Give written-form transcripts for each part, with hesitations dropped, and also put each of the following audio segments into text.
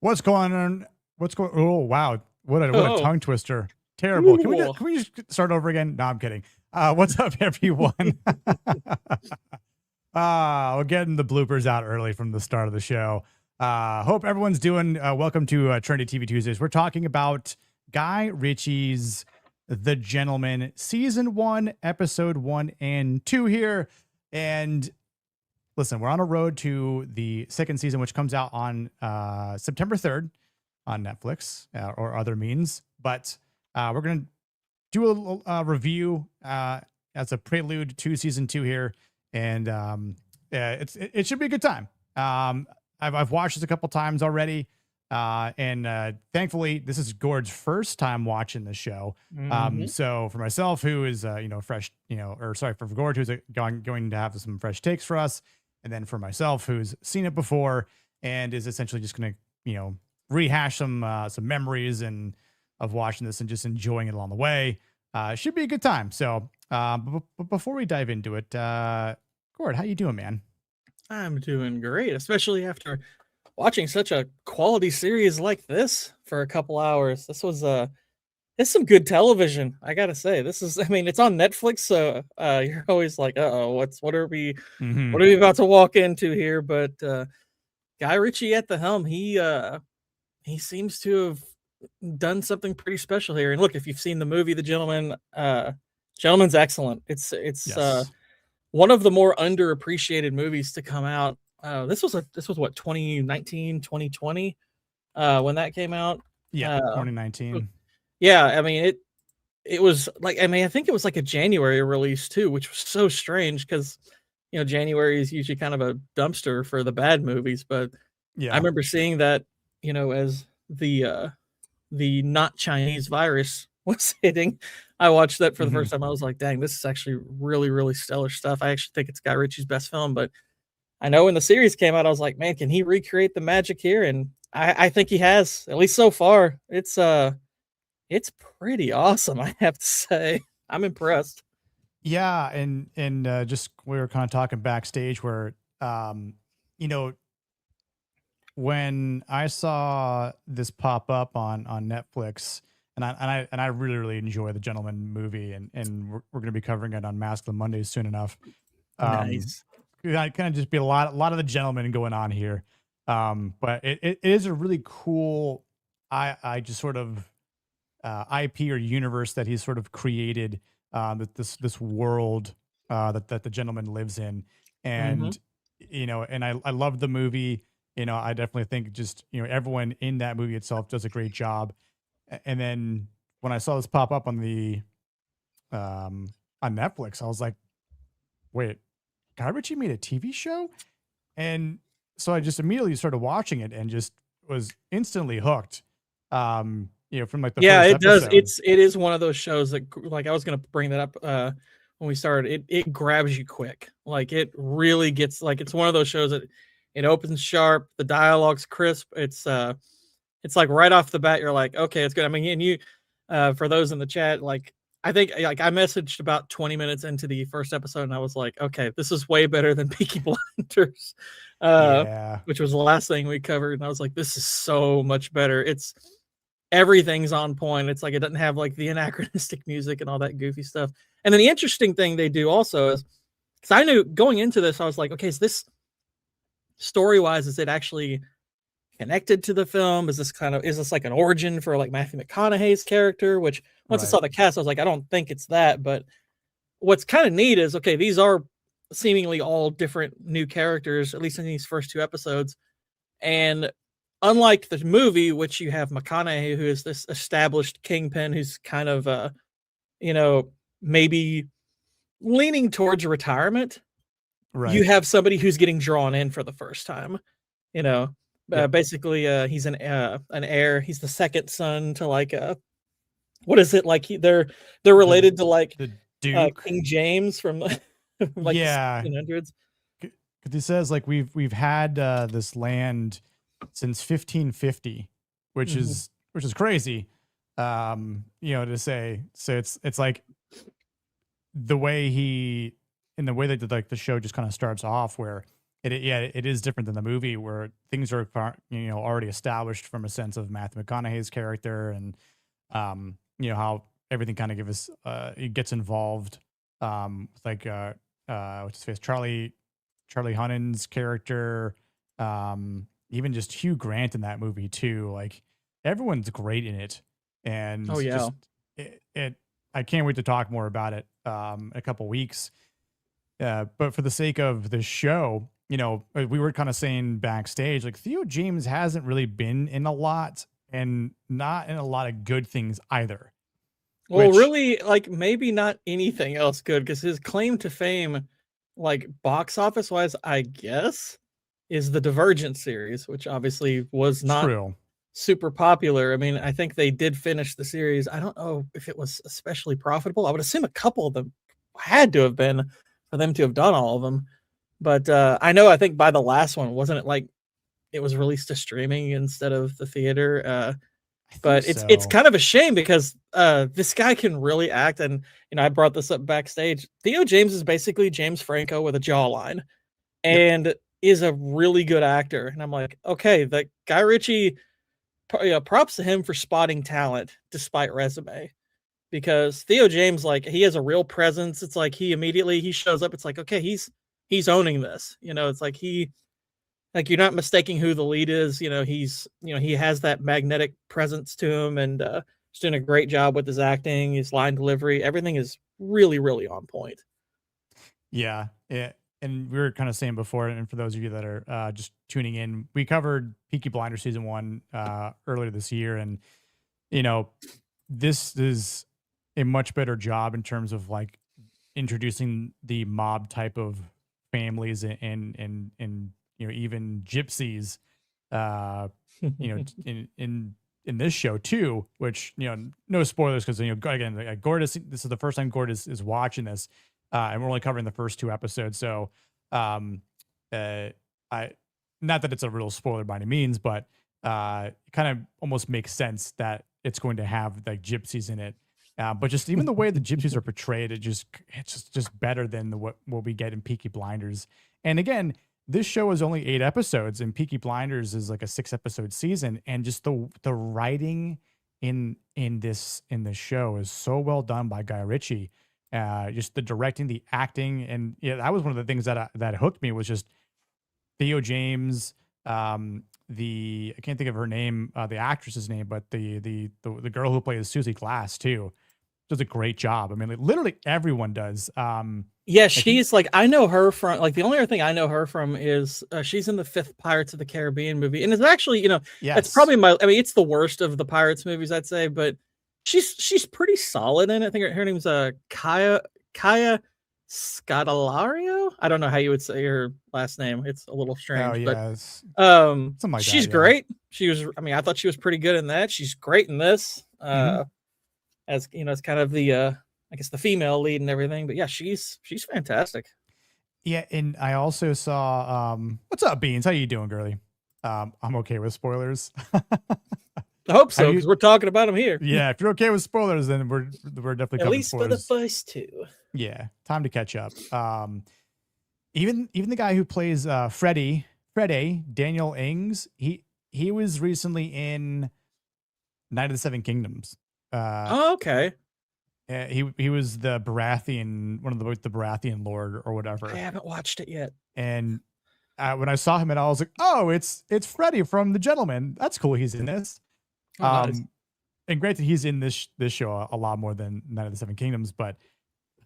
What's going on? What's going? Oh wow! What a Oh, tongue twister! Terrible. ooh. Can we just start over again? No, I'm kidding. What's up, everyone? We're getting the bloopers out early from the start of the show. Hope everyone's doing. Welcome to Trendy TV Tuesdays. We're talking about Guy Ritchie's The Gentleman, season 1, episode 1 and 2 here, and listen, we're on a road to the second season, which comes out on September 3rd on Netflix or other means. But we're going to do a little review as a prelude to season 2 here. And it should be a good time. I've watched this a couple times already. And thankfully, this is Gord's first time watching the show. Mhm. So for myself, who is, fresh, for Gord, who's going to have some fresh takes for us. And then for myself, who's seen it before and is essentially just going to, rehash some memories and of watching this and just enjoying it along the way. It should be a good time. So, but before we dive into it, Gord, how you doing, man? I'm doing great, especially after watching such a quality series like this for a couple hours. It's some good television, I gotta say. I mean, it's on Netflix, so you're always like, "Uh-oh, Mm-hmm. what are we about to walk into here?" But Guy Ritchie at the helm, he seems to have done something pretty special here. And look, if you've seen the movie The Gentleman, Gentleman's excellent. It's Yes. one of the more underappreciated movies to come out. This was what, 2019, 2020, when that came out. Yeah. Uh, 2019. yeah, I mean it was like, I mean, I think it was like a January release too, which was so strange because January is usually kind of a dumpster for the bad movies, but I Yeah. remember seeing that, as the not Chinese virus was hitting. I watched that for the Mm-hmm. first time. I was like, dang, this is actually really, really stellar stuff. I actually think it's Guy Ritchie's best film, but I know when the series came out, I was like, man, can he recreate the magic here? And I think he has, at least so far. It's pretty awesome, I have to say. I'm impressed. Yeah. And just we were kind of talking backstage where, you know, when I saw this pop up on Netflix, and I really enjoy the Gentleman movie, and we're going to be covering it on Masculine Mondays soon enough. Um, Nice. I kind of just be a lot of the Gentleman going on here, but it is a really cool, I just sort of IP or universe that he's sort of created, this world that the Gentleman lives in, Hmm. and and I love the movie. I definitely think just everyone in that movie itself does a great job. And then when I saw this pop up um on Netflix, I was like, wait, Guy Ritchie made a TV show? And so I just immediately started watching it and just was instantly hooked. From like the Yeah, first it does. episode. It is one of those shows that, like, I was gonna bring that up when we started. It grabs you quick. Like, it really gets, like, it's one of those shows that it opens sharp, the dialogue's crisp. It's like right off the bat, you're like, okay, it's good. I mean, and you, for those in the chat, like, I think, like, I messaged about 20 minutes into the first episode, and I was like, okay, this is way better than Peaky Blinders, uh, Yeah. which was the last thing we covered. And I was like, this is so much better. Everything's on point. It's like it doesn't have like the anachronistic music and all that goofy stuff. And then the interesting thing they do also is, because I knew going into this, I was like, okay, is this story wise, is it actually connected to the film? Is this like an origin for like Matthew McConaughey's character? Which once I Right. saw the cast, I was like, I don't think it's that. But what's kind of neat is, okay, these are seemingly all different new characters, at least in these first two episodes. And unlike the movie, which you have McConaughey, who is this established kingpin who's kind of, you know, maybe leaning towards retirement, you Right. have somebody who's getting drawn in for the first time. You know, Yep. basically, he's an heir. He's the second son to, like, what is it, like, they're The related to, like, the Duke. King James from like the Yeah. 1600s. Because he says like we've had this land since 1550, Mhm. which is crazy. To say. So it's like the way he in the way that like the show just kind of starts off where it is different than the movie where things are already established from a sense of Matthew McConaughey's character and how everything kind of gives it gets involved like what's his face, Charlie Hunnam's character, even just Hugh Grant in that movie too. Like everyone's great in it, and Oh yeah. just it I can't wait to talk more about it in a couple weeks. But for the sake of the show, we were kind of saying backstage, like Theo James hasn't really been in a lot and not in a lot of good things either. Well, really, like maybe not anything else good, because his claim to fame, like box office wise, I guess, is the Divergent series, which obviously was not super popular. I mean, I think they did finish the series. I don't know if it was especially profitable. I would assume a couple of them had to have been for them to have done all of them. But I think by the last one, wasn't it like it was released to streaming instead of the theater? But it's kind of a shame because this guy can really act. And, I brought this up backstage. Theo James is basically James Franco with a jawline and is a really good actor. And I'm like, okay, the Guy Ritchie, props to him for spotting talent despite resume. Because Theo James, like, he has a real presence. It's like he shows up. It's like, okay, he's owning this. It's like you're not mistaking who the lead is. He has that magnetic presence to him, and he's doing a great job with his acting, his line delivery. Everything is really, really on point. Yeah. And we were kind of saying before, and for those of you that are just tuning in, we covered Peaky Blinders season 1 earlier this year. And, this is a much better job in terms of like introducing the mob type of families and even gypsies, in this show too, which, no spoilers. Cause again, Gord this is the first time Gord is watching this, and we're only covering the first 2 episodes. So, not that it's a real spoiler by any means, but, it kind of almost makes sense that it's going to have like gypsies in it. But just even the way the gypsies are portrayed, it's just better than what we get in Peaky Blinders. And again, this show is only 8 episodes, and Peaky Blinders is like a 6-episode season. And just the writing in this show is so well done by Guy Ritchie. Just the directing, the acting, and that was one of the things that hooked me was just Theo James. I can't think of her name, the actress's name, but the girl who plays Susie Glass too does a great job. I mean, like, literally everyone does. Yeah, she's like, I know her from, like, the only other thing I know her from is she's in the 5th Pirates of the Caribbean movie. And it's actually, it's probably it's the worst of the Pirates movies, I'd say, but she's pretty solid in it. I think her name's Kaya Scodelario. I don't know how you would say her last name. It's a little strange, but something like she's that, great. I thought she was pretty good in that. She's great in this. As it's kind of the I guess the female lead and everything, but yeah, she's fantastic. Yeah, and I also saw what's up, Beans? How you doing, girly? I'm okay with spoilers. I hope so, because we're talking about them here. Yeah, if you're okay with spoilers, then we're definitely at least spoilers. For the first 2. Yeah, time to catch up. Even the guy who plays Freddy, Daniel Ings, he was recently in Night of the Seven Kingdoms. Okay. He was the Baratheon, one of the Baratheon Lord or whatever. I haven't watched it yet. And when I saw him, I was like, oh, it's Freddy from The Gentleman. That's cool. He's in this. Nice. And granted, he's in this show a lot more than Night of the Seven Kingdoms, but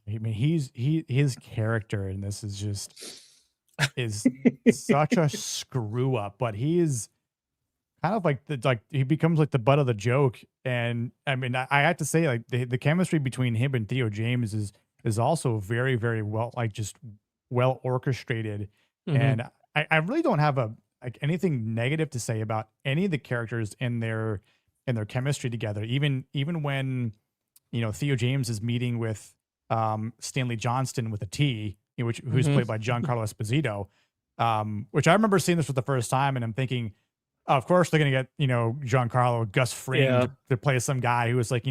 I mean, his character in this is such a screw up, but he is kind of like he becomes like the butt of the joke. And I mean, I have to say, like the chemistry between him and Theo James is also very, very well, like just well orchestrated. And I really don't have anything negative to say about any of the characters in their chemistry together. Even when, Theo James is meeting with Stanley Johnston with a T, who's played by Giancarlo Esposito, which I remember seeing this for the first time, and I'm thinking, oh, of course they're gonna get Giancarlo Gus Fring to play some guy who was like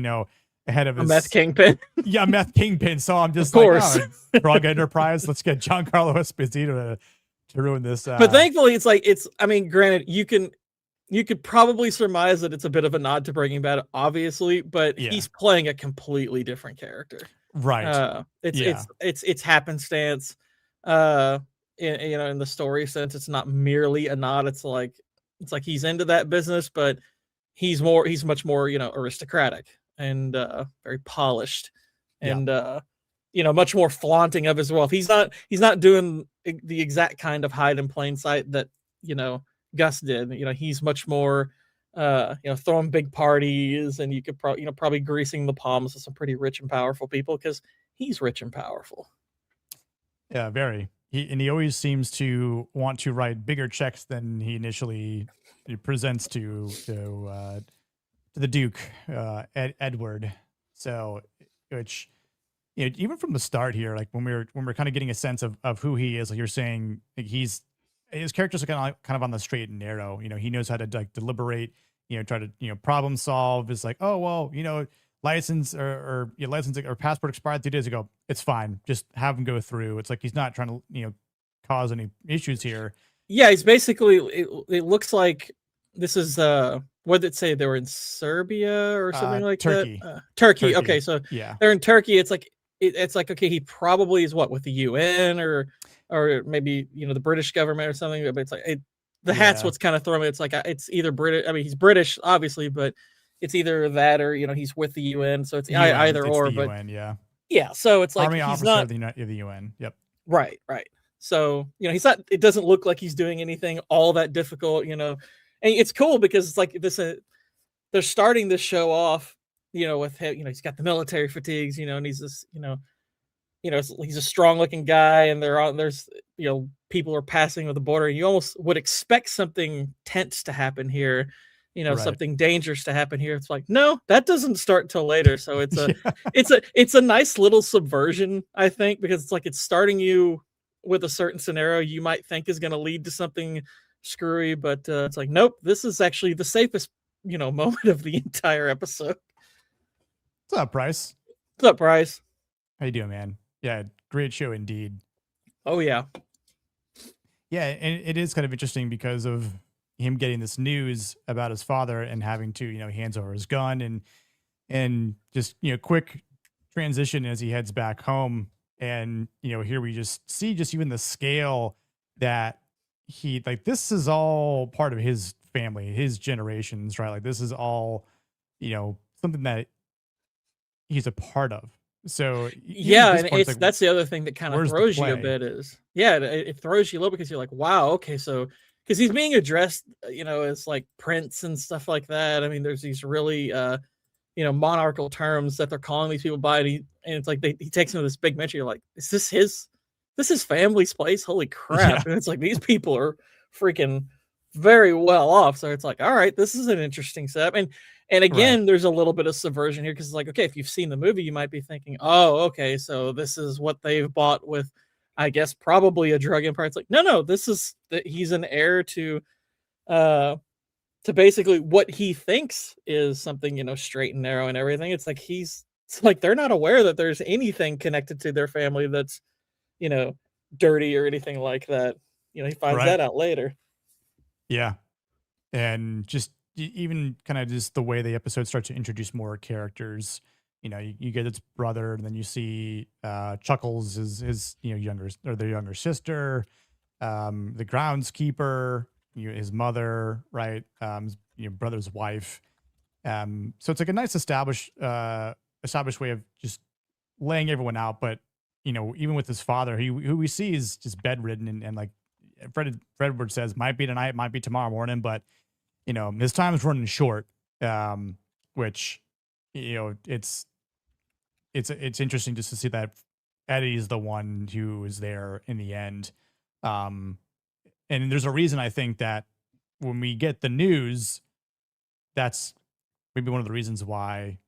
ahead of his meth kingpin. Yeah, meth kingpin. So I'm just of course, like, oh, Drug Enterprise. Let's get Giancarlo Esposito to ruin this. But thankfully, it's. I mean, granted, you could probably surmise that it's a bit of a nod to Breaking Bad, obviously, but Yeah. he's playing a completely different character. Right. It's happenstance. In the story sense, it's not merely a nod. It's like he's into that business, but he's much more, aristocratic and very polished, and much more flaunting of his wealth. He's not doing the exact kind of hide in plain sight that Gus did. He's much more throwing big parties, and you could probably greasing the palms of some pretty rich and powerful people because he's rich and powerful. Yeah, very. He always seems to want to write bigger checks than he initially presents to the Duke, Edward. So, which even from the start here, like when we're kind of getting a sense of who he is, like you're saying, like his characters are kind of on the straight and narrow. He knows how to like deliberate. Try to problem solve. It's like, oh well, license or passport expired 3 days ago. It's fine. Just have him go through. It's like he's not trying to cause any issues here. Yeah, he's basically. It looks like this is what did it say? They were in Serbia or something like Turkey. that. Turkey. Okay, so yeah, they're in Turkey. It's like okay, he probably is with the UN or maybe the British government or something. But it's like the hat's what's kind of throwing me. It's like it's either British. I mean, he's British, obviously, but it's either that or he's with the UN. So it's either it's or. The but UN, yeah. So it's like Army he's officer not of the UN. Yep. Right. So he's not. It doesn't look like he's doing anything all that difficult. And it's cool because it's like this. They're starting this show off, with him. He's got the military fatigues, and he's this, he's a strong looking guy, and there's people are passing with the border. You almost would expect something tense to happen here, Right. something dangerous to happen here. It's like, no, that doesn't start till later. So it's it's a nice little subversion, I think, because it's like it's starting you with a certain scenario you might think is going to lead to something screwy, but it's like, nope, this is actually the safest moment of the entire episode. What's up, Bryce? What's up, Bryce? How you doing, man? Yeah, great show indeed. Oh yeah. Yeah, and it is kind of interesting because of him getting this news about his father and having to, he hands over his gun and just, quick transition as he heads back home. And, here we just see just even the scale that this is all part of his family, his generations, right? Like this is all, something that he's a part of. So yeah, and that's the other thing that kind of throws you a bit is, it throws you a little because you're like, wow, okay, so because he's being addressed, as like prince and stuff like that. I mean, there's these really, monarchical terms that they're calling these people by, and it's like he takes them to this big mention. You're like, is this his family's place? Holy crap! Yeah. And it's like these people are freaking very well off. So it's like, all right, this is an interesting setup. And again, there's a little bit of subversion here because it's like, okay, if you've seen the movie, you might be thinking, oh, okay, so this is what they've bought with, I guess, probably a drug empire. It's like, no, this is that he's an heir to basically what he thinks is something, straight and narrow and everything. It's like they're not aware that there's anything connected to their family that's, dirty or anything like that. He finds that out later. Yeah. And just even kind of just the way the episode starts to introduce more characters, you get its brother, and then you see Chuckles, his their younger sister, the groundskeeper, his mother, right? Brother's wife. So it's like a nice established way of just laying everyone out. But even with his father, who we see is just bedridden and like Fredward says, might be tonight, might be tomorrow morning, but his time's running short. Which it's interesting just to see that Eddie's the one who is there in the end. And there's a reason I think that when we get the news, that's maybe one of the reasons why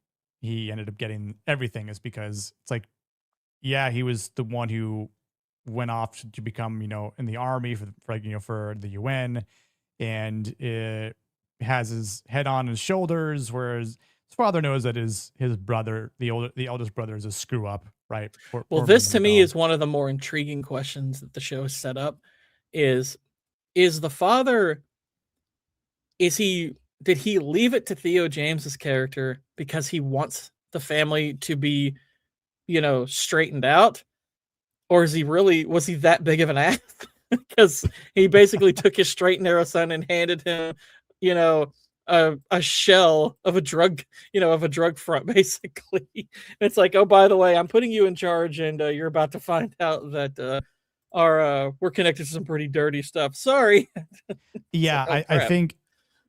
he ended up getting everything, is because it's like, yeah, he was the one who went off to become, in the army for the UN, and it has his head on his shoulders, whereas his father knows that his brother, the eldest brother, is a screw up, right? Well, this to me is one of the more intriguing questions that the show has set up, is the father, did he leave it to Theo James's character because he wants the family to be, straightened out? Or was he that big of an ass? Because he basically took his straight and narrow son and handed him, a shell of a drug, front, basically. It's like, oh, by the way, I'm putting you in charge, and you're about to find out that we're connected to some pretty dirty stuff. Sorry. Yeah, like, I think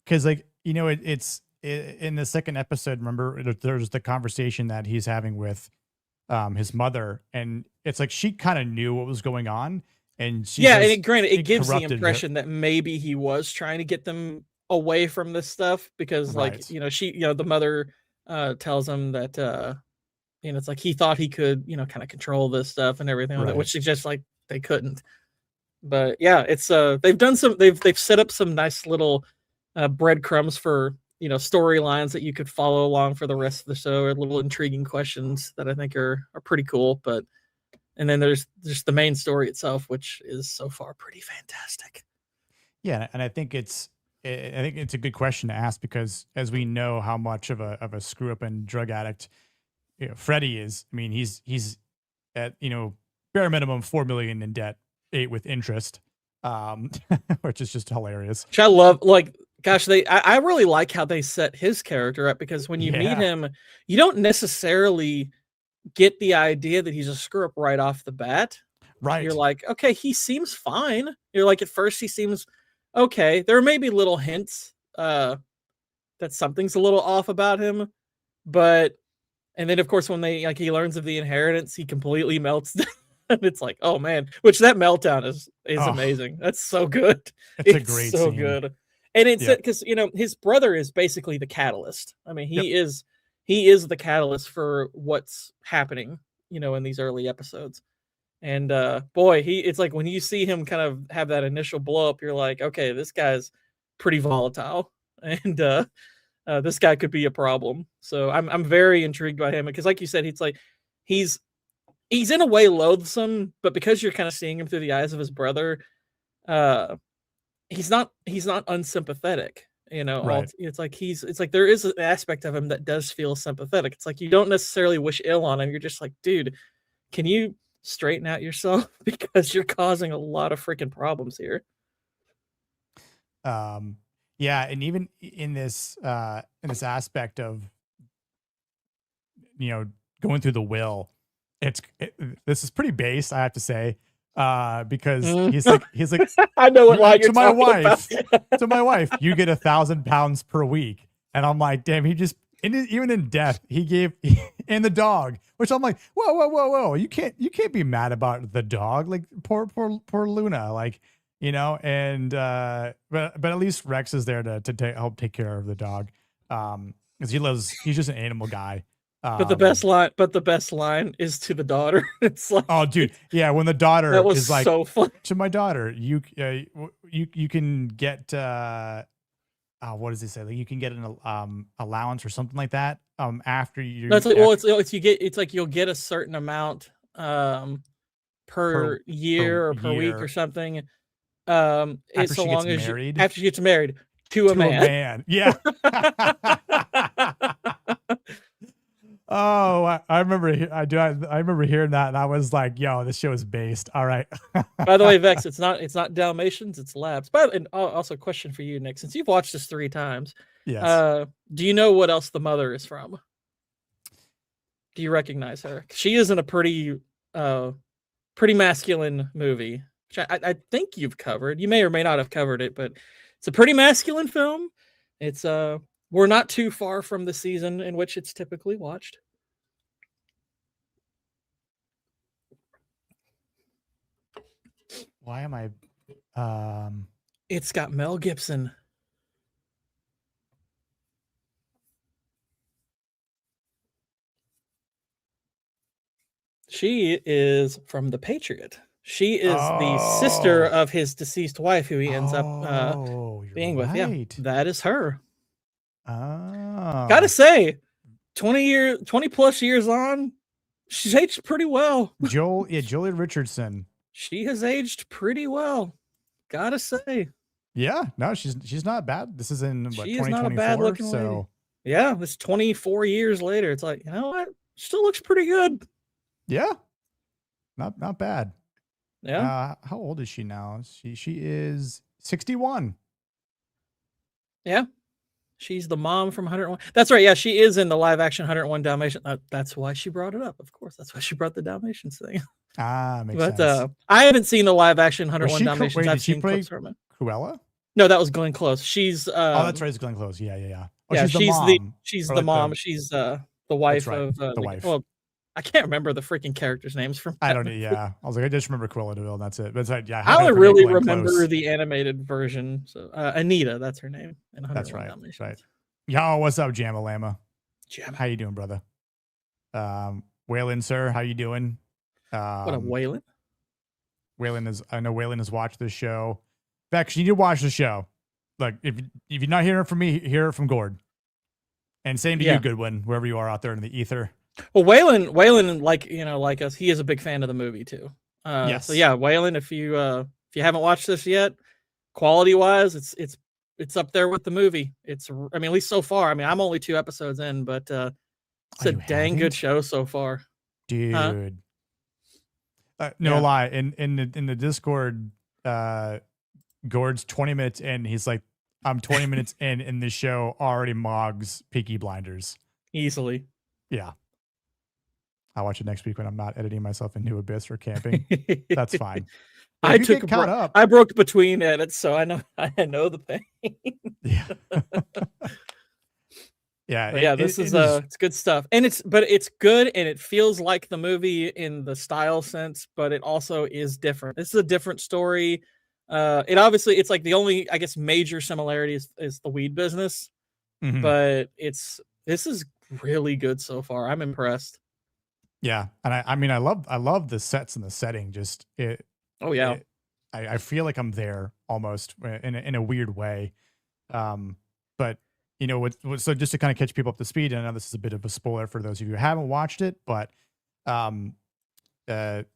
because it's in the second episode. Remember, there's the conversation that he's having with his mother, and it's like she kind of knew what was going on, and granted, it gives the impression that maybe he was trying to get them away from this stuff because, right. The mother tells him that it's like he thought he could kind of control this stuff and everything, right. Which suggests like they couldn't. But yeah, it's they've set up some nice little breadcrumbs for storylines that you could follow along for the rest of the show, or little intriguing questions that I think are pretty cool. But and then there's just the main story itself, which is so far pretty fantastic. Yeah, and I think it's a good question to ask, because as we know how much of a screw up and drug addict Freddie is. I mean, he's at bare minimum $4 million in debt, 8 with interest, which is just hilarious. Which I love. Like, gosh, I really like how they set his character up, because when you meet him, you don't necessarily get the idea that he's a screw up right off the bat. Right. You're like, okay, he seems fine. You're like, at first he seems okay. There may be little hints that something's a little off about him, and then of course when he learns of the inheritance, he completely melts down. And it's like, oh man, which that meltdown is amazing. That's so good. It's a great so scene. Good. And it's because his brother is basically the catalyst. I mean, he is the catalyst for what's happening, in these early episodes. And boy, it's like when you see him kind of have that initial blow up, you're like, okay, this guy's pretty volatile, and this guy could be a problem. So I'm very intrigued by him, because like you said, he's in a way loathsome, but because you're kind of seeing him through the eyes of his brother, he's not unsympathetic. Right. It's like there is an aspect of him that does feel sympathetic. It's like you don't necessarily wish ill on him. You're just like, dude, can you straighten out yourself, because you're causing a lot of freaking problems here. Yeah, and even in this aspect of going through the will, this is pretty base, I have to say, because he's like I know what lie you're to my wife to my wife, you get 1,000 pounds per week, and I'm like, damn, he just even in death he gave and the dog, which I'm like, whoa, you can't be mad about the dog, like poor Luna, like and but at least Rex is there to help take care of the dog, because he's just an animal guy. But the best line is to the daughter. It's like, oh dude, yeah, when the daughter that was is like, so fun. To my daughter, you can get what does he say? Like, you can get an allowance or something like that after you. That's like, well, it's like you'll get a certain amount per year or per week or something. It's so long as after she gets married to a man. Yeah. Oh, I remember. I remember hearing that, and I was like, "Yo, this show is based." All right. By the way, Vex, it's not Dalmatians, it's Labs. But and also, a question for you, Nick, since you've watched this 3 times. Yes. Do you know what else the mother is from? Do you recognize her? She is in a pretty masculine movie, which I think you've covered. You may or may not have covered it, but it's a pretty masculine film. It's we're not too far from the season in which it's typically watched. Why am I? It's got Mel Gibson. She is from The Patriot. She is the sister of his deceased wife, who he ends up being with. Yeah, that is her. Gotta say, 20 plus years on, she's aged pretty well. Jolie Richardson. She has aged pretty well. Gotta say, Yeah, no, she's not bad. This is in what, she is not a bad 2024, looking lady. Yeah, it's 24 years later. It's like, you know what? Still looks pretty good. yeah, not bad. Yeah. How old is she now? She is 61. Yeah. She's the mom from 101. That's right. Yeah, she is in the live action 101 Dalmatians. That's why she brought it up. Of course, that's why she brought the Dalmatians thing. Makes But sense. I haven't seen the live action Was 101 she Dalmatians. wait, I've did she seen play clips from it. Cruella? No, that was Glenn Close. She's Oh, that's right, it's Glenn Close. Yeah. Oh, yeah, she's the mom. she's Or the like mom. She's the wife right, of the wife. well, I can't remember the freaking characters' names from. I don't. Yeah, I was like, I just remember Cruella DeVille, and that's it. But it's like, yeah, I only really remember the animated version. So Anita, that's her name. In 101 that's right. Dalmatians. Right. Yo, what's up, Jamma Lama? Jamma. How you doing, brother? Waylon, sir, how you doing? What up, Waylon? I know Waylon has watched this show. Bex, you need to watch the show. Like, if you're not hearing it from me, hear it from Gord. And same to you, Goodwin, wherever you are out there in the ether. Well, Waylon, like us, he is a big fan of the movie too. Yes. So yeah, Waylon, if you haven't watched this yet, quality wise, it's up there with the movie. At least so far. I mean, I'm only 2 episodes in, but it's a dang good show so far, dude. Huh? No lie, in the Discord, Gord's 20 minutes in. He's like, I'm 20 minutes in this show already mogs Peaky Blinders easily. Yeah. I'll watch it next week when I'm not editing myself into Abyss or camping. That's fine. I took caught up. I broke between edits, so I know the pain. Yeah. Yeah. This is it's good stuff, and it's good, and it feels like the movie in the style sense, but it also is different. This is a different story. It's like the only, I guess, major similarity is the weed business, but this is really good so far. I'm impressed. Yeah, and I love the sets and the setting. Just it. Oh yeah. I feel like I'm there almost in a weird way. But you know so just to kind of catch people up to speed, and I know this is a bit of a spoiler for those of you who haven't watched it, but the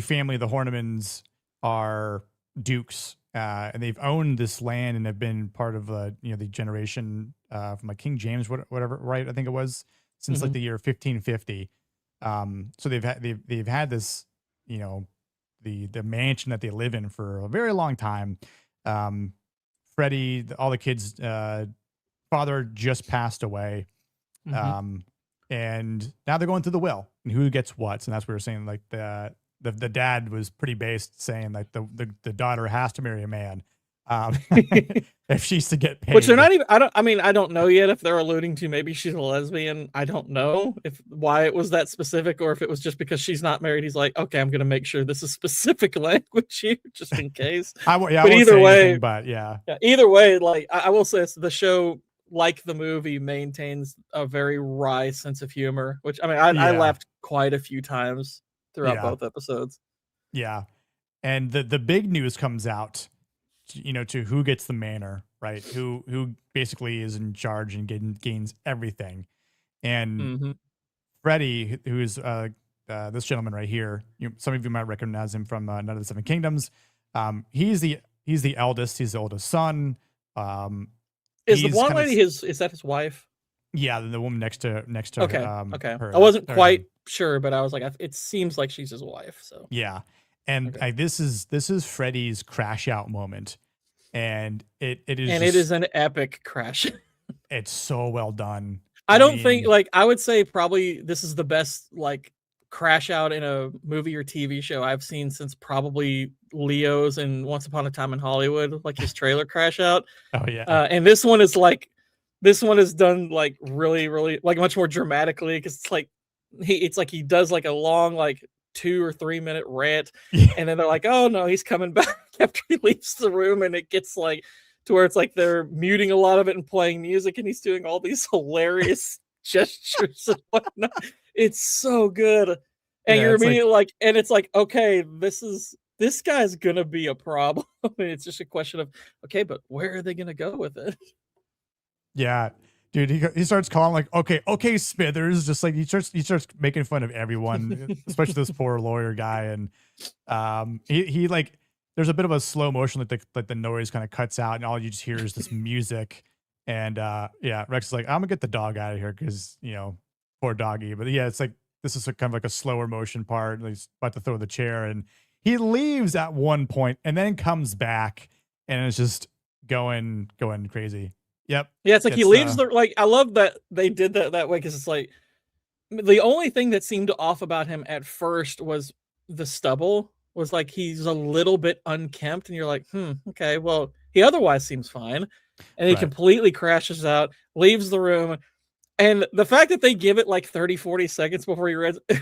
family, the Hornimans, are dukes, and they've owned this land and have been part of the generation from like King James, whatever, right? I think it was since like the year 1550. So they've had this, the mansion that they live in for a very long time. Freddie, all the kids, father just passed away. And now they're going through the will and who gets what. And that's what we were saying. Like the dad was pretty based, saying like the daughter has to marry a man if she's to get paid. Which they're not even. I don't know yet if they're alluding to maybe she's a lesbian. I don't know why it was that specific, or if it was just because she's not married. He's like, okay, I'm going to make sure this is specific language here just in case. But either way, either way, like I will say this, the show, like the movie, maintains a very wry sense of humor, which I laughed quite a few times throughout both episodes. Yeah. And the big news comes out, to who gets the manor, right? Who basically is in charge and gains everything. And Freddie, who's this gentleman right here, some of you might recognize him from None of the Seven Kingdoms. He's the eldest. He's the oldest son. Is the blonde lady is that his wife? Yeah, the woman next to okay. her. Okay. I wasn't quite sure, but I was like, it seems like she's his wife. So yeah, and this is Freddie's crash out moment, and it is an epic crash. It's so well done. I think I would say probably this is the best like crash out in a movie or TV show I've seen since probably Leo's and Once Upon a Time in Hollywood, like his trailer crash out. Oh yeah. And this one is done like really, really like much more dramatically, because it's like he does like a long like 2 or 3 minute rant, and then they're like, oh no, he's coming back after he leaves the room, and it gets like to where it's like they're muting a lot of it and playing music, and he's doing all these hilarious gestures and whatnot. It's so good. And you're immediately like, and it's like, okay, this guy's gonna be a problem. It's just a question of, okay, but where are they gonna go with it? Yeah, dude, he starts calling like, okay, Smithers, just like he starts making fun of everyone, especially this poor lawyer guy, and he like there's a bit of a slow motion that the noise kind of cuts out, and all you just hear is this music. And yeah, Rex is like, I'm gonna get the dog out of here because poor doggy. But yeah, it's like this is kind of like a slower motion part. He's about to throw the chair, and he leaves at one point, and then comes back, and it's just going crazy. Yep. Yeah, it's like he leaves the like. I love that they did that way because it's like the only thing that seemed off about him at first was the stubble. Was like he's a little bit unkempt, and you're like, okay, well, he otherwise seems fine. And he completely crashes out, leaves the room. And the fact that they give it like 30, 40 seconds before he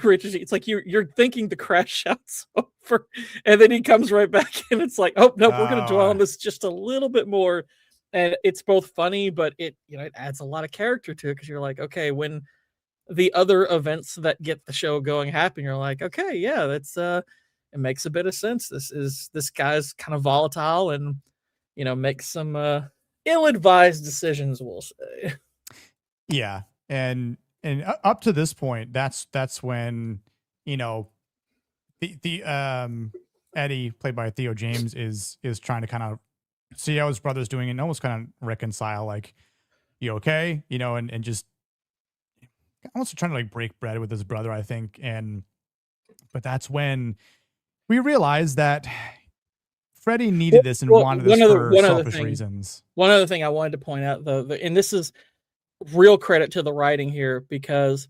reaches, it's like you're thinking the crash shout's over. And then he comes right back, and it's like, oh, no, we're going to dwell on this just a little bit more. And it's both funny, but it adds a lot of character to it because you're like, okay, when the other events that get the show going happen, you're like, okay, yeah, that's it makes a bit of sense. This guy's kind of volatile and makes some ill-advised decisions, we'll say. Yeah, and up to this point, that's when the Eddie, played by Theo James, is trying to kind of see how his brother's doing and almost kind of reconcile, like, you okay, and just almost trying to like break bread with his brother, I think. But that's when we realized that Freddie needed this and wanted this for selfish reasons. One other thing I wanted to point out, though, and this is real credit to the writing here, because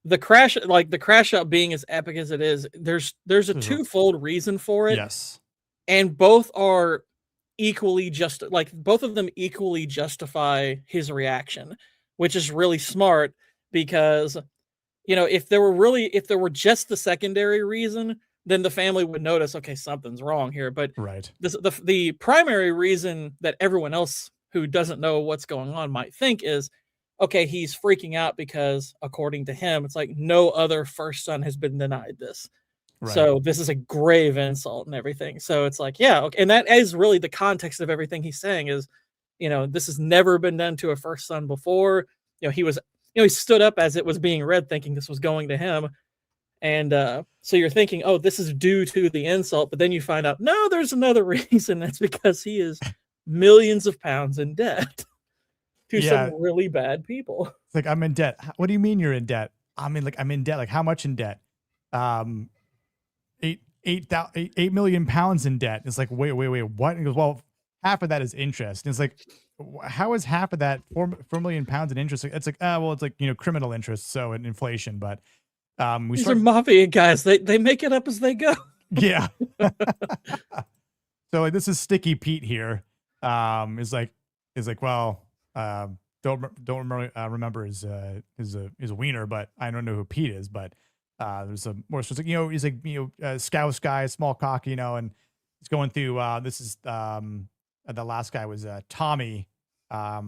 the crash out being as epic as it is, there's a twofold reason for it. Yes. And both are equally both of them equally justify his reaction, which is really smart because, if there were just the secondary reason, then the family would notice, okay, something's wrong here. But the primary reason that everyone else who doesn't know what's going on might think is, okay, he's freaking out because, according to him, it's like no other first son has been denied this. Right. So this is a grave insult and everything. So it's like, yeah, okay. And that is really the context of everything he's saying is, this has never been done to a first son before. He stood up as it was being read thinking this was going to him. And so you're thinking, oh, this is due to the insult. But then you find out, no, there's another reason. That's because he is millions of pounds in debt to some really bad people. It's like, I'm in debt. What do you mean you're in debt? I mean, like, I'm in debt. Like, how much in debt? 8 million pounds in debt. It's like, wait, what? And he goes, well, half of that is interest. And it's like, how is half of that 4 million pounds in interest? It's like, well, it's like, criminal interest. So in inflation, but these are mafia guys. They make it up as they go. Yeah. So like, this is Sticky Pete here. Is like, well, don't remember his wiener, but I don't know who Pete is. But there's a more specific, he's like, Scouse guy, small cock, and he's going through. This is the last guy was Tommy. I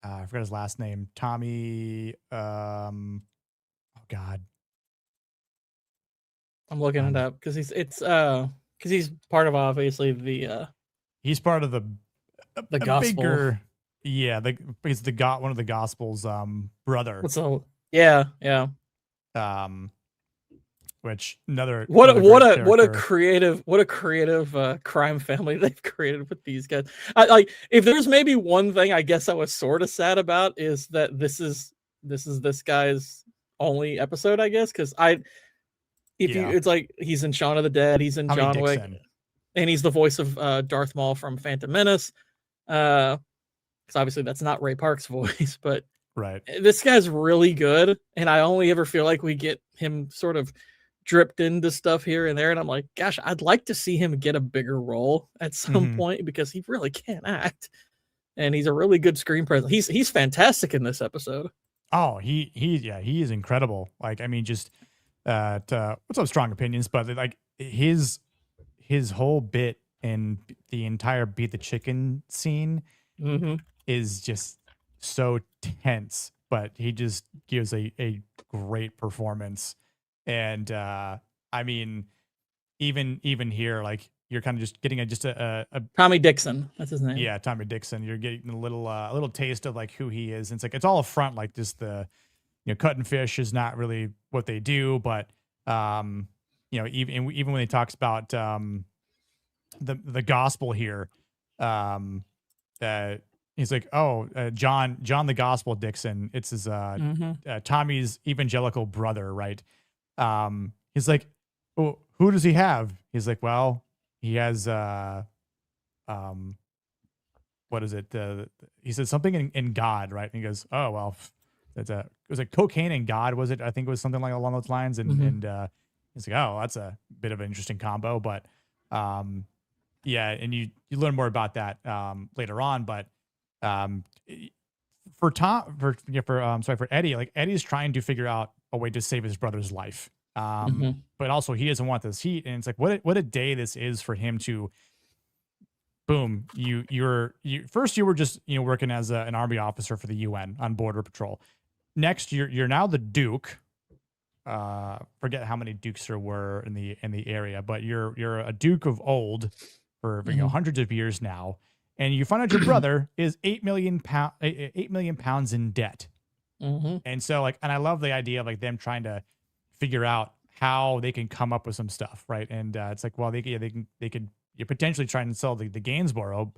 forgot his last name. Tommy. Oh God. I'm looking it up because he's part of obviously the. He's part of the gospel. Bigger, yeah, he's one of the gospel's brother. Yeah. Which another what a creative crime family they've created with these guys. If there's maybe one thing I guess I was sort of sad about is that this is this guy's only episode, I guess, because it's like he's in Shaun of the Dead, he's in John Wick, and he's the voice of Darth Maul from Phantom Menace. Because obviously that's not Ray Park's voice, but this guy's really good, and I only ever feel like we get him sort of dripped into stuff here and there, and I'm like, gosh, I'd like to see him get a bigger role at some point because he really can act, and he's a really good screen presence. He's fantastic in this episode. Oh, he is incredible. Like, I mean, just what's up, strong opinions, but like his whole bit in the entire Beat the Chicken scene is just so tense, but he just gives a great performance. And I mean, even here, like, you're kind of just getting a Tommy Dixon, that's his name. Yeah, Tommy Dixon. You're getting a little taste of like who he is. And it's like, it's all a front, like just the cutting fish is not really what they do, but even when he talks about the gospel here. Uh, he's like, oh, John the Gospel Dixon. It's his Tommy's evangelical brother, right? He's like, oh, who does he have? He's like, well, he has what is it? He said something in God, right? And he goes, oh well, it was like cocaine and God, was it? I think it was something like along those lines. And he's like, oh, that's a bit of an interesting combo, but yeah, and you learn more about that later on. But for Eddie, like Eddie's trying to figure out a way to save his brother's life. But also he doesn't want this heat, and it's like what a day this is for him to boom, you first you were just working as an army officer for the UN on border patrol. Next you're now the Duke. Forget how many dukes there were in the area, but you're a Duke of old for hundreds of years now, and you find out your brother is 8 million pounds in debt. And so and I love the idea of like them trying to figure out how they can come up with some stuff, right? And it's like, well, they could you potentially try and sell the Gainsborough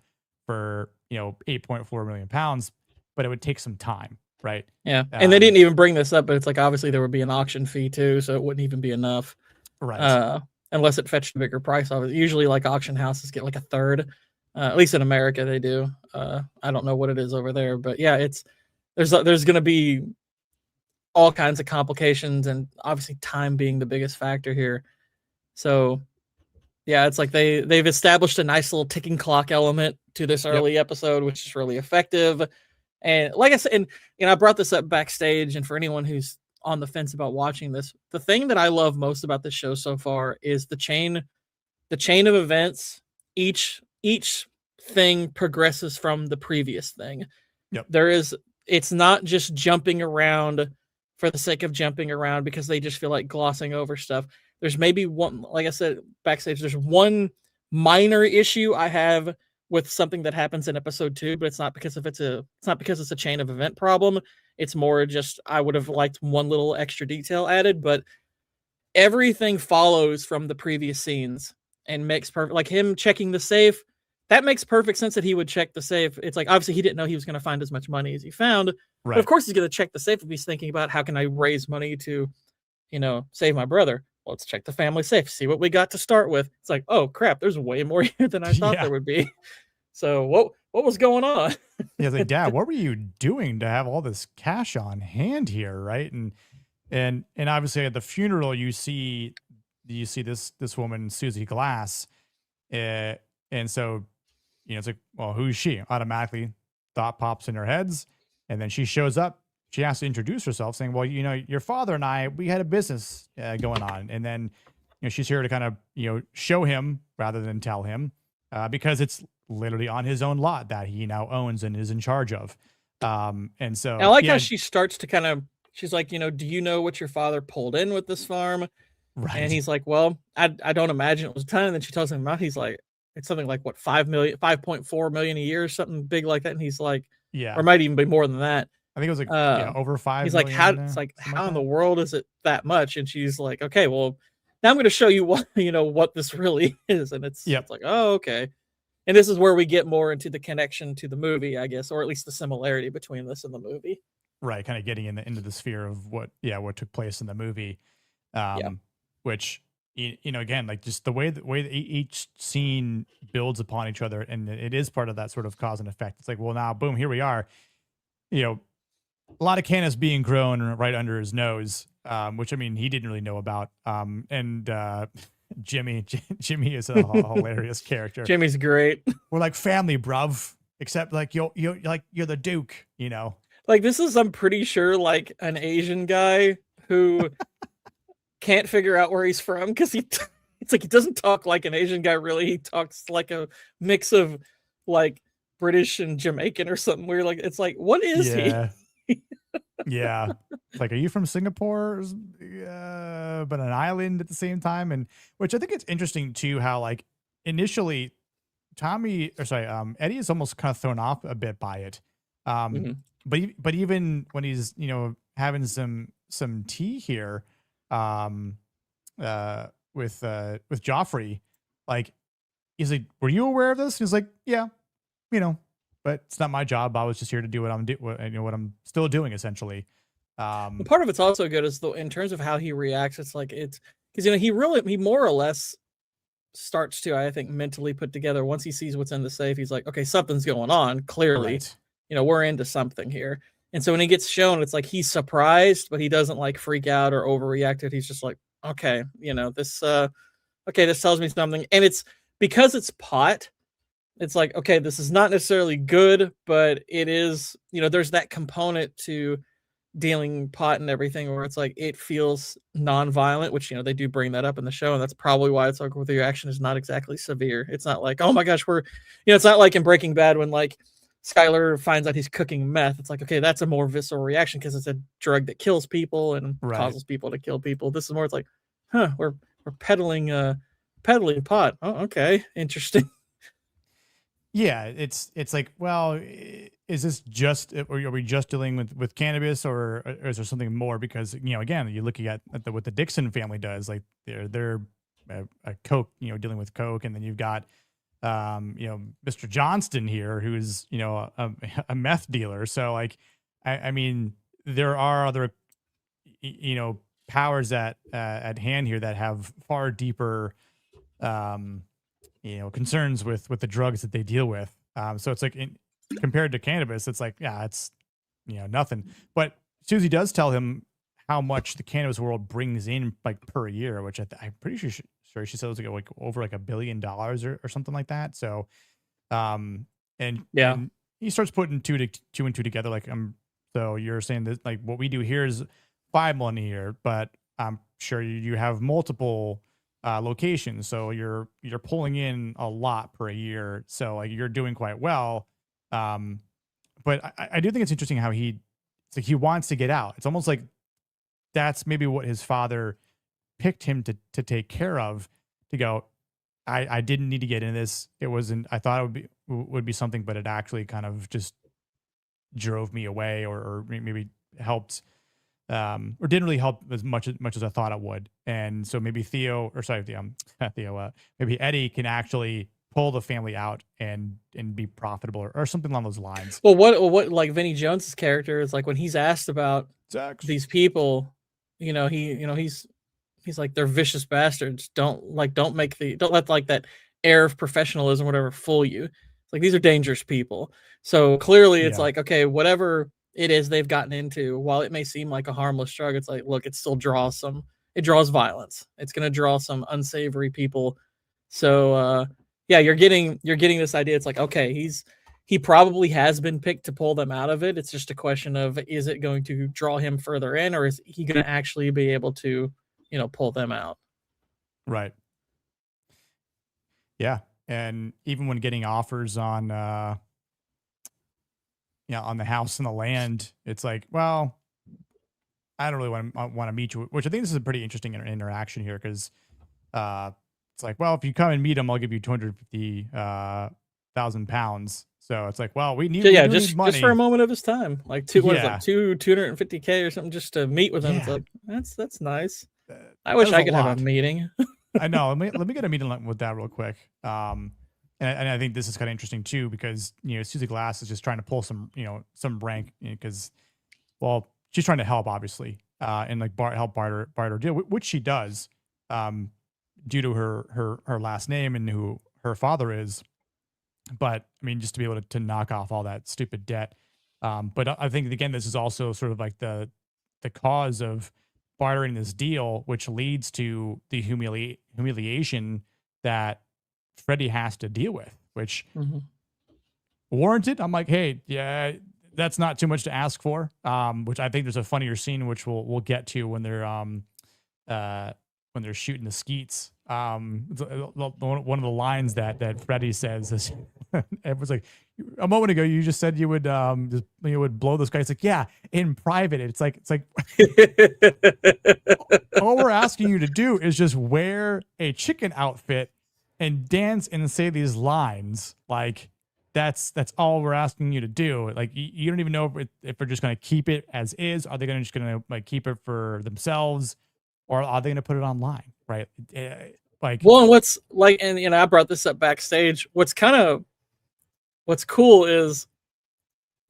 for 8.4 million pounds, but it would take some time, right? Yeah, and they didn't even bring this up, but it's like obviously there would be an auction fee too, so it wouldn't even be enough, right? Unless it fetched a bigger price. Usually, like auction houses get like a third. At least in America, they do. I don't know what it is over there, but yeah, there's going to be all kinds of complications, and obviously time being the biggest factor here. So yeah, it's like they've established a nice little ticking clock element to this early episode, which is really effective. And like I said, and I brought this up backstage, and for anyone who's on the fence about watching this, the thing that I love most about this show so far is the chain of events. Each thing progresses from the previous thing. It's not just jumping around for the sake of jumping around because they just feel like glossing over stuff. There's maybe one, like I said backstage, there's one minor issue I have with something that happens in episode 2, but it's not because it's a chain of event problem. It's more just I would have liked one little extra detail added, but everything follows from the previous scenes and makes perfect. Like him checking the safe, that makes perfect sense that he would check the safe. It's like obviously he didn't know he was going to find as much money as he found, right. But of course he's going to check the safe if he's thinking about how can I raise money to, save my brother. Let's check the family safe, see what we got to start with. It's like, oh crap, there's way more here than I thought there would be. So what was going on? Yeah, like, Dad, what were you doing to have all this cash on hand here, right? And obviously at the funeral, you see this woman, Susie Glass, and so it's like, well, who's she? Automatically, thought pops in her heads, and then she shows up. She has to introduce herself, saying, "Well, your father and I, we had a business going on," and then she's here to kind of show him rather than tell him, because it's literally on his own lot that he now owns and is in charge of. And so I like how she starts to kind of, she's like, do you know what your father pulled in with this farm? Right. And he's like, well, I don't imagine it was a ton. And then she tells him about, he's like, it's something like what, 5.4 million a year, something big like that. And he's like, or it might even be more than that. I think it was like over 5 He's million. How in the world is it that much? And she's like, okay, well, now I'm going to show you what, what this really is. And it's like, oh, okay. And this is where we get more into the connection to the movie, I guess, or at least the similarity between this and the movie. Right. Kind of getting into the sphere of what took place in the movie. Which, again, like just the way that each scene builds upon each other. And it is part of that sort of cause and effect. It's like, well, now, boom, here we are, a lot of cannabis being grown right under his nose, which, I mean, he didn't really know about. Jimmy is a hilarious character. Jimmy's great. We're like family, bruv, except like you're the Duke, Like this is, I'm pretty sure, like an Asian guy who can't figure out where he's from because it's like he doesn't talk like an Asian guy really. He talks like a mix of like British and Jamaican or something weird. Like it's like, what is he? Yeah. It's like, are you from Singapore? But an island at the same time. And which I think it's interesting too, how like initially Eddie is almost kind of thrown off a bit by it. But even when he's, having some tea here, with Joffrey, like he's like, were you aware of this? He's like, yeah, you know, but it's not my job. I was just here to do what what I'm still doing essentially. Well, part of it's also good is in terms of how he reacts. It's like it's because he more or less starts to, I think, mentally put together once he sees what's in the safe. He's like, okay, something's going on. Clearly, right. we're into something here. And so when he gets shown, it's like he's surprised, but he doesn't like freak out or overreact it. He's just like, okay, this okay, this tells me something. And it's because it's pot, it's like, okay, this is not necessarily good, but it is, there's that component to dealing pot and everything where it's like it feels non-violent, which they do bring that up in the show, and that's probably why it's like the reaction is not exactly severe. It's not like, oh my gosh, it's not like in Breaking Bad when like Skyler finds out he's cooking meth. It's like, okay, that's a more visceral reaction because it's a drug that kills people and causes people to kill people. This is more, it's like, we're peddling pot. Oh, okay, interesting. Yeah, it's like, well, is this just, are we just dealing with cannabis, or is there something more? Because again, you're looking at what the Dixon family does. Like they're a coke, dealing with coke, and then you've got Mr. Johnston here, who's a meth dealer. So like, I mean, there are other powers at hand here that have far deeper concerns with the drugs that they deal with. So it's like compared to cannabis, it's like, yeah, it's nothing. But Susie does tell him how much the cannabis world brings in like per year, which I'm pretty sure she said it was like over like $1 billion or something like that. So, and he starts putting two and two together. Like, so you're saying that like what we do here is $5 million a year, but I'm sure you have multiple locations, so you're pulling in a lot per year. So like you're doing quite well. But I do think it's interesting how it's like he wants to get out. It's almost like that's maybe what his father picked him to take care of, to go, I didn't need to get into this. It wasn't, I thought it would be something, but it actually kind of just drove me away, or maybe helped, or didn't really help as much as I thought it would. And so maybe maybe Eddie can actually pull the family out and be profitable, or something along those lines. Well, what like Vinnie Jones's character is like when he's asked about these people, he's like, they're vicious bastards. Don't let like that air of professionalism, whatever, fool you. It's like, these are dangerous people. So clearly it's like, okay, whatever it is they've gotten into, while it may seem like a harmless drug, it's like, look, it still draws violence. It's going to draw some unsavory people. So, you're getting this idea. It's like, okay, he probably has been picked to pull them out of it. It's just a question of, is it going to draw him further in, or is he going to actually be able to, pull them out? Right. Yeah. And even when getting offers on, on the house and the land, it's like, well, I don't really want to meet you, which I think this is a pretty interesting interaction here. Cause, it's like, well, if you come and meet him, I'll give you 250,000 pounds. So it's like, well, we need, just for a moment of his time, like 250K or something, just to meet with him. It's like, that's nice. I wish I could have a meeting. I know. Let me get a meeting with that real quick. And I think this is kind of interesting too, because Susie Glass is just trying to pull some rank, because well, she's trying to help, obviously, and like help barter deal, which she does, due to her last name and who her father is. But I mean, just to be able to knock off all that stupid debt. But I think again, this is also sort of like the cause of bartering this deal, which leads to the humiliation that Freddie has to deal with, which warranted. I'm like, hey, yeah, that's not too much to ask for. Which I think there's a funnier scene, which we'll get to when they're shooting the skeets. One of the lines that Freddie says is, it was like, a moment ago you just said you would would blow this guy. It's like, yeah, in private. It's like all we're asking you to do is just wear a chicken outfit and dance and say these lines. Like that's all we're asking you to do. Like you don't even know if they're just going to keep it as is. Are they just going to like keep it for themselves, or are they going to put it online? Right. Like, well, and what's like, and I brought this up backstage. What's cool is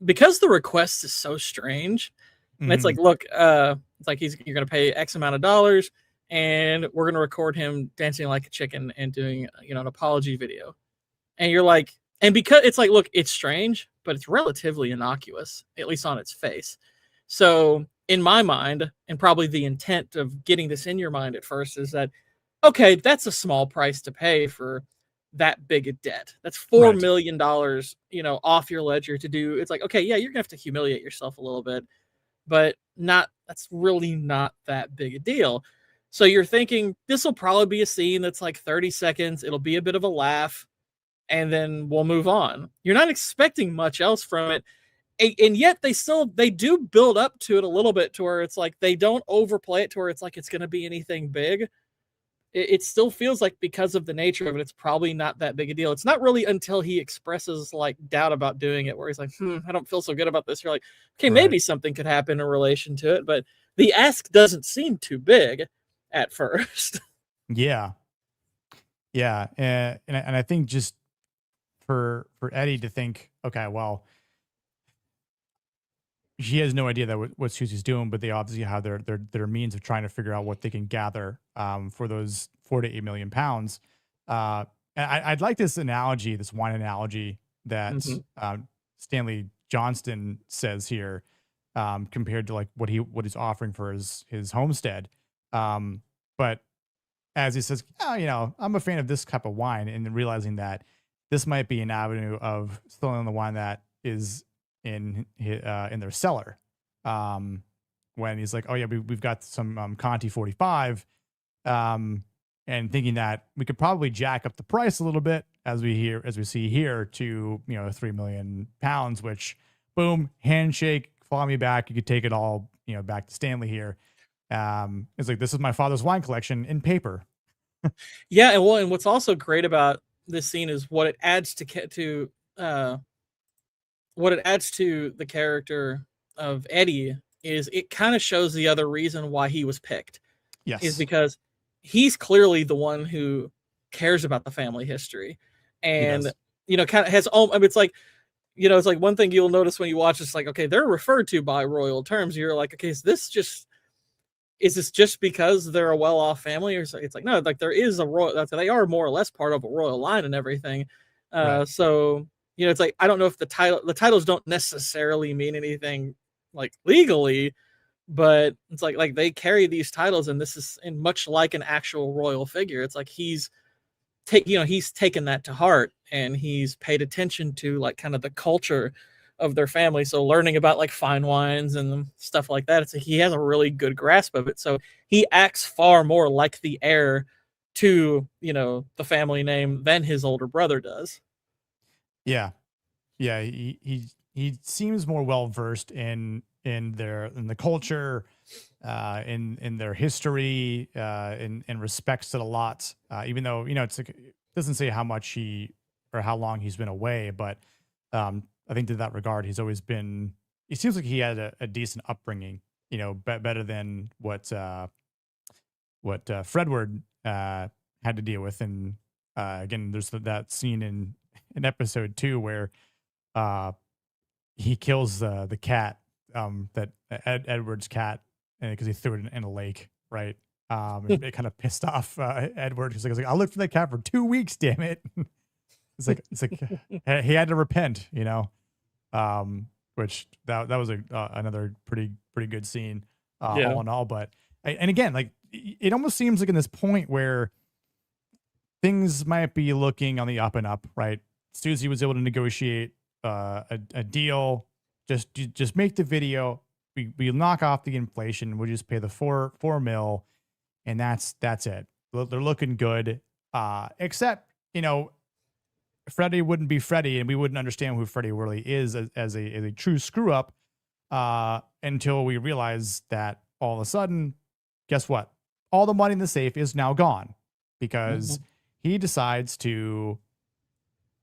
because the request is so strange. And it's mhm, like, look, it's like you're gonna pay X amount of dollars, and we're gonna record him dancing like a chicken and doing an apology video. And you're like, and because it's like, look, it's strange, but it's relatively innocuous, at least on its face. So in my mind, and probably the intent of getting this in your mind at first is that, okay, that's a small price to pay for that big a debt. That's right, $4 million, off your ledger to do. It's like, okay, yeah, you're gonna have to humiliate yourself a little bit, but not that's really not that big a deal. So you're thinking this will probably be a scene that's like 30 seconds. It'll be a bit of a laugh, and then we'll move on. You're not expecting much else from it. And yet they do build up to it a little bit to where it's like they don't overplay it to where it's like it's going to be anything big. It still feels like because of the nature of it, it's probably not that big a deal. It's not really until he expresses like doubt about doing it, where he's like, I don't feel so good about this. You're like, okay, right. maybe something could happen in relation to it, but the ask doesn't seem too big at first. Yeah, yeah, and I think just for Eddie to think, okay, well, she has no idea that what Susie's doing, but they obviously have their means of trying to figure out what they can gather for those 4 to 8 million pounds. And I'd like this analogy, this wine analogy that Mhm. Stanley Johnston says here, compared to like what he's offering for his homestead. Um, but as he says, oh, I'm a fan of this type of wine, and then realizing that this might be an avenue of selling the wine that is in their cellar. Um, when he's like, oh yeah, we've got some Conti 45, um, and thinking that we could probably jack up the price a little bit as we see here to 3 million pounds, which boom, handshake, follow me back. You could take it all back to Stanley here. It's like this is my father's wine collection in paper. Yeah, and what's also great about this scene is what it adds uh the character of Eddie is it kind of shows the other reason why he was picked is Yes, because he's clearly the one who cares about the family history he and does. kind of has all I mean, it's like one thing you'll notice when you watch it's like okay they're referred to by royal terms you're like okay is this just because they're a well-off family or so it's like no like there is a royal they are more or less part of a royal line and everything Right. so it's like I don't know if the titles don't necessarily mean anything like legally but it's like they carry these titles and this is in much like an actual royal figure it's like he's taken that to heart and he's paid attention to like kind of the culture of their family. So learning about like fine wines and stuff like that, it's like he has a really good grasp of it. So he acts far more like the heir to, the family name than his older brother does. Yeah. Yeah. He seems more well versed in the culture, in their history, and respects it a lot. Even though it's like it doesn't say how much he or how long he's been away, but I think to that regard, he's always been. He seems like he had a decent upbringing. Better than what Fredward had to deal with. And again, there's that scene in episode 2 where uh, he kills the cat, that Edward's cat, because he threw it in a lake, right? It kind of pissed off Edward. He's like, I looked for that cat for 2 weeks, damn it. It's like he had to repent, which that was another pretty good scene, Yeah. all in all. But and again, like it almost seems like in this point where things might be looking on the up and up, right? Susie was able to negotiate a deal. Just make the video. We knock off the inflation. We'll just pay the four mil, and that's it. They're looking good. Except Freddie wouldn't be Freddie, and we wouldn't understand who Freddie really is as a true screw up until we realize that all of a sudden, guess what? All the money in the safe is now gone because Mhm. he decides to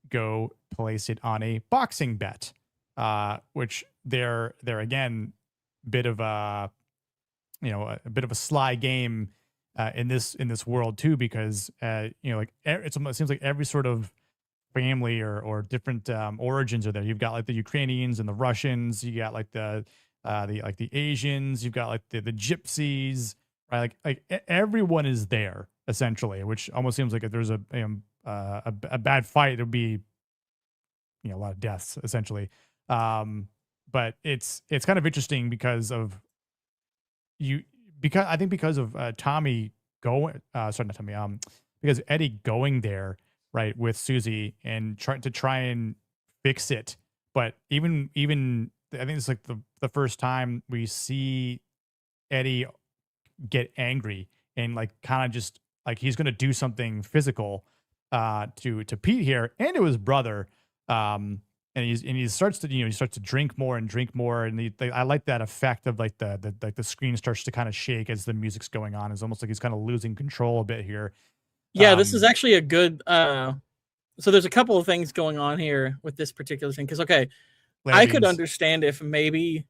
go place it on a boxing bet, which they're again bit of a a bit of a sly game in this world too, because like it seems like every sort of family or different origins are there. You've got like the Ukrainians and the Russians. You got like the Asians. You've got like the gypsies, right? Everyone is there essentially, which almost seems like if there's a bad fight, it would be a lot of deaths essentially. But it's kind of interesting because of because I think because of Tommy going sorry, not Tommy, because Eddie going there, right, with Susie and try and fix it. But even I think it's like the first time we see Eddie get angry and like kind of just like he's gonna do something physical to Pete here and to his brother. And he starts to he starts to drink more and drink more, and I like that effect of like the screen starts to kind of shake as the music's going on. It's almost like he's kind of losing control a bit here. Yeah, this is actually a good. So there's a couple of things going on here with this particular thing because okay, I could understand if maybe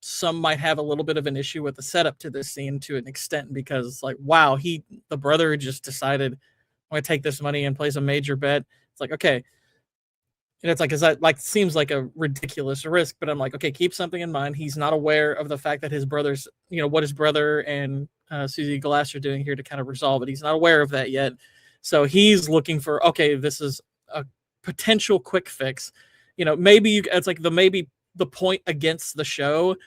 some might have a little bit of an issue with the setup to this scene to an extent because like wow, the brother just decided I'm gonna take this money and place a major bet. It's like okay. And it's like, is that like seems like a ridiculous risk? But I'm like, okay, keep something in mind. He's not aware of the fact that his brother's, what his brother and Susie Glass are doing here to kind of resolve it. He's not aware of that yet. So he's looking for, okay, this is a potential quick fix. Maybe it's like maybe the point against the show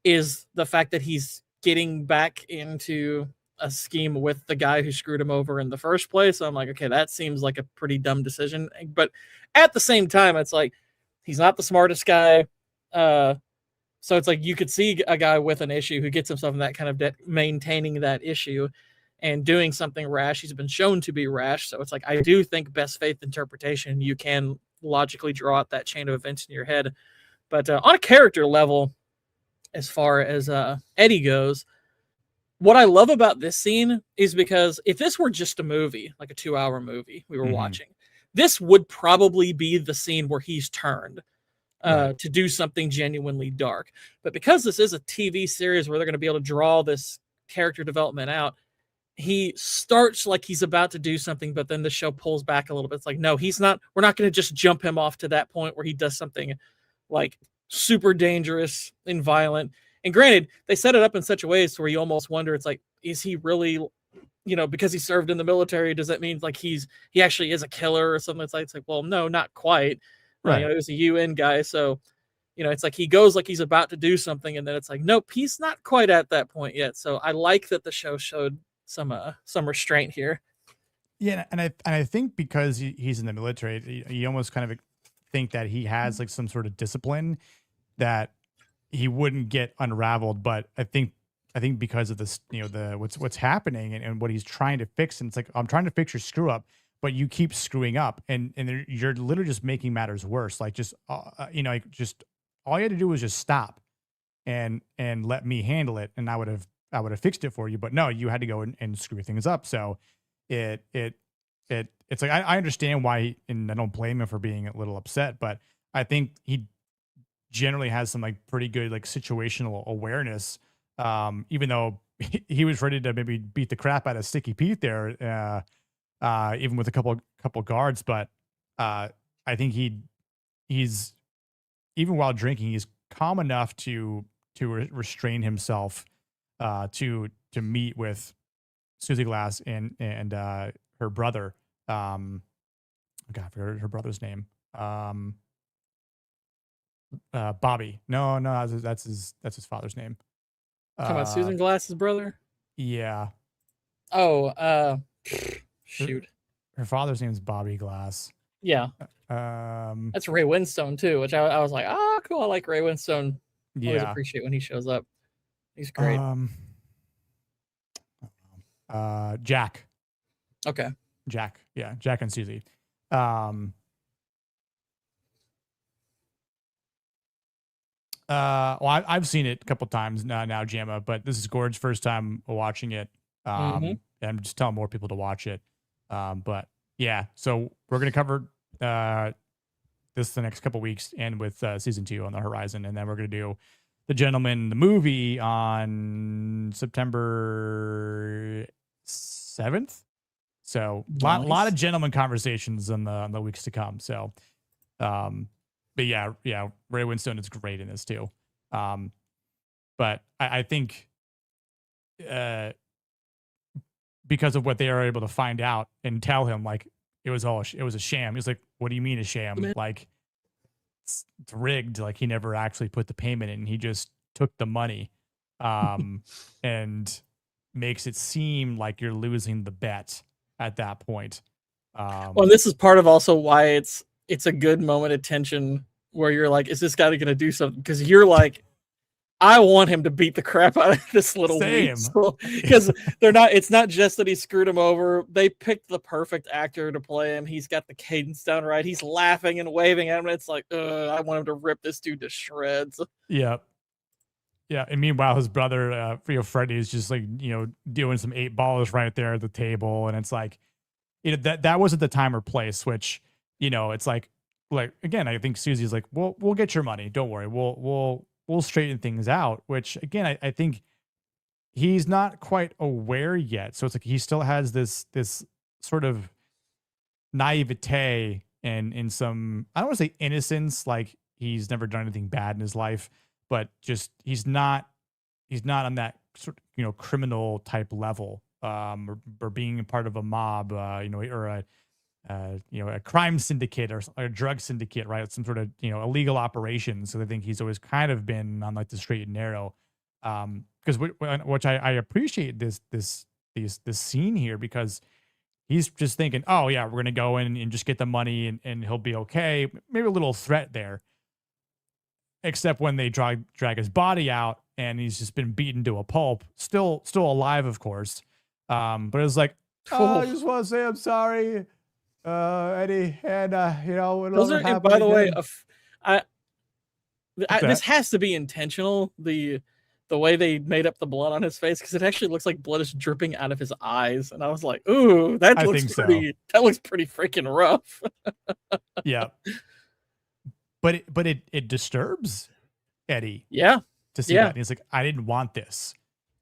is the fact that he's getting back into a scheme with the guy who screwed him over in the first place. So I'm like, okay, that seems like a pretty dumb decision. But at the same time, it's like he's not the smartest guy. So it's like you could see a guy with an issue who gets himself in that kind of debt, maintaining that issue and doing something rash. He's been shown to be rash. So it's like I do think best faith interpretation, you can logically draw out that chain of events in your head. But on a character level, as far as Eddie goes, what I love about this scene is because if this were just a movie, like a 2-hour movie we were watching, this would probably be the scene where he's turned to do something genuinely dark. But because this is a TV series where they're going to be able to draw this character development out, he starts like he's about to do something, but then the show pulls back a little bit. It's like, no, he's not. We're not going to just jump him off to that point where he does something like super dangerous and violent. And granted, they set it up in such a way so where you almost wonder, it's like, is he really, because he served in the military, does that mean like he actually is a killer or something? It's like, well, no, not quite. Right. He was a UN guy. So, it's like he goes like he's about to do something. And then it's like, nope, he's not quite at that point yet. So I like that the show showed some restraint here. Yeah. And I think because he's in the military, you almost kind of think that he has like some sort of discipline that he wouldn't get unraveled, but I think because of this, what's happening and what he's trying to fix, and it's like I'm trying to fix your screw up, but you keep screwing up, and you're literally just making matters worse. Like just just all you had to do was just stop, and let me handle it, and I would have fixed it for you. But no, you had to go and screw things up. So it's like I understand why, and I don't blame him for being a little upset, but I think he generally has some like pretty good like situational awareness, even though he was ready to maybe beat the crap out of Sticky Pete there, even with a couple guards. But I think he's even while drinking, he's calm enough to restrain himself to meet with Susie Glass and her brother. God, I forgot her brother's name. Bobby. No, that's his father's name. Talking about Susan Glass's brother? Yeah. Oh, shoot. Her father's name is Bobby Glass. Yeah. That's Ray Winstone too, which I was like, cool. I like Ray Winstone. Yeah. Always appreciate when he shows up. He's great. Jack. Okay. Jack. Yeah. Jack and Susie. Well, I've seen it a couple times now, Jamma, but this is Gord's first time watching it. And I'm just telling more people to watch it. But yeah, so we're gonna cover this the next couple weeks, and with season 2 on the horizon, and then we're gonna do The Gentleman, the movie, on September 7th. So lot of gentleman conversations on the weeks to come. So, but yeah, Ray Winstone is great in this too. But I think, because of what they are able to find out and tell him, like, it was a sham. He's like, what do you mean a sham? Like, it's rigged. Like, he never actually put the payment in. He just took the money, and makes it seem like you're losing the bet at that point. Well, this is part of also why it's a good moment of tension where you're like, is this guy going to do something? Because you're like, I want him to beat the crap out of this little weasel, because it's not just that he screwed him over. They picked the perfect actor to play him. He's got the cadence down right. He's laughing and waving at him. It's like, I want him to rip this dude to shreds. Yeah. Yeah, and meanwhile, his brother, Freddie, is just like, doing some 8 balls right there at the table, and it's like, that wasn't the time or place. Which, it's like again, I think Susie's like, we'll get your money. Don't worry, we'll straighten things out. Which again, I think he's not quite aware yet. So it's like he still has this sort of naivete and in some, I don't want to say innocence, like he's never done anything bad in his life, but just he's not on that sort of, criminal type level, or being part of a mob, or a crime syndicate or a drug syndicate, right? Some sort of, illegal operation. So I think he's always kind of been on like the straight and narrow, because which I appreciate this scene here, because he's just thinking, oh yeah, we're going to go in and just get the money and he'll be okay. Maybe a little threat there. Except when they drag his body out and he's just been beaten to a pulp, still alive, of course. But it was like, I just want to say I'm sorry, Eddie, and those are, and by the way, this has to be intentional. The way they made up the blood on his face, because it actually looks like blood is dripping out of his eyes, and I was like, ooh, that looks pretty freaking rough. Yeah. But it disturbs Eddie. Yeah. To see that. And he's like, I didn't want this.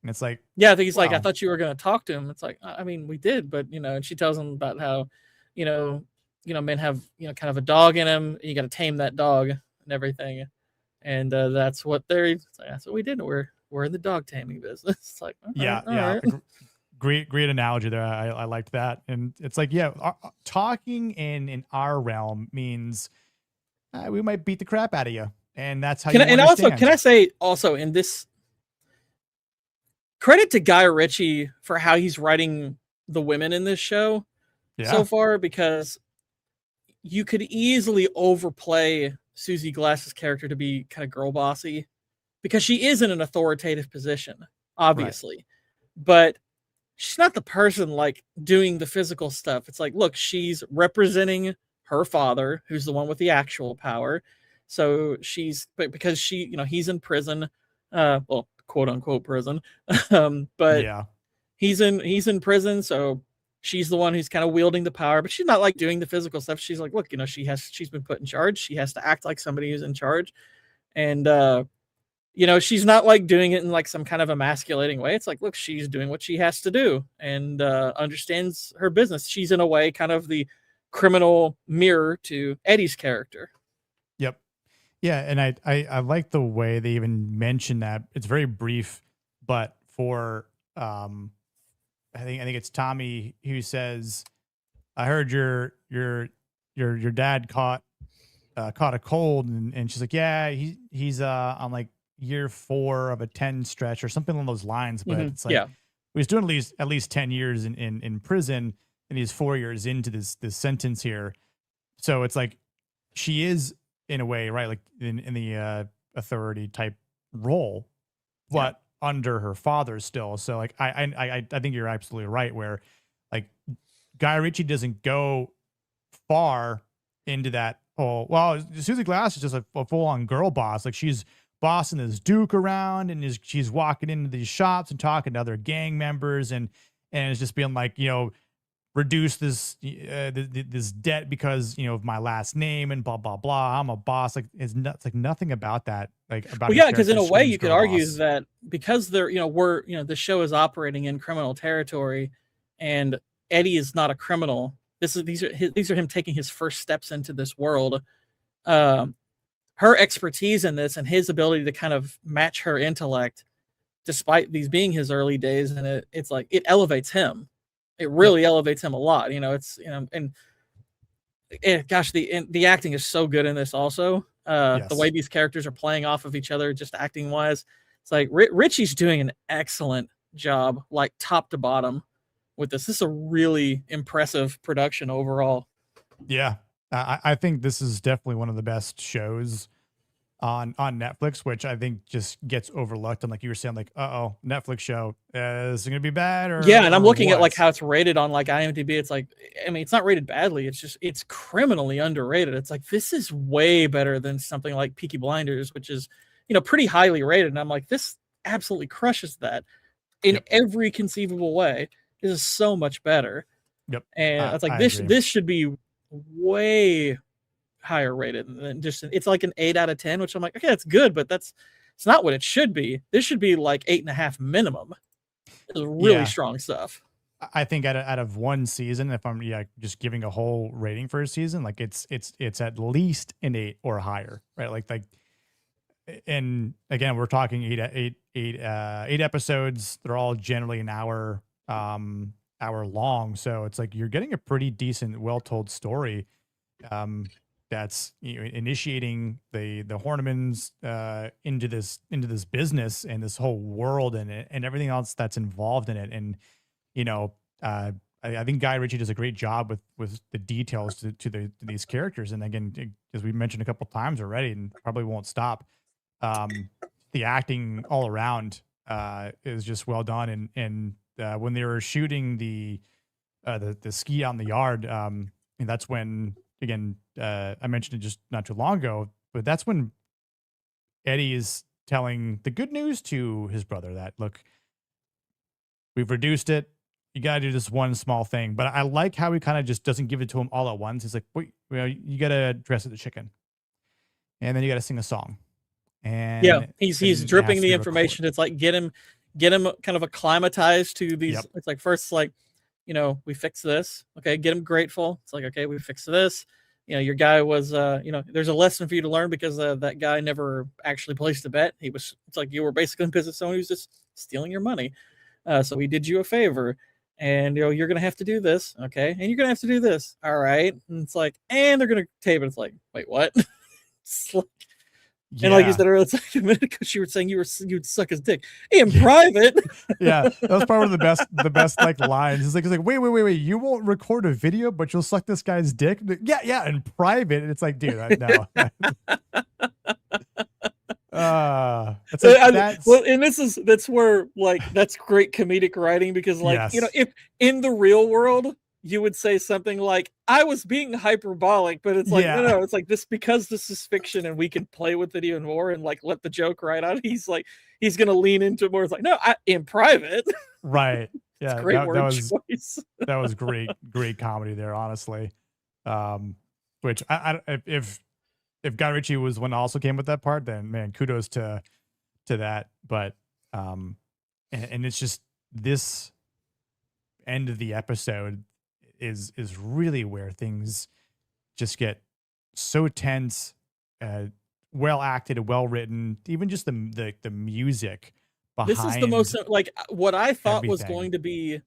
And it's like, yeah, I think he's like, I thought you were going to talk to him. It's like, I mean, we did, but and she tells him about how, men have, kind of a dog in him. You got to tame that dog and everything. And that's what that's what we did. We're in the dog taming business. It's like, yeah. Right. Great analogy there. I liked that. And it's like, talking in our realm means, we might beat the crap out of you, and that's how. Can I say also in this, credit to Guy Ritchie for how he's writing the women in this show so far, because you could easily overplay Susie Glass's character to be kind of girl bossy, because she is in an authoritative position, obviously, right. But she's not the person like doing the physical stuff. It's like, look, she's representing her father, who's the one with the actual power. So because he's in prison, well, quote unquote prison. But he's in prison. So she's the one who's kind of wielding the power, but she's not like doing the physical stuff. She's like, look, she's been put in charge. She has to act like somebody who's in charge. And, she's not like doing it in like some kind of emasculating way. It's like, look, she's doing what she has to do and understands her business. She's in a way kind of the criminal mirror to Eddie's character. Yep. Yeah, and I like the way they even mention that. It's very brief, but for I think it's Tommy who says, I heard your dad caught a cold, and she's like, yeah, he's on like year 4 of a 10 stretch or something along those lines, but it's like, he was doing at least 10 years in prison, and he's 4 years into this sentence here. So it's like she is in a way, right, like in the authority type role, but under her father still. So like I think you're absolutely right, where like Guy Ritchie doesn't go far into that. Oh, well, Susie Glass is just a full on girl boss. Like she's bossing this Duke around, and she's walking into these shops and talking to other gang members, and it's just being like, reduce this this debt because of my last name and blah blah blah. I'm a boss. Like it's like nothing about that. Like about Well, his yeah, because in character a way screams you could girl argue boss. that because they're the show is operating in criminal territory, and Eddie is not a criminal. These are him taking his first steps into this world. Um, her expertise in this and his ability to kind of match her intellect, despite these being his early days, and it's like it elevates him. It really elevates him a lot. Gosh, the acting is so good in this also. The way Yes. these characters are playing off of each other, just acting wise, it's like Ritchie's doing an excellent job, like top to bottom, with this. This is a really impressive production overall. Yeah. I think this is definitely one of the best shows on Netflix, which I think just gets overlooked. And like you were saying, like, Netflix show, is it gonna be bad Yeah, and I'm or looking at like what? how it's rated on like IMDb. It's like, I mean, it's not rated badly. It's criminally underrated. It's like this is way better than something like Peaky Blinders, which is pretty highly rated. And I'm like, this absolutely crushes that in Yep. every conceivable way. This is so much better. Yep. And it's like I this agree. this should be way higher rated than just it's like an 8 out of 10, which I'm like, okay, that's good, but it's not what it should be. This should be like 8.5 minimum. It's really strong stuff. I think out of one season, if I'm just giving a whole rating for a season, like it's at least an 8 or higher, right? Like, and again, we're talking eight episodes. They're all generally an hour long, so it's like you're getting a pretty decent, well told story. That's initiating the Hornimans into this business and this whole world and everything else that's involved in it. And I think Guy Ritchie does a great job with the details to these characters. And again, as we mentioned a couple times already, and probably won't stop, the acting all around is just well done. And when they were shooting the ski out in the yard, and that's when again I mentioned it just not too long ago, but that's when Eddie is telling the good news to his brother that look, we've reduced it. You got to do this one small thing. But I like how he kind of just doesn't give it to him all at once. He's like, wait, you got to dress as a chicken. And then you got to sing a song. And yeah, he's dripping the information. Recorded. It's like get him kind of acclimatized to these. Yep. It's like first, like, we fix this. Okay, get him grateful. It's like, okay, we fixed this. Your guy was, there's a lesson for you to learn because that guy never actually placed a bet. It's like you were basically in business someone who's just stealing your money. So he did you a favor. And you're gonna have to do this, okay? And you're gonna have to do this, all right? And it's like, and they're gonna tape it. It's like, wait, what? Like, and like you said earlier, it's like a minute ago, you were saying you'd suck his dick in private. Yeah, that was probably one of the best like lines. It's like, wait, you won't record a video, but you'll suck this guy's dick. Yeah, in private. And it's like, dude, no. And that's where like that's great comedic writing because like if in the real world you would say something like I was being hyperbolic, but it's like no, it's like this because this is fiction and we can play with it even more and like let the joke right out. He's gonna lean into it more. It's like no, in private, right? Yeah, great word choice. That was great comedy there, honestly. Which if Guy Ritchie was one also came with that part, then man, kudos to that. But and it's just this end of the episode is really where things just get so tense, well acted, well written, even just the music behind. This is the most like what I thought was going to be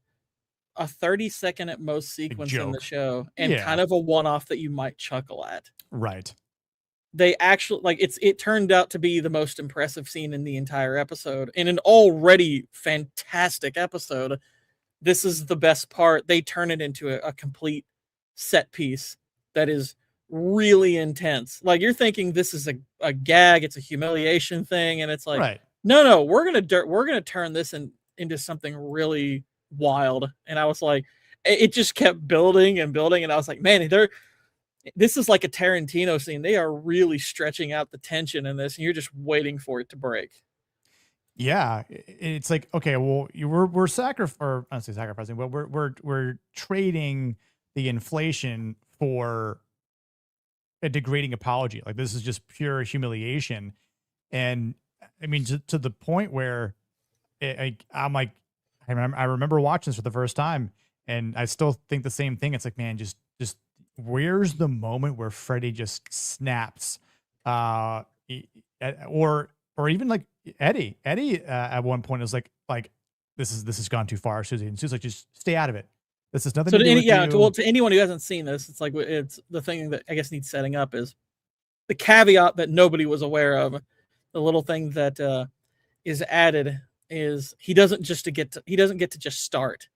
a 30-second at most sequence in the show and kind of a one-off that you might chuckle at. Right. They actually like it turned out to be the most impressive scene in the entire episode. In an already fantastic episode, this is the best part. They turn it into a complete set piece that is really intense. Like you're thinking this is a gag, it's a humiliation thing, and it's like, no, we're gonna turn this into something really wild. And I was like, it just kept building and building, and I was like, man, this is like a Tarantino scene. They are really stretching out the tension in this, and you're just waiting for it to break. Yeah, it's like, okay, well, we're or I don't say sacrificing, but we're trading the inflation for a degrading apology. Like this is just pure humiliation, and I mean to the point where I'm like, I remember watching this for the first time, and I still think the same thing. It's like, man, just where's the moment where Freddy just snaps, e- or even like Eddie. Eddie at one point is like this has gone too far, Susie, and Susie's like, just stay out of it. This has nothing So to do with you. to anyone who hasn't seen this, it's like it's the thing that I guess needs setting up is the caveat that nobody was aware of. The little thing that is added is he doesn't get to just start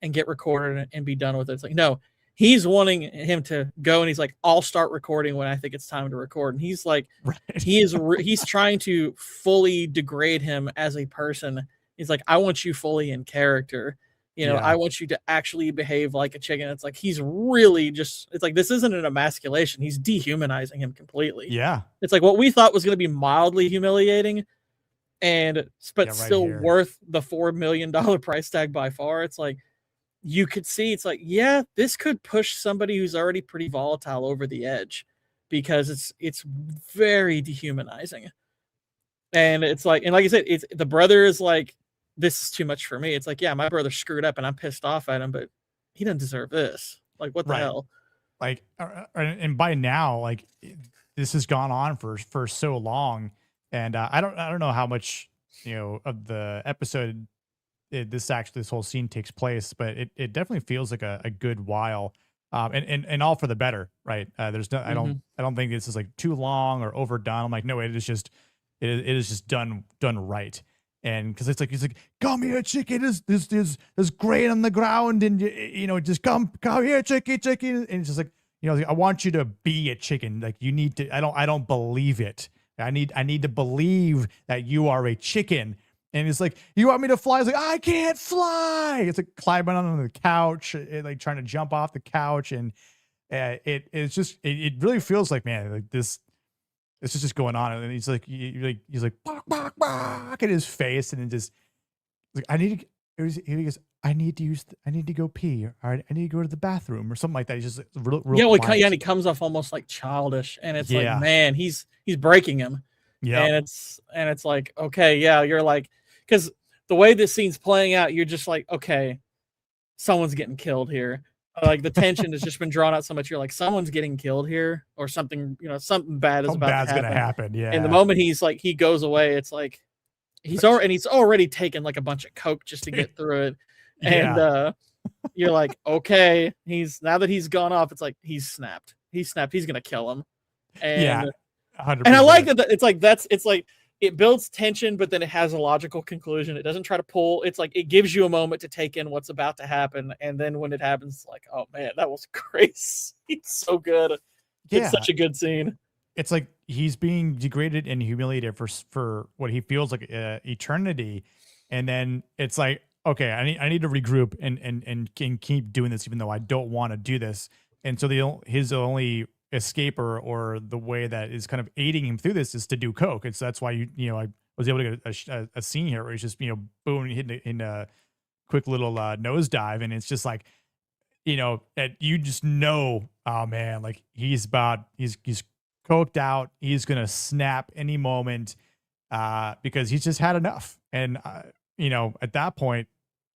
and get recorded and be done with it. It's like, no, he's wanting him to go, and he's like, I'll start recording when I think it's time to record. And he's like, Right. he's trying to fully degrade him as a person. He's like, I want you fully in character. I want you to actually behave like a chicken. It's like he's really just, it's like this isn't an emasculation. He's dehumanizing him completely. Yeah. It's like what we thought was going to be mildly humiliating but still here. worth the $4 million price tag by far. It's like you could see, it's like, yeah, this could push somebody who's already pretty volatile over the edge because it's very dehumanizing. And it's like, and like I said, it's the brother is like, this is too much for me. It's like, yeah, my brother screwed up and I'm pissed off at him, but he doesn't deserve this. Like, what the hell? Like, and by now, like this has gone on for so long, and I don't know how much of the episode this whole scene takes place, but it definitely feels like a good while, and all for the better, right? There's no, I don't think this is like too long or overdone. I'm like, no, it is just done right. And because it's like, he's like, come here, chicken. There's grain on the ground, and just come here, chicken. And it's just like, I want you to be a chicken. Like you need to. I don't believe it. I need to believe that you are a chicken. And it's like, you want me to fly? It's like, I can't fly. It's like climbing on the couch, like trying to jump off the couch, and it's just it really feels like, man, like this is just going on. And he's like, bark, bark, bark at his face, and it just like, he goes, I need to go pee, or I need to go to the bathroom or something like that. He's just real quiet. And he comes off almost like childish, and it's like, man, he's breaking him. Yeah. And it's like, okay, yeah, you're like, because the way this scene's playing out, you're just like, okay, someone's getting killed here. Like the tension has just been drawn out so much. You're like, someone's getting killed here, or something, something bad is about to happen. Gonna happen. Yeah. And the moment he's like, he goes away, it's like he's already taken like a bunch of coke just to get through it. And you're like, okay, now that he's gone off, it's like he's snapped. He's gonna kill him. And 100%. And I like that it's like it builds tension, but then it has a logical conclusion. It doesn't try to pull. It's like it gives you a moment to take in what's about to happen, and then when it happens, it's like, oh man, that was crazy. It's so good. It's such a good scene. It's like he's being degraded and humiliated for what he feels like eternity, and then it's like, okay, I need to regroup and keep doing this, even though I don't want to do this. And so his only escape or the way that is kind of aiding him through this is to do coke. And so that's why I was able to get a scene here where he's just boom, hitting in a quick little nosedive, and it's just like, that you just know, oh man, like he's coked out, he's gonna snap any moment, because he's just had enough. And at that point,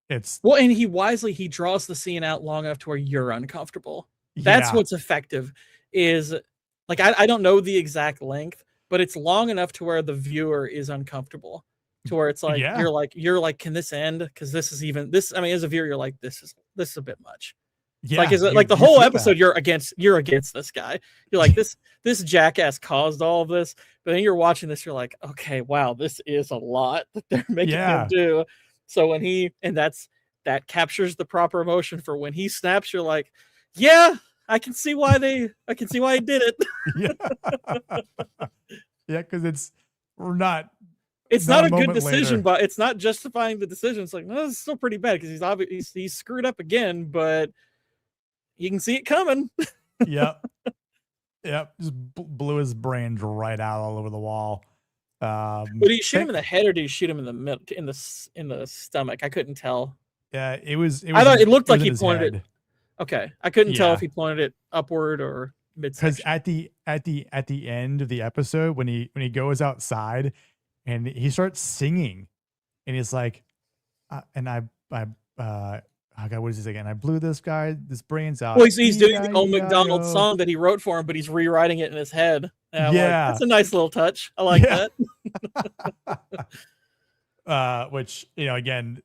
it's and he draws the scene out long enough to where you're uncomfortable. That's what's effective. Is like, I don't know the exact length, but it's long enough to where the viewer is uncomfortable, to where it's like, you're like, can this end? Because this is this. I mean, as a viewer, you're like, this is a bit much. Yeah, like the whole episode, you're against this guy. You're like, this jackass caused all of this. But then you're watching this, you're like, okay, wow, this is a lot that they're making him do. So when that captures the proper emotion for when he snaps, you're like, yeah, I can see why he did it. Because it's not a good decision, later. But it's not justifying the decision. It's like, no, it's still pretty bad because he's screwed up again, but you can see it coming. Yep. Just blew his brains right out all over the wall. Did he shoot him in the head or did he shoot him in the middle, in the stomach? I couldn't tell. Yeah, it was. I thought it looked like he his pointed head. it. Okay, I couldn't tell if he pointed it upward or midsection. Because at the end of the episode, when he goes outside and he starts singing, and he's like, and I oh God, what is this again? I blew this brains out. Well, he's doing the old McDonald song that he wrote for him, but he's rewriting it in his head. And yeah, that's a nice little touch. I like that. Which, you know, again,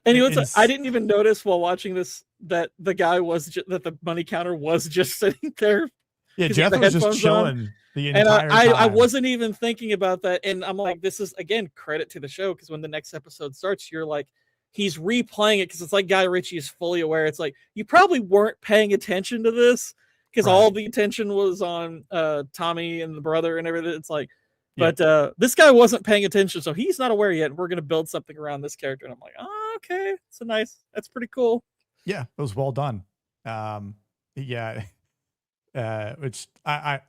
and I didn't even notice while watching this that the guy that the money counter was just sitting there. Yeah, Jeff was just chilling the entire time. I wasn't even thinking about that, and I'm like, this is again credit to the show, because when the next episode starts, you're like, he's replaying it because it's like Guy Ritchie is fully aware. It's like you probably weren't paying attention to this because all the attention was on Tommy and the brother and everything. It's like, but this guy wasn't paying attention, so he's not aware yet. We're gonna build something around this character, and I'm like, oh, okay, that's pretty cool. Yeah, it was well done. Yeah. Which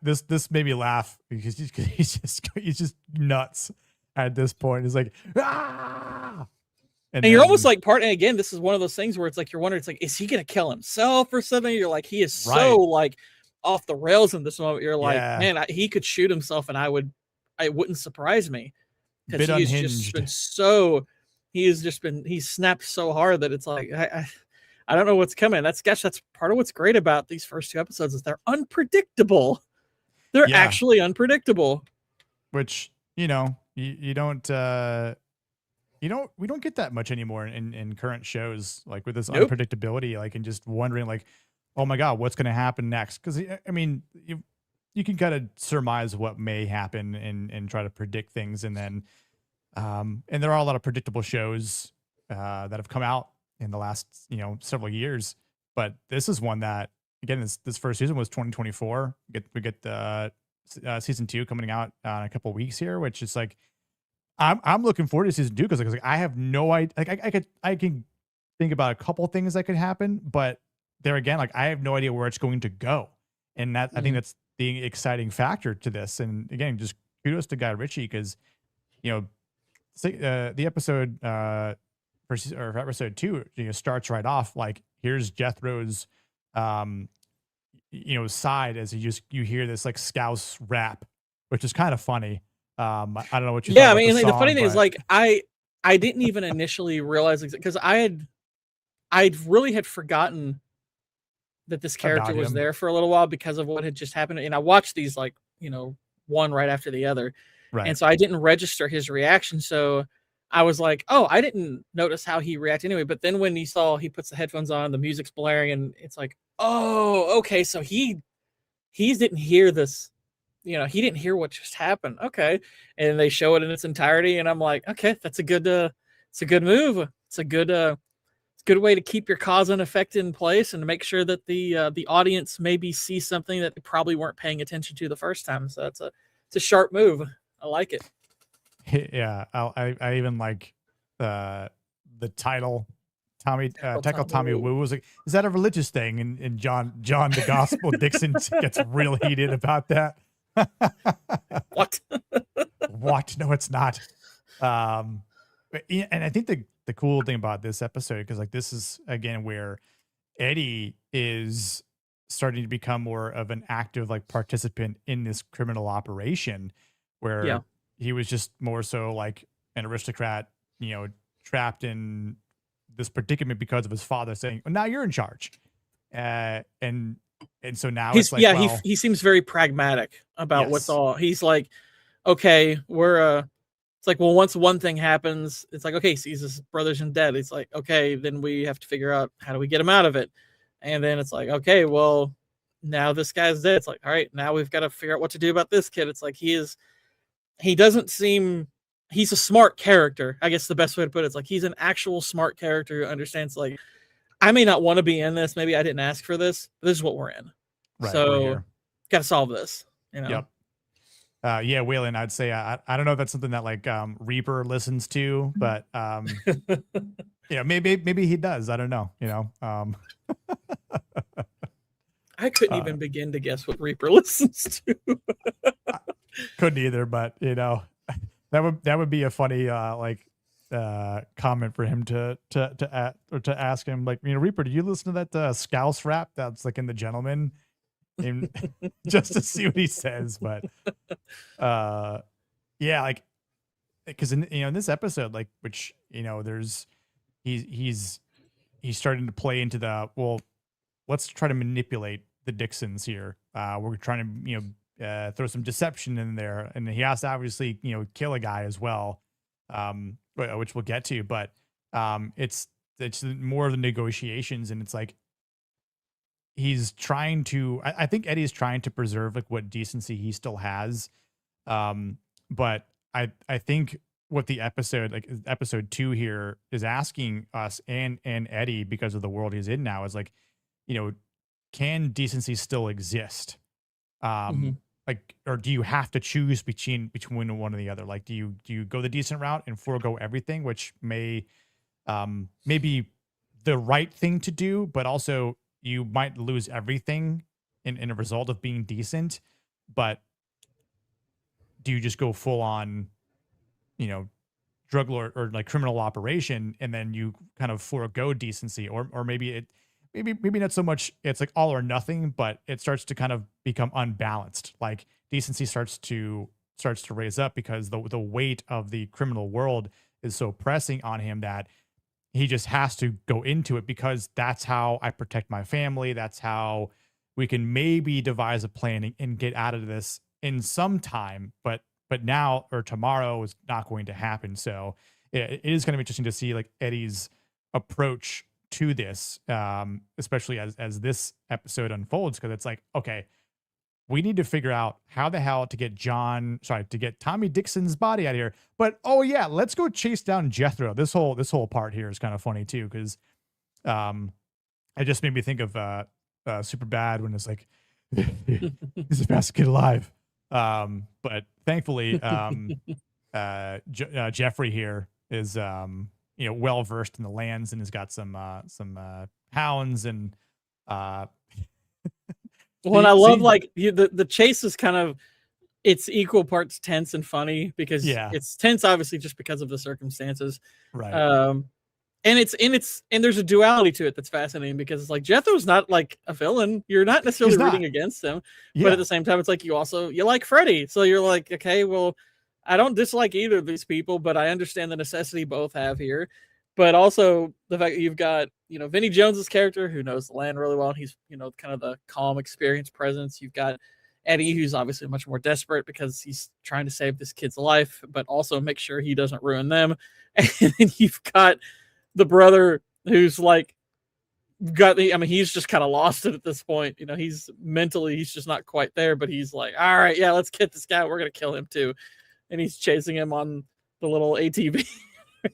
this made me laugh because he's just nuts at this point. He's like, ah! And you're almost like and again, this is one of those things where it's like, you're wondering, it's like, is he going to kill himself or something? You're like, he is so like off the rails in this moment. You're like, man, he could shoot himself and it wouldn't surprise me, because he's snapped so hard that it's like, I don't know what's coming. That's part of what's great about these first two episodes is they're unpredictable. They're actually unpredictable. Which, you know, we don't get that much anymore in current shows, like with this unpredictability, like, and just wondering like, oh my God, what's going to happen next? Because I mean, you can kind of surmise what may happen and try to predict things. And then, and there are a lot of predictable shows that have come out in the last, several years, but this is one that, again, this first season was 2024. We get the season 2 coming out in a couple of weeks here, which is like, I'm looking forward to season 2 because like I have no idea. Like I can think about a couple things that could happen, but there again, like I have no idea where it's going to go, and that I think that's the exciting factor to this. And again, just kudos to Guy Ritchie because, the episode for episode 2, starts right off like here's Jethro's, side as you hear this like Scouse rap, which is kind of funny. I don't know what you. Yeah, I mean, the funny thing is like I didn't even initially realize because I really had forgotten that this character was there for a little while because of what had just happened, and I watched these like one right after the other, and so I didn't register his reaction. So I was like, oh, I didn't notice how he reacted anyway. But then when he puts the headphones on, the music's blaring, and it's like, oh, okay, so he didn't hear this. He didn't hear what just happened. Okay. And they show it in its entirety. And I'm like, okay, that's a good move. It's a good way to keep your cause and effect in place and to make sure that the audience maybe sees something that they probably weren't paying attention to the first time. So it's a sharp move. I like it. Yeah. I even like the title, Tackle Tommy Woo. Was like, is that a religious thing? And John the Gospel Dixon gets real heated about that. What? What? No, it's not. And I think the cool thing about this episode, because like this is again where Eddie is starting to become more of an active like participant in this criminal operation, where he was just more so like an aristocrat, trapped in this predicament because of his father saying, well, now you're in charge. And so now it's like, he seems very pragmatic about what's all. He's like, okay, it's like, well, once one thing happens, it's like, okay, sees his brother's dead. It's like, okay, then we have to figure out how do we get him out of it. And then it's like, okay, well, now this guy's dead. It's like, all right, now we've got to figure out what to do about this kid. It's like, he's a smart character. I guess the best way to put it is like, he's an actual smart character who understands like, I may not want to be in this. Maybe I didn't ask for this, but this is what we're in. Right, so got to solve this. Yep. Yeah, Waylon, I'd say I don't know if that's something that like Reaper listens to, but maybe he does. I don't know. I couldn't even begin to guess what Reaper listens to. Couldn't either, but That would be a funny comment for him to ask him, like, Reaper, did you listen to that Scouse rap that's like in The Gentleman, and just to see what he says. But yeah, like, because in this episode, like, which there's he's starting to play into the, well, let's try to manipulate the Dixons here. We're trying to throw some deception in there, and he has to obviously kill a guy as well, which we'll get to. But it's more of the negotiations, and it's like he's trying to. I think Eddie's trying to preserve like what decency he still has, but I think what the episode, like episode 2 here, is asking us and Eddie, because of the world he's in now, is like, can decency still exist? Like, or do you have to choose between one or the other? Like, do you go the decent route and forego everything, which may be the right thing to do, but also you might lose everything in a result of being decent. But do you just go full on, drug lord or like criminal operation, and then you kind of forego decency, or maybe not so much, it's like all or nothing, but it starts to kind of become unbalanced. Like decency starts to raise up because the weight of the criminal world is so pressing on him that he just has to go into it, because that's how I protect my family. That's how we can maybe devise a plan and get out of this in some time, but now or tomorrow is not going to happen. So it is going to be interesting to see like Eddie's approach to this, especially as this episode unfolds, because it's like, okay, we need to figure out how the hell to get Tommy Dixon's body out of here. But oh yeah, let's go chase down Jethro. This whole part here is kind of funny too, because it just made me think of Super Bad, when it's like he's the fastest kid alive. But thankfully, Jeffrey here is well versed in the lands, and has got some hounds and well, and I love like the chase is kind of, it's equal parts tense and funny, because it's tense obviously just because of the circumstances, right? And there's a duality to it that's fascinating, because it's like Jethro's not like a villain. You're not necessarily rooting against him, but at the same time, it's like you like Freddy. So you're like, okay, well, I don't dislike either of these people, but I understand the necessity both have here. But also the fact that you've got, Vinnie Jones's character, who knows the land really well, and he's, kind of the calm, experienced presence. You've got Eddie, who's obviously much more desperate because he's trying to save this kid's life, but also make sure he doesn't ruin them. And then you've got the brother, who's like he's just kind of lost it at this point. He's just not quite there, but he's like, all right, yeah, let's get this guy. We're going to kill him too. And he's chasing him on the little ATV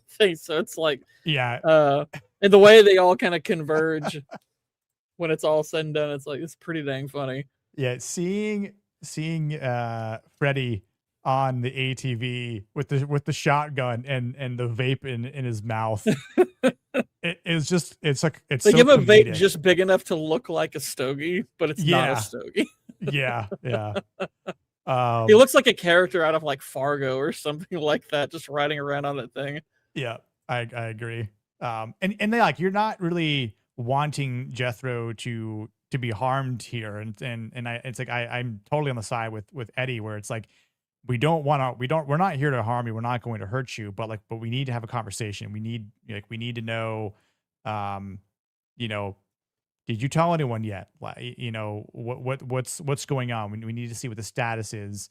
thing. So it's like, and the way they all kind of converge when it's all said and done, it's like, it's pretty dang funny. Yeah. Seeing Freddy on the ATV with the shotgun and the vape in his mouth. It's they so give him a vape just big enough to look like a stogie, but it's not a stogie. Yeah. He looks like a character out of like Fargo or something like that, just riding around on that thing. Yeah, I agree. And they like, you're not really wanting Jethro to be harmed here, and it's like I'm totally on the side with Eddie, where it's like, we're not here to harm you. We're not going to hurt you, but we need to have a conversation. We need to know, did you tell anyone yet? What's going on? We need to see what the status is.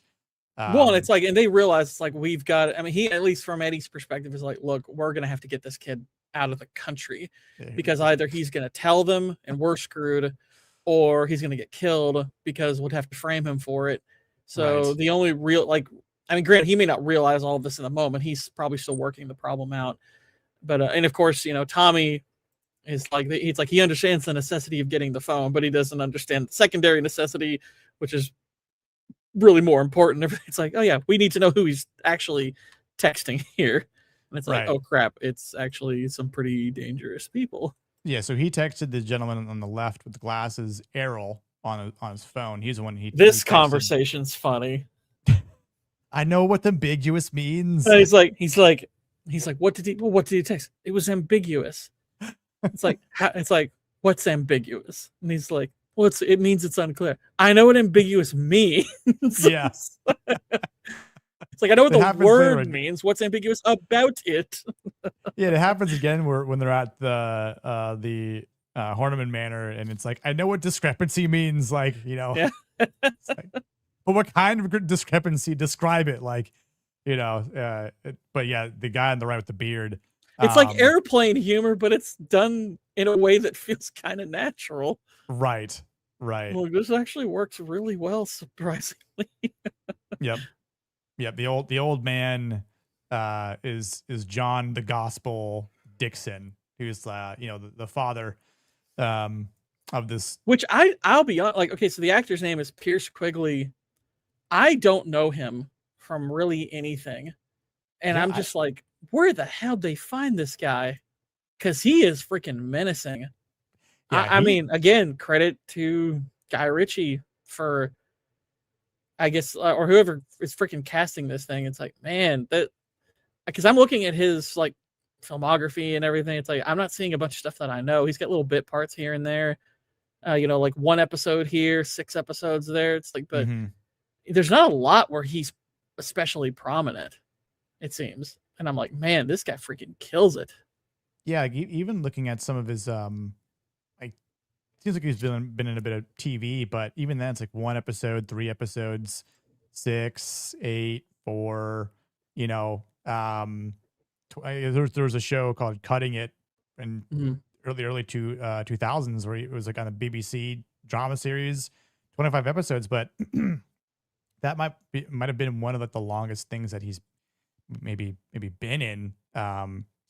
Well, and it's like, and they realize it's like, we've got, he, at least from Eddie's perspective, is like, look, we're going to have to get this kid out of the country, because either he's going to tell them and we're screwed, or he's going to get killed because we'll have to frame him for it. So the only real, granted, he may not realize all of this in the moment. He's probably still working the problem out. But, and of course, Tommy is like, he's like, he understands the necessity of getting the phone, but he doesn't understand the secondary necessity, which is really more important. It's like, oh yeah, we need to know who he's actually texting here. And it's like, oh crap, it's actually some pretty dangerous people. Yeah, so he texted the gentleman on the left with the glasses, Errol, on his phone. He's the one This conversation's funny. I know what ambiguous means. He's like, what did he text? It was ambiguous. It's like, what's ambiguous? And he's like, well, it means it's unclear. I know what ambiguous means. Yeah. It's like, I know what It the happens later word means. What's ambiguous about it? Yeah, it happens again when they're at the Horniman Manor, and it's like, I know what discrepancy means, like, Yeah. it's like, but what kind of discrepancy? Describe it, like, but yeah, the guy on the right with the beard. It's like airplane humor, but it's done in a way that feels kind of natural. Right. Well, this actually works really well, surprisingly. Yep. The old man is John the Gospel Dixon, who's the father of this. Which I'll be honest, like, okay, so the actor's name is Pierce Quigley. I don't know him from really anything. And I'm just like, where the hell did they find this guy? Because he is freaking menacing. Yeah, I mean, again, credit to Guy Ritchie for, I guess, or whoever is freaking casting this thing. It's like, man, that, because I'm looking at his like filmography and everything. It's like, I'm not seeing a bunch of stuff that I know. He's got little bit parts here and there. Like one episode here, 6 episodes there. It's like, but there's not a lot where he's especially prominent, it seems. And I'm like, man, this guy freaking kills it. Yeah, even looking at some of his like, seems like he's been in a bit of TV, but even then it's like 1 episode, 3 episodes, 6, 8, 4, there was a show called Cutting It in early 2000s where it was like on a BBC drama series, 25 episodes, but that might have been one of like the longest things that he's maybe been in.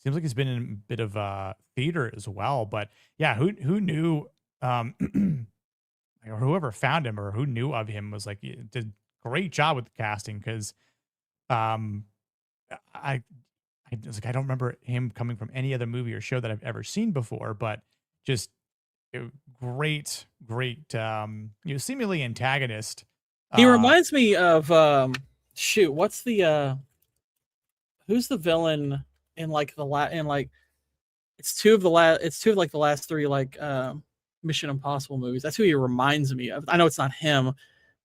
Seems like he's been in a bit of theater as well, but yeah, who knew, or whoever found him or who knew of him was like, did a great job with the casting. Because I was like, I don't remember him coming from any other movie or show that I've ever seen before, but just great, seemingly antagonist. He reminds me of what's the who's the villain in like it's two of like the last 3 like Mission Impossible movies. That's who he reminds me of. I know it's not him,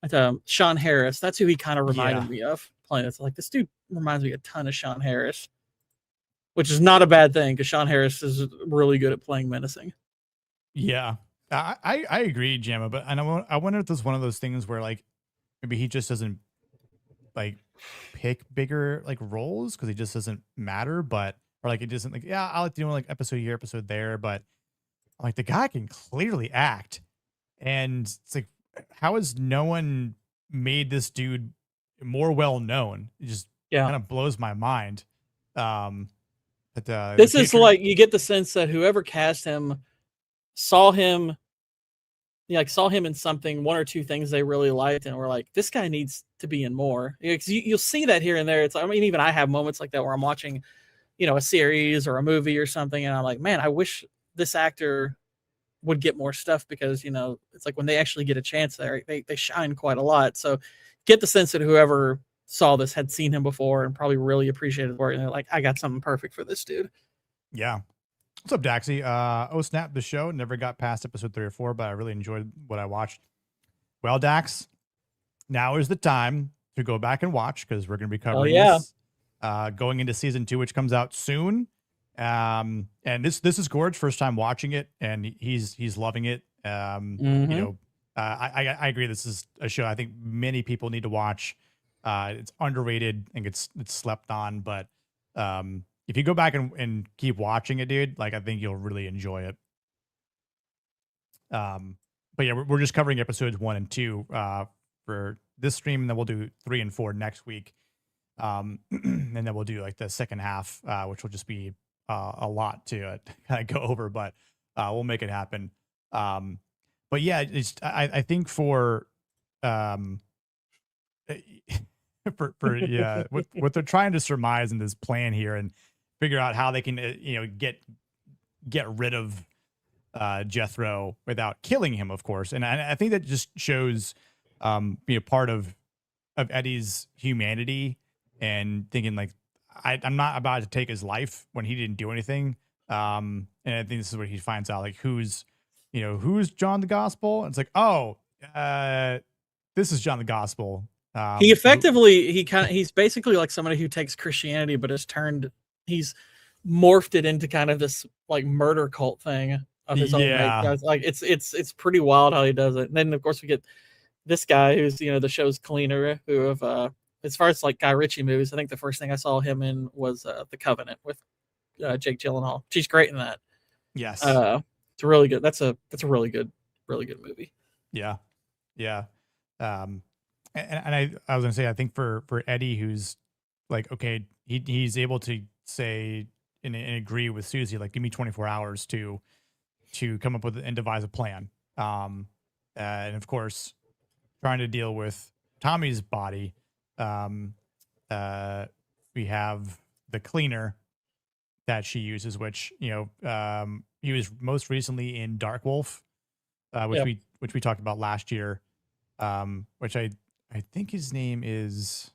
but Sean Harris. That's who he kind of reminded me of playing. It's like, this dude reminds me a ton of Sean Harris, which is not a bad thing because Sean Harris is really good at playing menacing. Yeah, I agree, Gemma. But I wonder if this is one of those things where like maybe he just doesn't like pick bigger like roles because he just doesn't matter, but or like it doesn't like, yeah, I like doing like episode here, episode there, but like the guy can clearly act, and it's like, how has no one made this dude more well known? It just kind of blows my mind. But this is like, you get the sense that whoever cast him saw him in something, 1 or 2 things they really liked, and were like, this guy needs to be in more. You'll see that here and there. It's, I mean, even I have moments like that where I'm watching, a series or a movie or something, and I'm like, man, I wish this actor would get more stuff, because it's like when they actually get a chance there, they shine quite a lot. So get the sense that whoever saw this had seen him before and probably really appreciated work, and they're like, I got something perfect for this dude. Yeah. What's up, Daxie? Oh snap, the show never got past episode 3 or 4, but I really enjoyed what I watched. Well, Dax, now is the time to go back and watch, because we're going to be covering this going into season 2, which comes out soon. And this is Gord's first time watching it, and he's loving it. I agree. This is a show I think many people need to watch. It's underrated and it's slept on, but if you go back and keep watching it, dude, like I think you'll really enjoy it. But yeah, we're just covering episodes 1 and 2 for this stream, and then we'll do 3 and 4 next week. And then we'll do like the second half, which will just be a lot to kind of go over, but we'll make it happen. But yeah, I think for what they're trying to surmise in this plan here and figure out how they can get rid of Jethro without killing him, of course. And I think that just shows part of Eddie's humanity and thinking like I'm not about to take his life when he didn't do anything. And I think this is where he finds out like who's John the Gospel. It's like, oh, this is John the Gospel. He effectively he's basically like somebody who takes Christianity but he's morphed it into kind of this like murder cult thing of his own make. Like it's pretty wild how he does it. And then of course we get this guy who's the show's cleaner, who as far as like Guy Ritchie movies, I think the first thing I saw him in was The Covenant with Jake Gyllenhaal. She's great in that. Yes. It's really good. That's a really good movie. Yeah. And I was gonna say, I think for Eddie, who's like, okay, he's able to say and agree with Susie, like, give me 24 hours to come up with and devise a plan. And of course, trying to deal with Tommy's body, we have the cleaner that she uses, which he was most recently in Dark Wolf, which we talked about last year, which I think his name is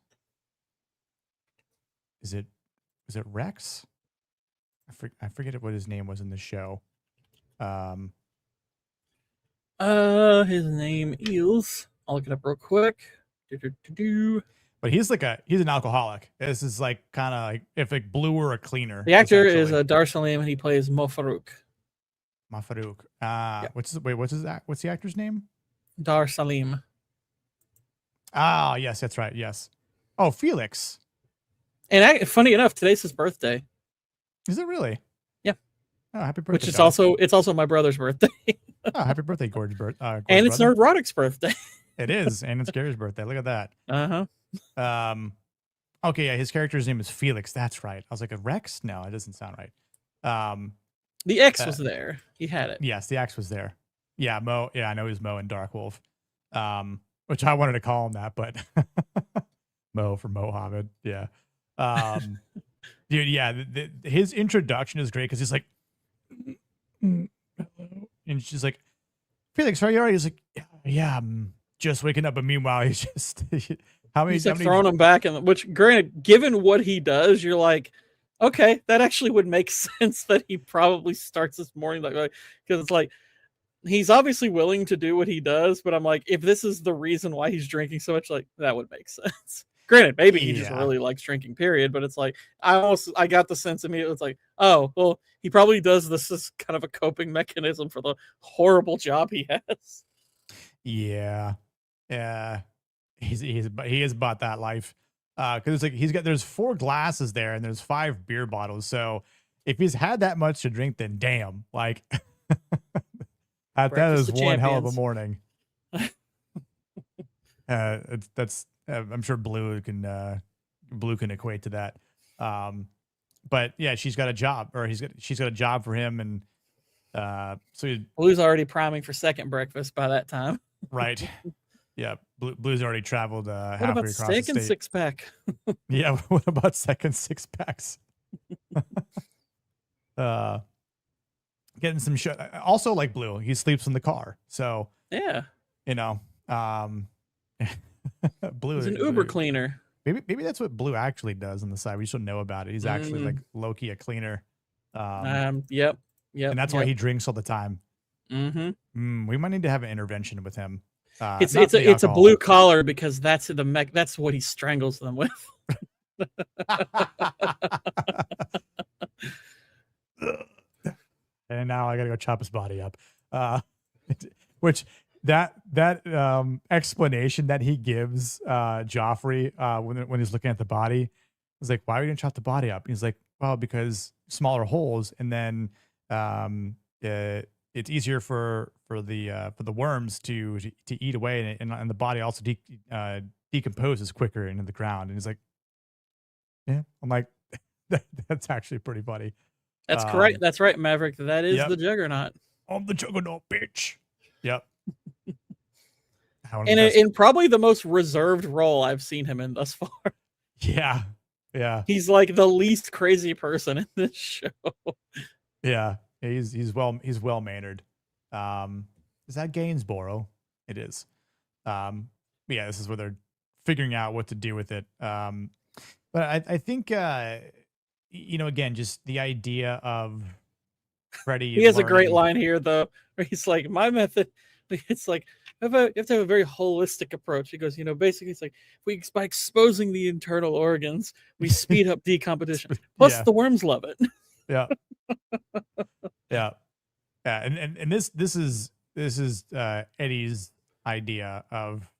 it Rex? I forget what his name was in the show. His name is, I'll look it up real quick. But he's an alcoholic. This is like kind of like if like Blue were a cleaner. The actor is Dar Salim, and he plays Mo Farouk. What's the actor's name? Dar Salim. Ah, yes, that's right. Yes. Oh, Felix. And funny enough, today's his birthday. Is it really? Yeah. Oh, happy birthday! Which is also my brother's birthday. Oh, happy birthday, Gord's and it's Nerdrotic's birthday. It is, and it's Gary's birthday. Look at that. Okay, yeah, his character's name is Felix. That's right. I was like, a Rex? No, it doesn't sound right. The X was there. He had it. Yes, the X was there. Yeah, Mo. Yeah, I know he's Mo in Dark Wolf. Which I wanted to call him that, but Mo for Mohammed. Yeah. Dude, yeah, his introduction is great because he's like, hello. And she's like, Felix, are you alright? He's like, yeah, I'm just waking up. But meanwhile, he's just he's throwing him back. Which, granted, given what he does, you're like, okay, that actually would make sense that he probably starts this morning because it's like he's obviously willing to do what he does. But I'm like, if this is the reason why he's drinking so much, like that would make sense. Granted, maybe he just really likes drinking, period. But it's like I got the sense immediately. It's like, oh, well, he probably does this as kind of a coping mechanism for the horrible job he has. Yeah, he has bought that life. Because it's like there's 4 glasses there and there's 5 beer bottles. So if he's had that much to drink, then damn, like that is one hell of a morning. I'm sure Blue can equate to that. But yeah, she's got a job, or she's got a job for him, and so Blue's already priming for second breakfast by that time. Right. Yeah, Blue's already traveled halfway what about across the state. Second 6-pack? Yeah, what about second 6-packs? Getting some also like Blue, he sleeps in the car. So yeah, Blue is an Uber cleaner. Maybe that's what Blue actually does on the side. We just don't know about it. He's actually like low-key a cleaner. Yep. And that's why he drinks all the time. Mm-hmm. We might need to have an intervention with him. It's a blue collar because that's what he strangles them with. And now I gotta go chop his body up. Which that explanation that he gives Joffrey when he's looking at the body is like, why are you gonna chop the body up? And he's like, well, because smaller holes, and then it's easier for the worms to eat away, and the body also decomposes quicker into the ground. And he's like, yeah, I'm like, that's actually pretty funny. That's correct. That's right, Maverick. That is the Juggernaut. I'm the Juggernaut, bitch. Yep. And in probably the most reserved role I've seen him in thus far. Yeah. He's like the least crazy person in this show. Yeah. He's well mannered. Is that Gainsborough? It is. Yeah, this is where they're figuring out what to do with it. But I think again, just the idea of Freddy. He has a great learning- line here, though, where he's like, "My method." It's like you have to have a very holistic approach. He goes, basically, it's like by exposing the internal organs, we speed up decomposition. Plus, the worms love it. Yeah, yeah, and this is Eddie's idea of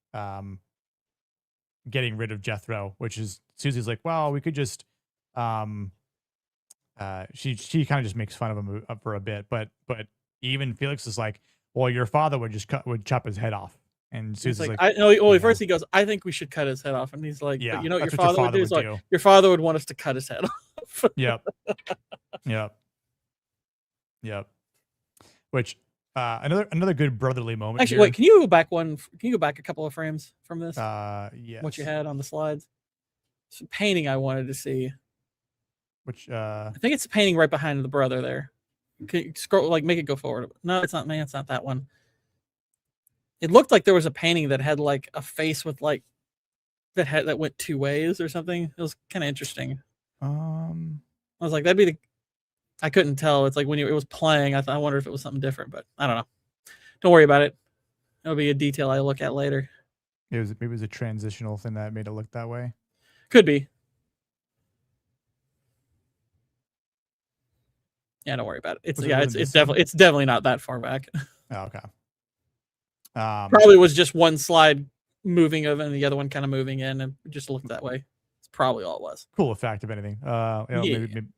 getting rid of Jethro, which is Susie's like, well, we could just she kind of just makes fun of him for a bit, but even Felix is like, well, your father would chop his head off, and Susie's like, first he goes, I think we should cut his head off, and he's like, yeah, but you know what that's your what father would do? Like, your father would want us to cut his head off. Yep. Which another good brotherly moment. Actually, here. wait, can you go back a couple of frames from this? Yes. What you had on the slides? It's a painting I wanted to see. Which I think it's a painting right behind the brother there. Can you scroll, make it go forward? No, it's not. Man, it's not that one. It looked like there was a painting that had like a face with that went two ways or something. It was kind of interesting. I was like, that'd be I couldn't tell. It's like when it was playing, I wonder if it was something different, but I don't know. Don't worry about it. It'll be a detail I look at later. Maybe it was a transitional thing that made it look that way. Could be. Yeah, don't worry about it. It's definitely not that far back. Oh, okay. Probably was just one slide moving of and the other one kind of moving in, and it just looked that way. It's probably all it was. Cool effect, if anything.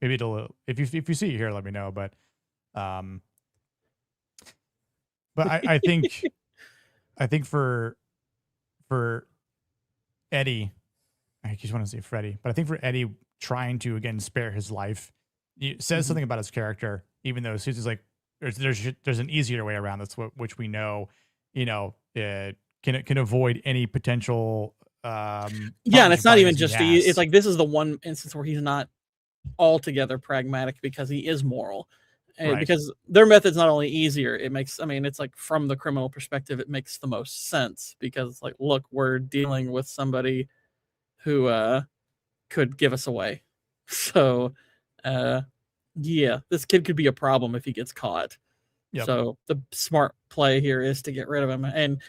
Maybe it'll if you see it here, let me know. But I think for Eddie, I just want to say Freddy, but I think for Eddie trying to again spare his life, it says something about his character, even though Susie's like, there's an easier way around this, which we know, can avoid any potential. And it's not even just it's like this is the one instance where he's not altogether pragmatic because he is moral, and because their method's not only easier, it's like from the criminal perspective, it makes the most sense because it's like, look, we're dealing with somebody who could give us away, so. This kid could be a problem if he gets caught. Yep. So the smart play here is to get rid of him. And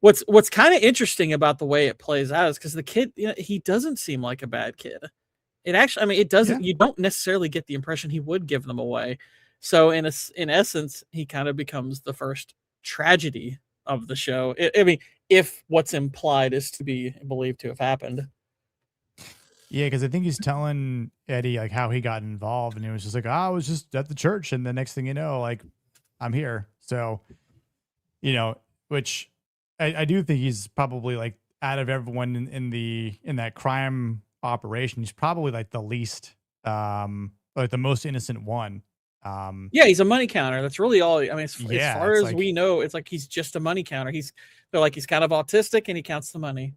what's kind of interesting about the way it plays out is because the kid, he doesn't seem like a bad kid. It actually, it doesn't. Yeah. You don't necessarily get the impression he would give them away. So in essence, he kind of becomes the first tragedy of the show. If what's implied is to be believed to have happened. Yeah, because I think he's telling Eddie like how he got involved, and he was just like, I was just at the church, and the next thing you know, like, I'm here. So, which I do think he's probably like out of everyone in that crime operation, he's probably like the least, like the most innocent one. He's a money counter. That's really all. As far as we know, it's like he's just a money counter. They're like he's kind of autistic and he counts the money.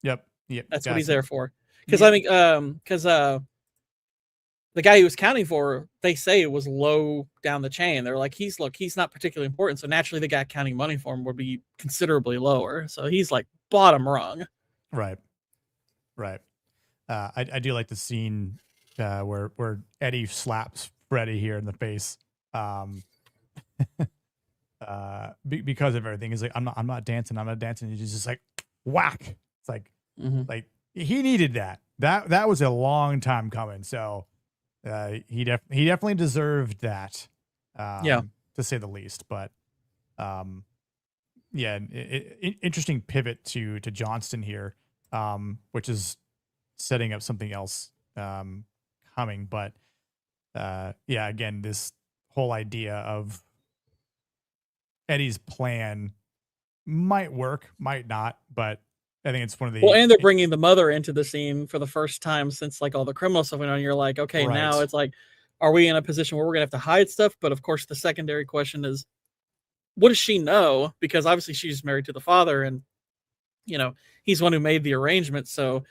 Yep. That's what he's there for. Because the guy he was counting for, they say it was low down the chain. They're like, he's not particularly important. So naturally, the guy counting money for him would be considerably lower. So he's like bottom rung. Right. I do like the scene where Eddie slaps Freddy here in the face, because of everything. He's like, I'm not dancing. He's just like whack. It's like like. He needed that. That was a long time coming. So he definitely deserved that. To say the least. But interesting pivot to Johnston here, which is setting up something else coming. But again, this whole idea of Eddie's plan might work, might not, but I think it's one of the and they're bringing the mother into the scene for the first time since like all the criminal stuff went on. You're like, okay, now it's like, are we in a position where we're gonna have to hide stuff? But of course, the secondary question is, what does she know? Because obviously she's married to the father, and he's one who made the arrangement. So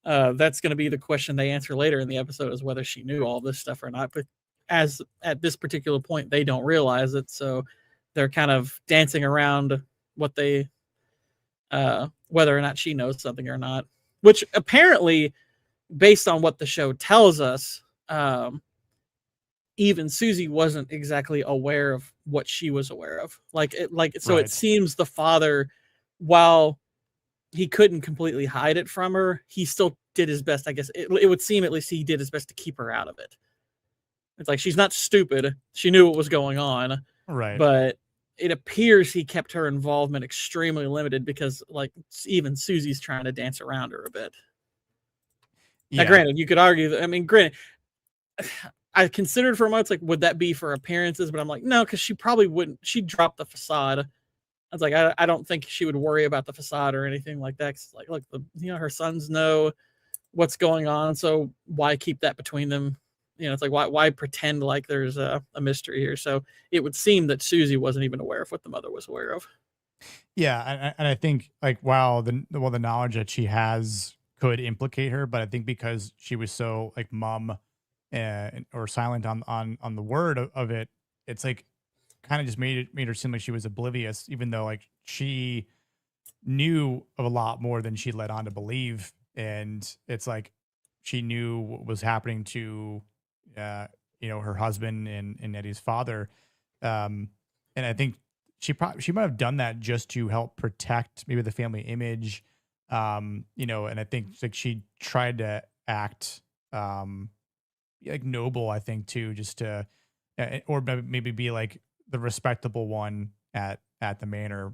that's going to be the question they answer later in the episode, is whether she knew all this stuff or not. But as at this particular point, they don't realize it, so they're kind of dancing around what they whether or not she knows something or not. Which apparently, based on what the show tells us, even Susie wasn't exactly aware of what she was aware of. So it seems the father, while he couldn't completely hide it from her, he still did his best. I guess it would seem, at least he did his best to keep her out of it. It's like, she's not stupid. She knew what was going on. Right. But it appears he kept her involvement extremely limited because, like, even Susie's trying to dance around her a bit. Yeah. Now, granted, you could argue that, I mean, granted, I considered for a moment, like, would that be for appearances? But I'm like, no, because she probably wouldn't. She'd drop the facade. I was like, I don't think she would worry about the facade or anything like that. Like, look, her sons know what's going on, so why keep that between them? It's like, why pretend like there's a mystery here? So it would seem that Susie wasn't even aware of what the mother was aware of. Yeah, and I think, like, while the knowledge that she has could implicate her, but I think because she was so, like, mum or silent on the word of it, it's like kind of just made her seem like she was oblivious, even though, like, she knew of a lot more than she led on to believe. And it's like she knew what was happening to her husband and Eddie's father. And I think she might have done that just to help protect maybe the family image. And I think, like, she tried to act like noble, I think, too, just to or maybe be like the respectable one at the manor.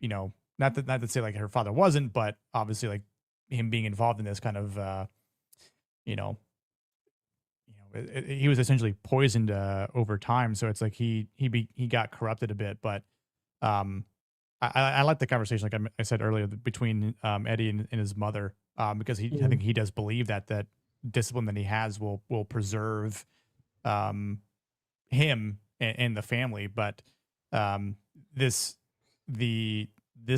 Not to say like her father wasn't, but obviously, like, him being involved in this kind of he was essentially poisoned over time. So it's like he got corrupted a bit. But I like the conversation, like I said earlier, between Eddie and his mother, because I think he does believe that discipline that he has will preserve him and the family. But this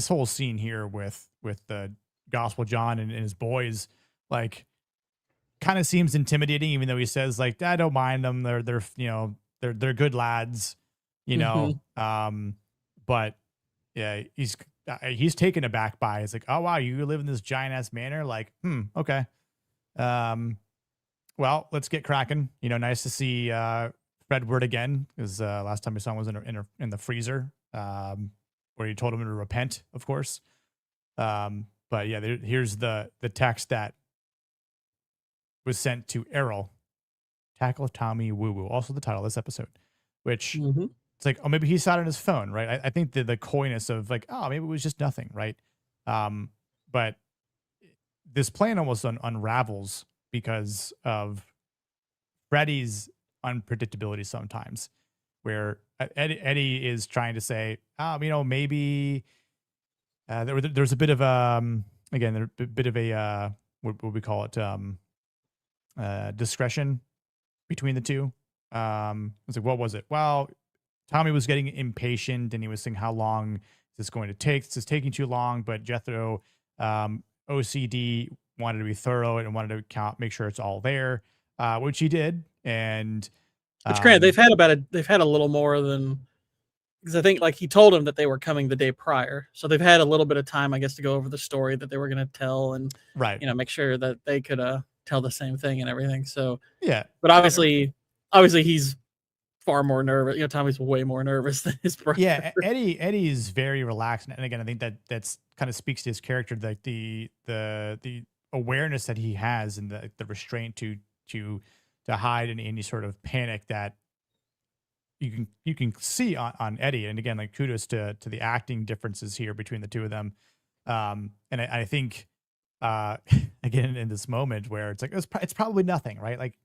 whole scene here with the Gospel John and his boys, like, kind of seems intimidating, even though he says, like, I don't mind them. They're good lads, but yeah, he's taken aback by, it's like, oh wow, you live in this giant ass manor, like, okay. Well, let's get cracking. Nice to see Fredward again, because last time we saw him was in the freezer, where he told him to repent, of course. But yeah, here's the text that was sent to Errol. Tackle Tommy Woo Woo, also the title of this episode, which it's like, oh, maybe he saw it on his phone, right? I think the coyness of, like, oh, maybe it was just nothing, right? But this plan almost unravels because of Freddy's unpredictability sometimes, where Eddie is trying to say, maybe there's a bit of again, a bit of a what we call it, discretion between the two. It's like, what was it? Well, Tommy was getting impatient and he was saying, how long is this going to take? This is taking too long. But Jethro, OCD, wanted to be thorough and wanted to make sure it's all there, which he did. And which, granted, they've had a little more than, because I think, like, he told him that they were coming the day prior, so they've had a little bit of time, I guess, to go over the story that they were going to tell, and make sure that they could tell the same thing and everything. So yeah, but obviously he's far more nervous. Tommy's way more nervous than his brother. Yeah, Eddie's very relaxed, and again, I think that's kind of speaks to his character, like the awareness that he has and the restraint to hide in any sort of panic that you can see on Eddie. And again, like, kudos to the acting differences here between the two of them. And I think again, in this moment where it's like, it's probably nothing, right? Like,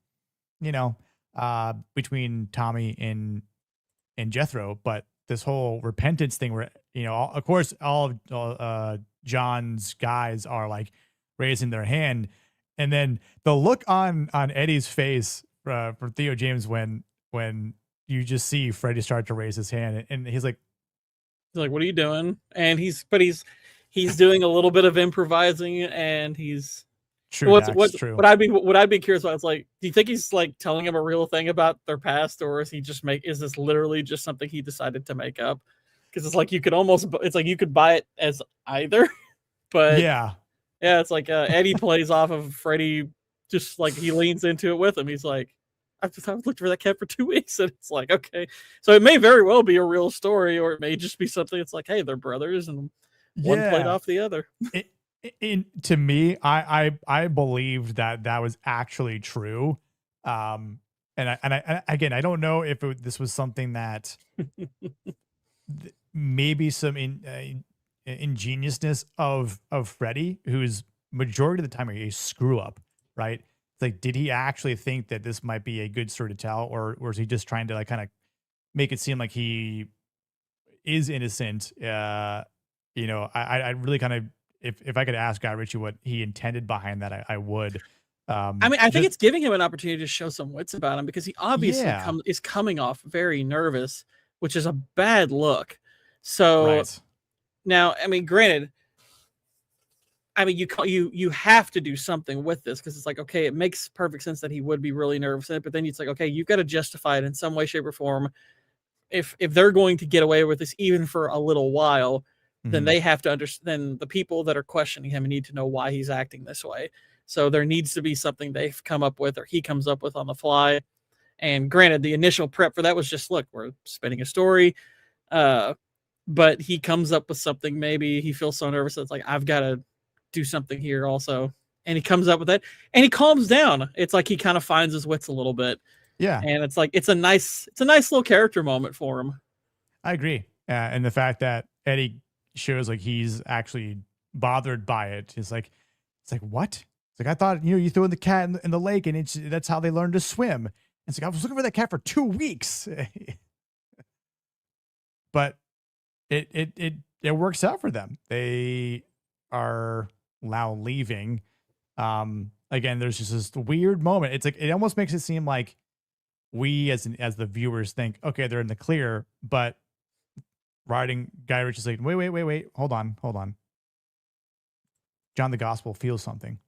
between Tommy and Jethro, but this whole repentance thing where, of course, all of John's guys are, like, raising their hand. And then the look on Eddie's face for Theo James when you just see Freddy start to raise his hand, and he's like, what are you doing? And he's doing a little bit of improvising, and he's true. What I'd be curious about, it's like, do you think he's, like, telling him a real thing about their past, or is this literally just something he decided to make up? Because it's like, you could buy it as either. But Yeah. yeah, it's like Eddie plays off of Freddy, just like he leans into it with him. He's like, I've looked for that cat for 2 weeks, and it's like, okay, so it may very well be a real story, or it may just be something. It's like, hey, they're brothers, and one played Yeah. off the other. To me, I believed that that was actually true. Again, I don't know if this was something that maybe some ingeniousness of Freddy, who's majority of the time a screw up, right? It's like, did he actually think that this might be a good story to tell, or is he just trying to like kind of make it seem like he is innocent? I really kind of, if I could ask Guy Ritchie what he intended behind that, I would. I mean, I think Just it's giving him an opportunity to show some wits about him, because he obviously yeah, is coming off very nervous, which is a bad look. So right, now, I mean, granted, I mean, you have to do something with this, because it's like, okay, it makes perfect sense that he would be really nervous, but then it's like, okay, you've got to justify it in some way, shape, or form. If they're going to get away with this even for a little while, then hmm they have to understand. Then the people that are questioning him need to know why he's acting this way. So there needs to be something they've come up with, or he comes up with on the fly. And granted, the initial prep for that was just, look, we're spinning a story. But he comes up with something. Maybe he feels so nervous that it's like, I've got to do something here also. And he comes up with that, and he calms down. It's like he kind of finds his wits a little bit. yeah, And it's like, it's a nice little character moment for him. I agree. And the fact that Eddie shows like he's actually bothered by it is like, it's like, what? It's like, I thought, you throw in the cat in the lake and that's how they learn to swim. And it's like, I was looking for that cat for 2 weeks. But it works out for them. They are now leaving. Again, there's just this weird moment. It's like, it almost makes it seem like we as the viewers think, okay, they're in the clear, but writing Guy Ritchie's like, wait, hold on. John the Gospel feels something.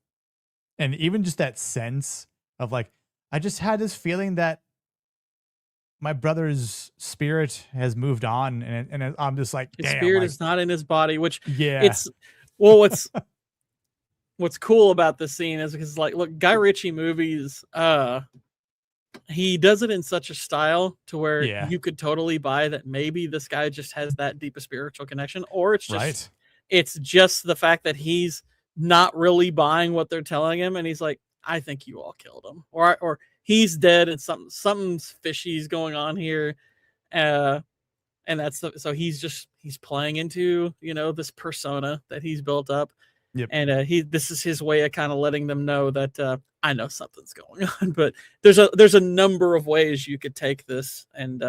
And even just that sense of like, I just had this feeling that my brother's spirit has moved on, and I'm just like, His damn, spirit like, is not in his body, which yeah, it's, well, what's cool about this scene is because, like, look, Guy Ritchie movies, he does it in such a style to where yeah, you could totally buy that maybe this guy just has that deep a spiritual connection, or right, it's just the fact that he's not really buying what they're telling him, and he's like, I think you all killed him, or he's dead, and something's fishy's going on here. Uh, and so he's playing into, this persona that he's built up, yep, and this is his way of kind of letting them know that I know something's going on. But there's a number of ways you could take this, and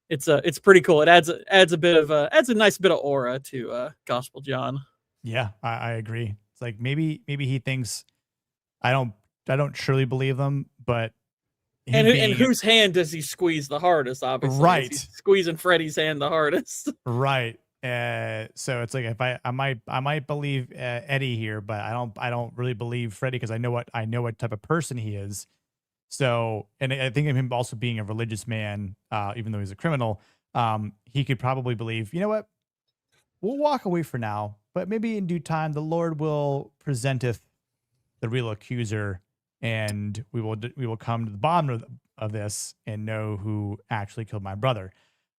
it's pretty cool. It adds a nice bit of aura to Gospel John. yeah, I agree. It's like maybe he thinks I don't I don't truly believe them, but And him being whose hand does he squeeze the hardest? Obviously, is he right, squeezing Freddy's hand the hardest? right. So it's like if I might believe Eddie here, but I don't really believe Freddy because I know what type of person he is. So, and I think of him also being a religious man, even though he's a criminal, he could probably believe, you know what, we'll walk away for now, but maybe in due time the Lord will presenteth the real accuser, and we will come to the bottom of this and know who actually killed my brother.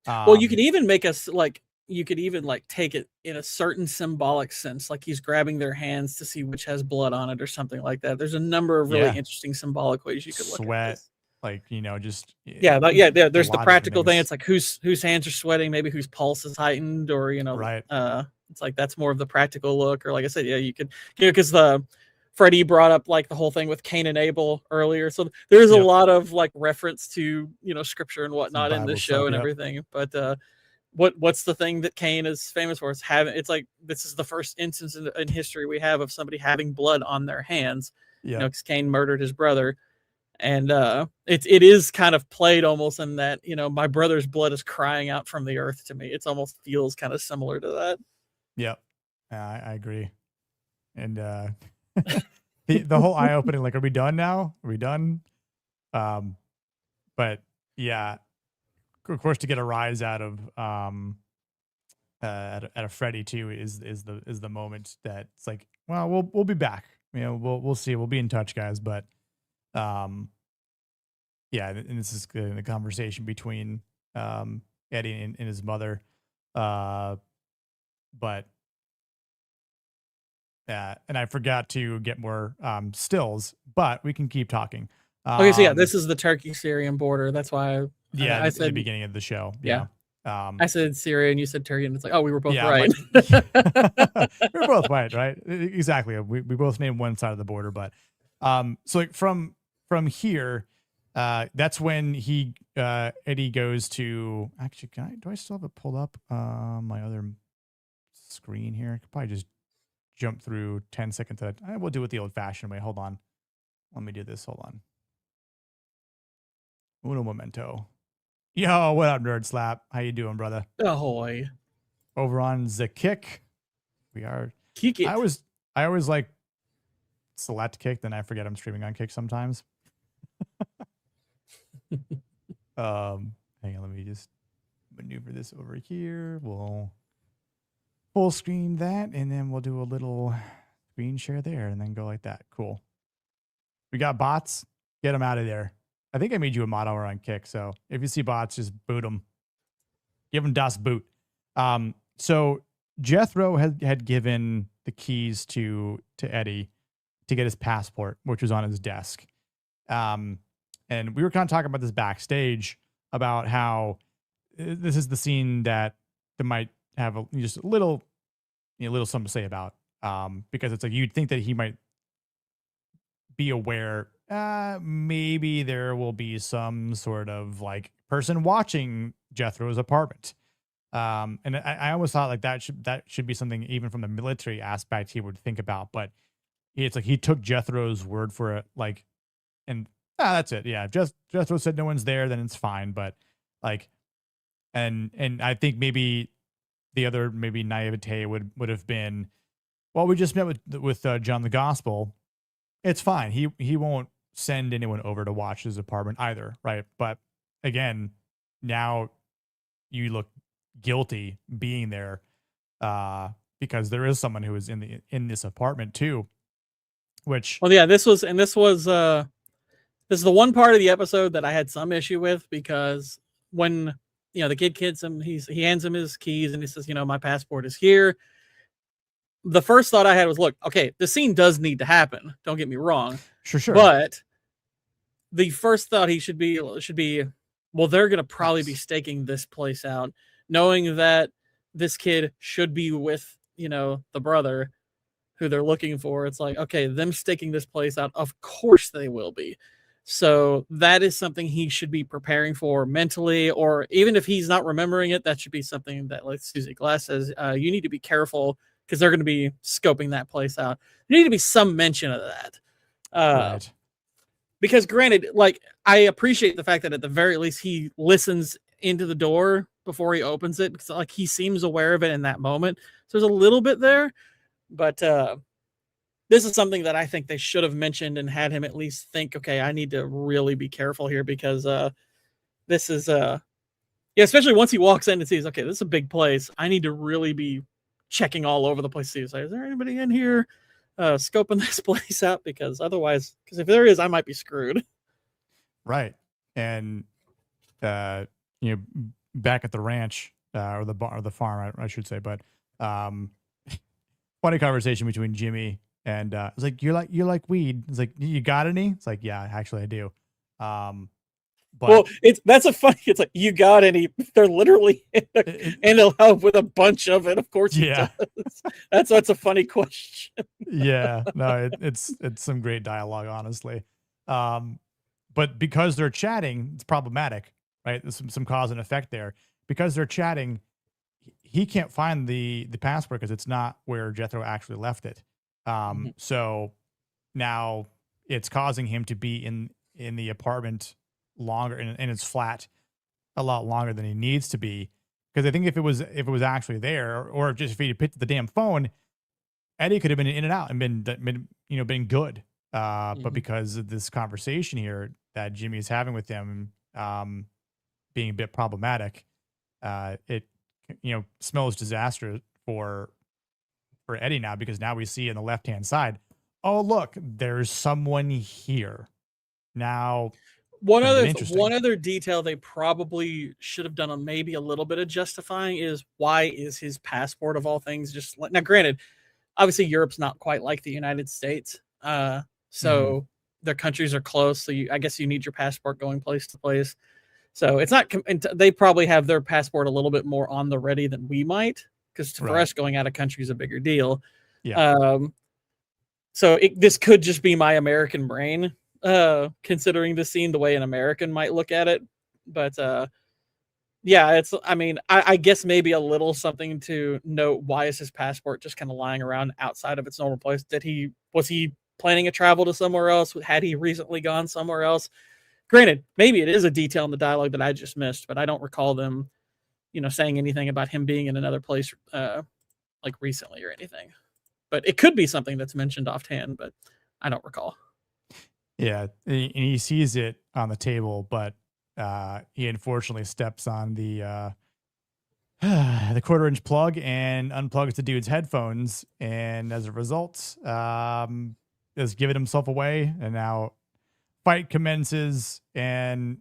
Well, you could Um, even make us like you could even like take it in a certain symbolic sense, like he's grabbing their hands to see which has blood on it or something like that. There's a number of really yeah, interesting symbolic ways you could look at sweat, this. like just Yeah, but yeah, a there's the lot of different practical thing. things. It's like whose hands are sweating, maybe whose pulse is heightened, or Right. it's like that's more of the practical look. Or like I said, yeah, you could, because the Freddie brought up like the whole thing with Cain and Abel earlier, so there's a Yep. lot of like reference to scripture and Some whatnot in this Bible show stuff. and Yep. everything. But what's the thing that Cain is famous for? It's like this is the first instance in history we have of somebody having blood on their hands. Yep. Because Cain murdered his brother, and it is kind of played almost in that my brother's blood is crying out from the earth to me. It's almost feels kind of similar to that. Yep. I agree. And the whole eye opening, like, are we done now? Are we done? Um, but yeah, of course, to get a rise out of at a Freddy too is the moment that it's like, well, we'll be back. We'll see. We'll be in touch, guys. But um, yeah, and this is the conversation between Eddie and his mother. But and I forgot to get more stills, but we can keep talking. Okay, so yeah, this is the Turkey-Syrian border. That's why I the said beginning of the show. yeah. Yeah. I said Syria and you said Turkey, and it's like, oh, we were both Yeah, right. we're both right, right? Exactly. We both named one side of the border, but so like from here, that's when Eddie goes to actually. Do I still have it pulled up? My other screen here. I could probably just jump through 10 seconds at a time. We'll do it the old-fashioned way. Hold on. Let me do this. Hold on. Uno momento. Yo, what up, Nerd Slap? How you doing, brother? Ahoy. Over on the Kick. We are. Kick it. I always like select Kick, then I forget I'm streaming on Kick sometimes. Hang on, let me just maneuver this over here. We'll full screen that, and then we'll do a little screen share there, and then go like that. Cool. We got bots. Get them out of there. I think I made you a mod over on Kick, so if you see bots, just boot them. Give them Das Boot. So Jethro had given the keys to Eddie to get his passport, which was on his desk. And we were kind of talking about this backstage about how this is the scene that might have just a little something to say about, because it's like you'd think that he might be aware maybe there will be some sort of like person watching Jethro's apartment. And I almost thought like that should be something even from the military aspect he would think about, but it's like he took Jethro's word for it, like, and that's it. Yeah, Jethro said no one's there, then it's fine. But like, and I think maybe the other naivete would have been, well, we just met with John the Gospel. It's fine. He won't send anyone over to watch his apartment either, right? But again, now you look guilty being there, because there is someone who is in this apartment too. Which, well, yeah, this is the one part of the episode that I had some issue with, because when the kid him, he hands him his keys and he says, my passport is here. The first thought I had was, look, okay, the scene does need to happen. Don't get me wrong. Sure. But the first thought he should be, well, they're going to probably be staking this place out, knowing that this kid should be with, the brother who they're looking for. It's like, okay, them staking this place out, of course they will be. So that is something he should be preparing for mentally, or even if he's not remembering it, that should be something that, like Susie Glass says, you need to be careful, because they're going to be scoping that place out. There need to be some mention of that. right. Because granted, like, I appreciate the fact that at the very least he listens into the door before he opens it, because like he seems aware of it in that moment. So there's a little bit there, but this is something that I think they should have mentioned and had him at least think, okay, I need to really be careful here, because this is especially once he walks in and sees, okay, this is a big place. I need to really be checking all over the place. See, like, is there anybody in here scoping this place out? Because otherwise, if there is, I might be screwed. Right. And back at the ranch, or the farm, I should say, but funny conversation between Jimmy and it's like, you like weed. It's like, you got any? It's like, yeah, actually I do. But well, that's it's like, you got any? They're literally in a hub with a bunch of it. Of course, yeah. That's a funny question. Yeah, no, it's some great dialogue, honestly. But because they're chatting, it's problematic, right? There's some cause and effect there. Because they're chatting, he can't find the passport because it's not where Jethro actually left it. So now it's causing him to be in the apartment longer, and it's flat a lot longer than he needs to be. Because I think if it was actually there, or just if he picked up the damn phone, Eddie could have been in and out and been good. But because of this conversation here that Jimmy is having with him, being a bit problematic, it smells disaster for Eddie now, because now we see in the left hand side, oh look, there's someone here. Now One gonna get other interesting. detail they probably should have done maybe a little bit of justifying is, why is his passport of all things just now? Granted, obviously Europe's not quite like the United States, so their countries are close. So I guess you need your passport going place to place. So it's not. They probably have their passport a little bit more on the ready than we might, because for us going out of country is a bigger deal. Yeah. So this could just be my American brain, considering the scene the way an American might look at it. But yeah, it's. I mean, I guess maybe a little something to note. Why is his passport just kind of lying around outside of its normal place? Was he planning a travel to somewhere else? Had he recently gone somewhere else? Granted, maybe it is a detail in the dialogue that I just missed, but I don't recall them, saying anything about him being in another place, like recently or anything. But it could be something that's mentioned offhand, but I don't recall. Yeah, and he sees it on the table, but he unfortunately steps on the the 1/4-inch plug and unplugs the dude's headphones, and as a result, has given himself away, and now fight commences. And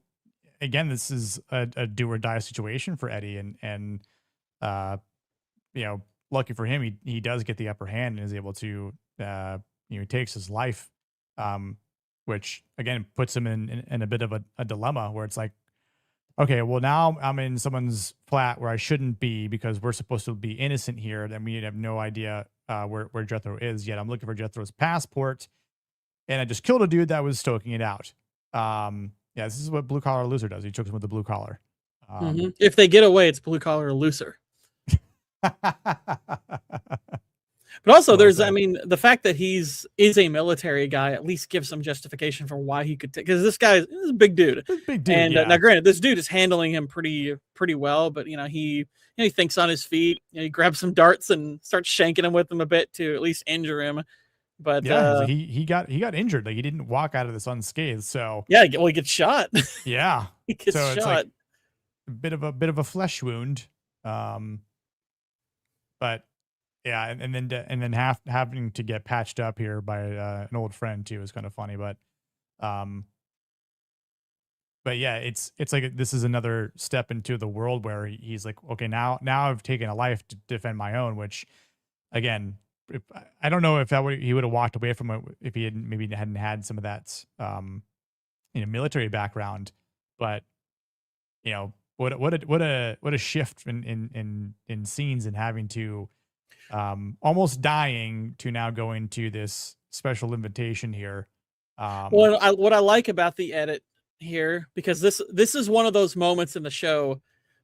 again, this is a do or die situation for Eddie, and lucky for him, he does get the upper hand and is able to he takes his life, which again puts him in a bit of a dilemma, where it's like, okay, well now I'm in someone's flat where I shouldn't be, because we're supposed to be innocent here, then we have no idea where Jethro is, yet I'm looking for Jethro's passport, and I just killed a dude that was stoking it out. Yeah, this is what Blue Collar Loser does. He chokes him with the blue collar. If they get away, it's blue collar or looser. But also, I mean, the fact that is a military guy at least gives some justification for why he could take, because this guy is a big dude. And yeah. Now, granted, this dude is handling him pretty well, but he thinks on his feet. He grabs some darts and starts shanking him with them a bit to at least injure him. But yeah, he got injured. Like, he didn't walk out of this unscathed. So yeah, well, he gets shot. Yeah, he gets so shot. It's like a bit of a flesh wound. But yeah, and then having to get patched up here by an old friend too is kind of funny. But yeah, it's like this is another step into the world where he's like, okay, now I've taken a life to defend my own, which again, I don't know if he would have walked away from it if he hadn't had some of that military background. But what a shift in scenes, and having to almost dying to now going to this special invitation here. Well, what I like about the edit here, because this is one of those moments in the show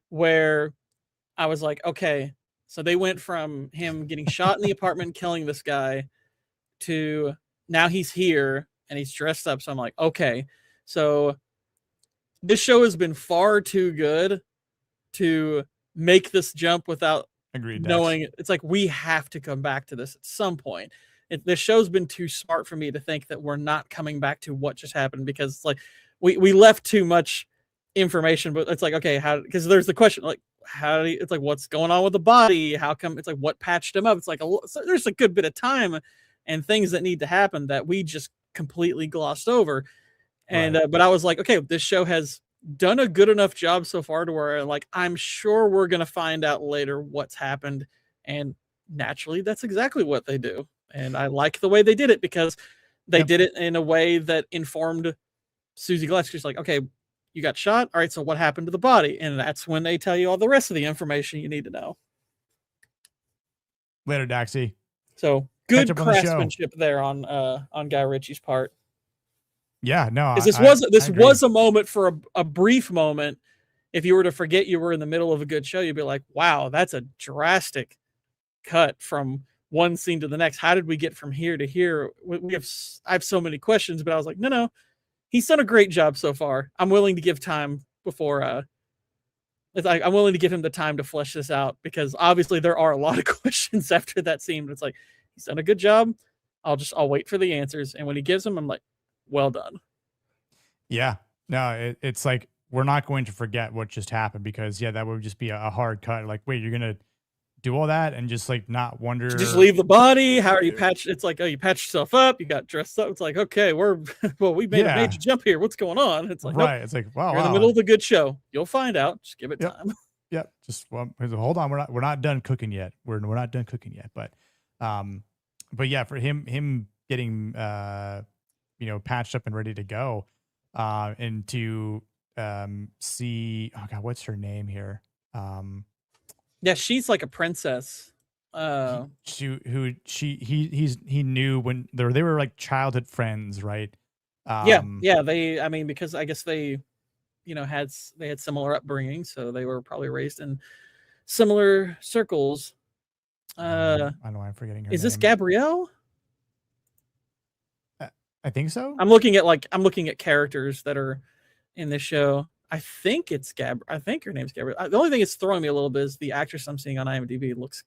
where I was like, okay, so they went from him getting shot in the apartment, killing this guy, to now he's here and he's dressed up. So I'm like, okay, so this show has been far too good to make this jump without knowing. It's like, we have to come back to this at some point. This show's been too smart for me to think that we're not coming back to what just happened, because it's like we left too much information. But it's like, okay, how, because there's the question, like, how do you, it's like, what's going on with the body? How come? It's like, what patched him up? It's like there's a good bit of time and things that need to happen that we just completely glossed over. And but I was like, okay, this show has done a good enough job so far to where, like, I'm sure we're gonna find out later what's happened, and naturally that's exactly what they do. And I like the way they did it, because they did it in a way that informed Susie Glass. She's like, okay, you got shot, all right, so what happened to the body? And that's when they tell you all the rest of the information you need to know. Later, Daxie. So good craftsmanship there on Guy Ritchie's part. Yeah, no, this was a moment, for a brief moment. If you were to forget you were in the middle of a good show, you'd be like, wow, that's a drastic cut from one scene to the next. How did we get from here to here? I have so many questions, but I was like, no, he's done a great job so far. I'm willing to give time before I'm willing to give him the time to flesh this out, because obviously there are a lot of questions after that scene, but it's like, he's done a good job. I'll wait for the answers. And when he gives them, I'm like, well done. Yeah, no, it's like we're not going to forget what just happened, because that would just be a hard cut. Like, wait, you're gonna do all that and just like not wonder, just leave the body. How are you patched? It's like, oh, you patched yourself up, you got dressed up. It's like, okay, we made a major jump here. What's going on? It's like, right. nope, It's like, wow, you're in the middle of a good show. You'll find out. Just give it time. Yep. Just hold on. We're not done cooking yet. We're not done cooking yet. But yeah, for him getting patched up and ready to go, and to see, oh God, what's her name here? Yeah, she's like a princess. He knew when they were like childhood friends, right? Yeah. Because I guess they had similar upbringing, so they were probably raised in similar circles. I know I'm forgetting her name. Is this Gabrielle? I think so. I'm looking at characters that are in this show. I think it's I think her name's Gabrielle. The only thing that's throwing me a little bit is the actress I'm seeing on IMDb looks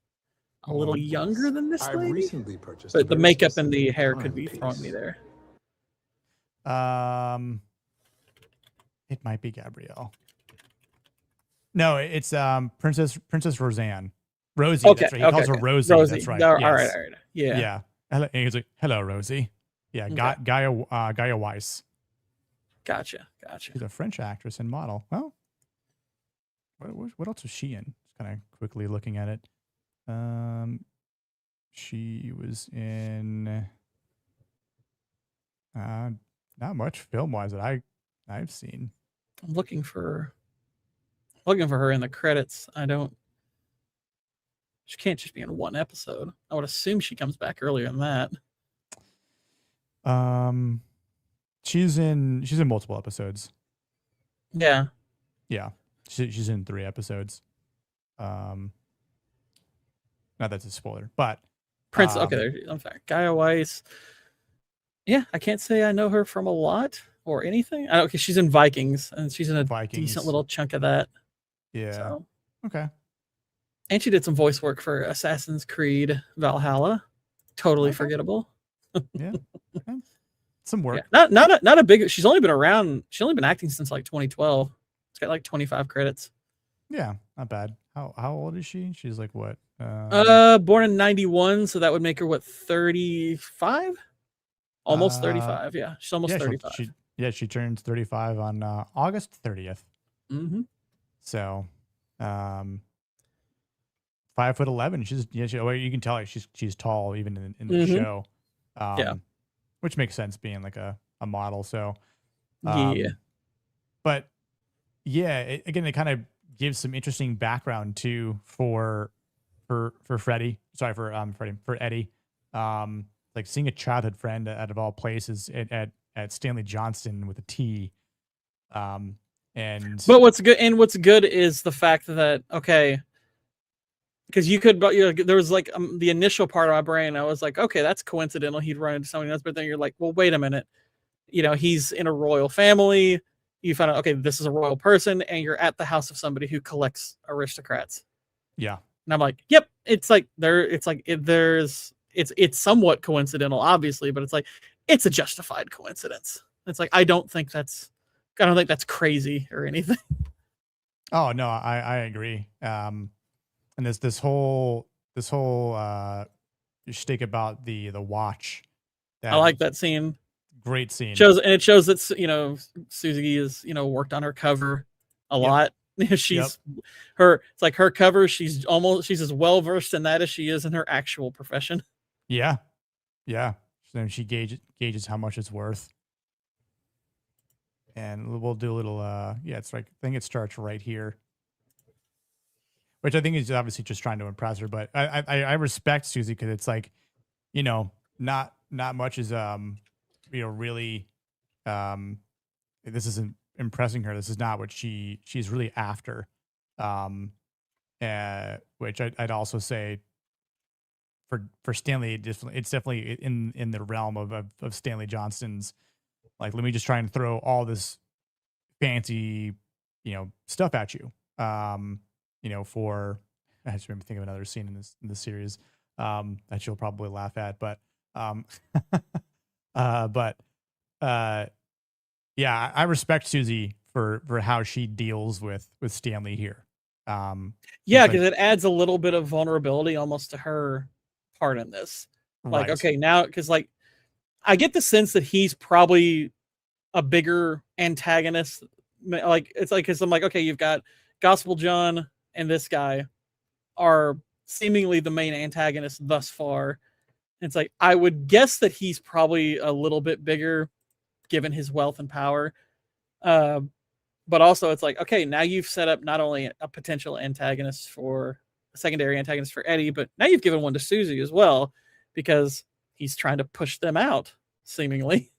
a little younger than this lady. Recently purchased, but the makeup and the hair could be throwing me there. It might be Gabrielle. No, it's Princess Roseanne. Rosie. Okay, that's right. He calls her Rosie. That's right. All yes. right. Yeah. And he's like, "Hello, Rosie." Yeah, Okay. Gaia Weiss. Gotcha. She's a French actress and model. Well, what else was she in? Just kind of quickly looking at it. She was in not much film wise that I've seen. I'm looking for her in the credits. She can't just be in one episode. I would assume she comes back earlier than that. She's in multiple episodes. Yeah. She's in 3 episodes. Not that's a spoiler, but Prince. Okay, I'm sorry. Gaia Weiss. Yeah, I can't say I know her from a lot or anything. Okay, she's in Vikings, and she's in a decent little chunk of that. Yeah. So. Okay. And she did some voice work for Assassin's Creed Valhalla. Totally forgettable. Yeah. Some work. Yeah. Not a big. She's only been around. She's only been acting since like 2012. It's got like 25 credits. Yeah, not bad. How old is she? She's like what? Born in 91, so that would make her what, 35? Almost 35. Yeah, she's almost 35. She turns 35 on August 30th. Mm-hmm. So, 5'11". You can tell like she's tall even in the show. Which makes sense being like a model. So, but yeah, it kind of gives some interesting background too for Freddie. Sorry, for Eddie. Like seeing a childhood friend out of all places at Stanley Johnston with a T. But what's good is the fact that, okay, because there was like the initial part of my brain, I was like, okay, that's coincidental. He'd run into somebody else, but then you're like, well, wait a minute. He's in a royal family. You find out, okay, this is a royal person, and you're at the house of somebody who collects aristocrats. Yeah. And I'm like, yep. It's somewhat coincidental, obviously, but it's like, it's a justified coincidence. It's like, I don't think that's crazy or anything. Oh no, I agree. And this whole shtick about the watch. I like that scene. Great scene. It shows that Susie is worked on her cover a lot. It's like her cover. She's as well versed in that as she is in her actual profession. Yeah. So she gauges how much it's worth. And we'll do a little. It's like I think it starts right here. Which I think is obviously just trying to impress her, but I respect Susie because it's like, not much is really this isn't impressing her. This is not what she's really after. Which I'd also say for Stanley, it's definitely in the realm of Stanley Johnston's. Like, let me just try and throw all this fancy, stuff at you. I just remember thinking of another scene in this series that you'll probably laugh at, but I respect Susie for how she deals with Stanley here. Yeah, Like, because it adds a little bit of vulnerability almost to her part in this. Like, right. okay, now because like I get the sense that he's probably a bigger antagonist. Like it's like because I'm like, okay, you've got Gospel John and this guy are seemingly the main antagonists thus far. It's like I would guess that he's probably a little bit bigger given his wealth and power. Uh, but also it's like, okay, now you've set up not only a potential antagonist for a secondary antagonist for Eddie, but now you've given one to Susie as well, because he's trying to push them out, seemingly,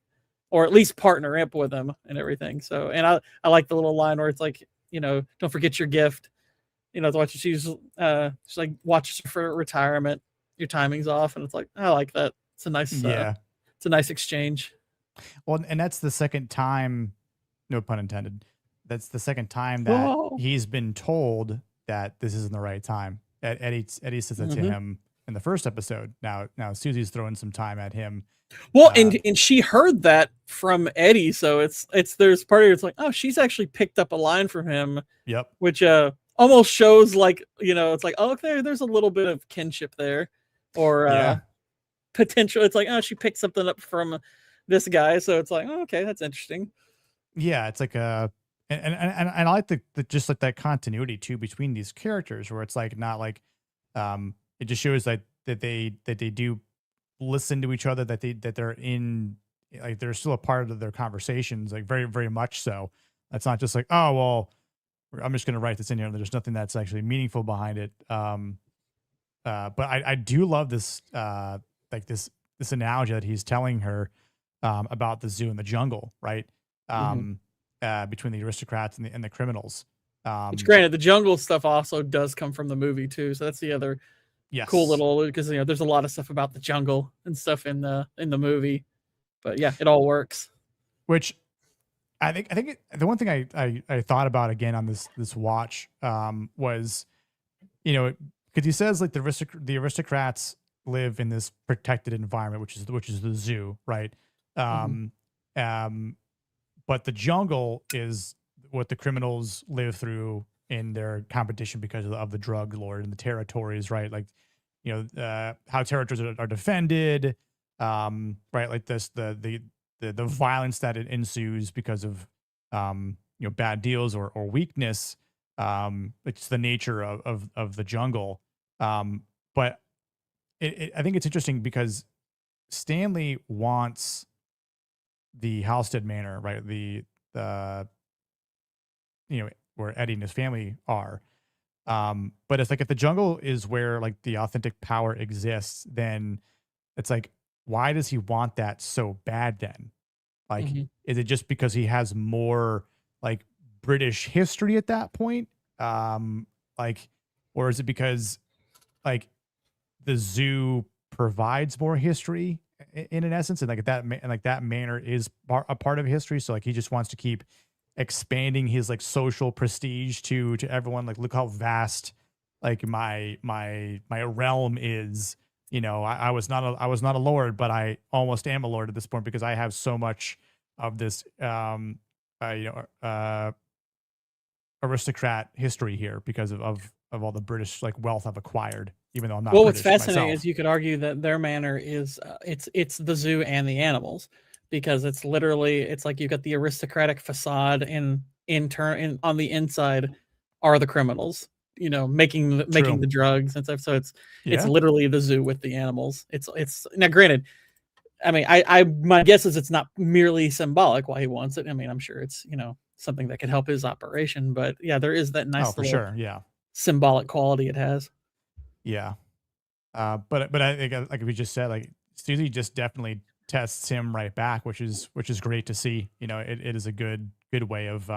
or at least partner up with them and everything. So, and I like the little line where it's like, don't forget your gift. She's like watches for retirement. Your timing's off, and it's like I like that. It's a nice, it's a nice exchange. Well, and that's the second time, no pun intended. That's the second time that he's been told that this isn't the right time. Eddie says that to him in the first episode. Now Susie's throwing some time at him. Well, and she heard that from Eddie, so it's there's part of it's like, oh, she's actually picked up a line from him. Yep. Which almost shows like, it's like, oh, there's a little bit of kinship there, or potential. It's like, oh, she picked something up from this guy, so it's like, oh, okay, that's interesting. Yeah, it's like and I like the just like that continuity too between these characters, where it's like not like it just shows that they do listen to each other, that they're in, like they're still a part of their conversations, like very, very much so. It's not just like, oh well, I'm just going to write this in here. There's nothing that's actually meaningful behind it. But I do love this like this analogy that he's telling her about the zoo and the jungle, right? Between the aristocrats and the criminals. Which, granted, the jungle stuff also does come from the movie too, so that's the other cool little, because there's a lot of stuff about the jungle and stuff in the movie, but yeah, it all works. Which I think the one thing I thought about again on this watch was, because he says like the aristocrats live in this protected environment, which is the zoo, right? But the jungle is what the criminals live through in their competition because of the drug lord and the territories, right? Like, how territories are defended, right? Like this, the violence that it ensues because of, bad deals or weakness. It's the nature of the jungle. But I think it's interesting because Stanley wants the Halstead Manor, right? The where Eddie and his family are. But it's like if the jungle is where like the authentic power exists, then it's like, why does he want that so bad then? Like, is it just because he has more like British history at that point? Like, or is it because like the zoo provides more history in an essence, and like that manor is a part of history? So like he just wants to keep expanding his like social prestige to everyone. Like, look how vast like my realm is. I was not a lord, but I almost am a lord at this point because I have so much of this aristocrat history here because of all the British like wealth I've acquired, even though I'm not. Well, British what's fascinating myself. is you could argue that their manor is it's the zoo and the animals, because it's literally, it's like you've got the aristocratic facade, and on the inside are the criminals, making the drugs and stuff. So it's literally the zoo with the animals. It's now, granted, I mean, my guess is it's not merely symbolic why he wants it. I mean, I'm sure it's, something that could help his operation, but yeah, there is that nice symbolic quality it has. Yeah. But I think, like we just said, like Susie just definitely tests him right back, which is great to see. It is a good way of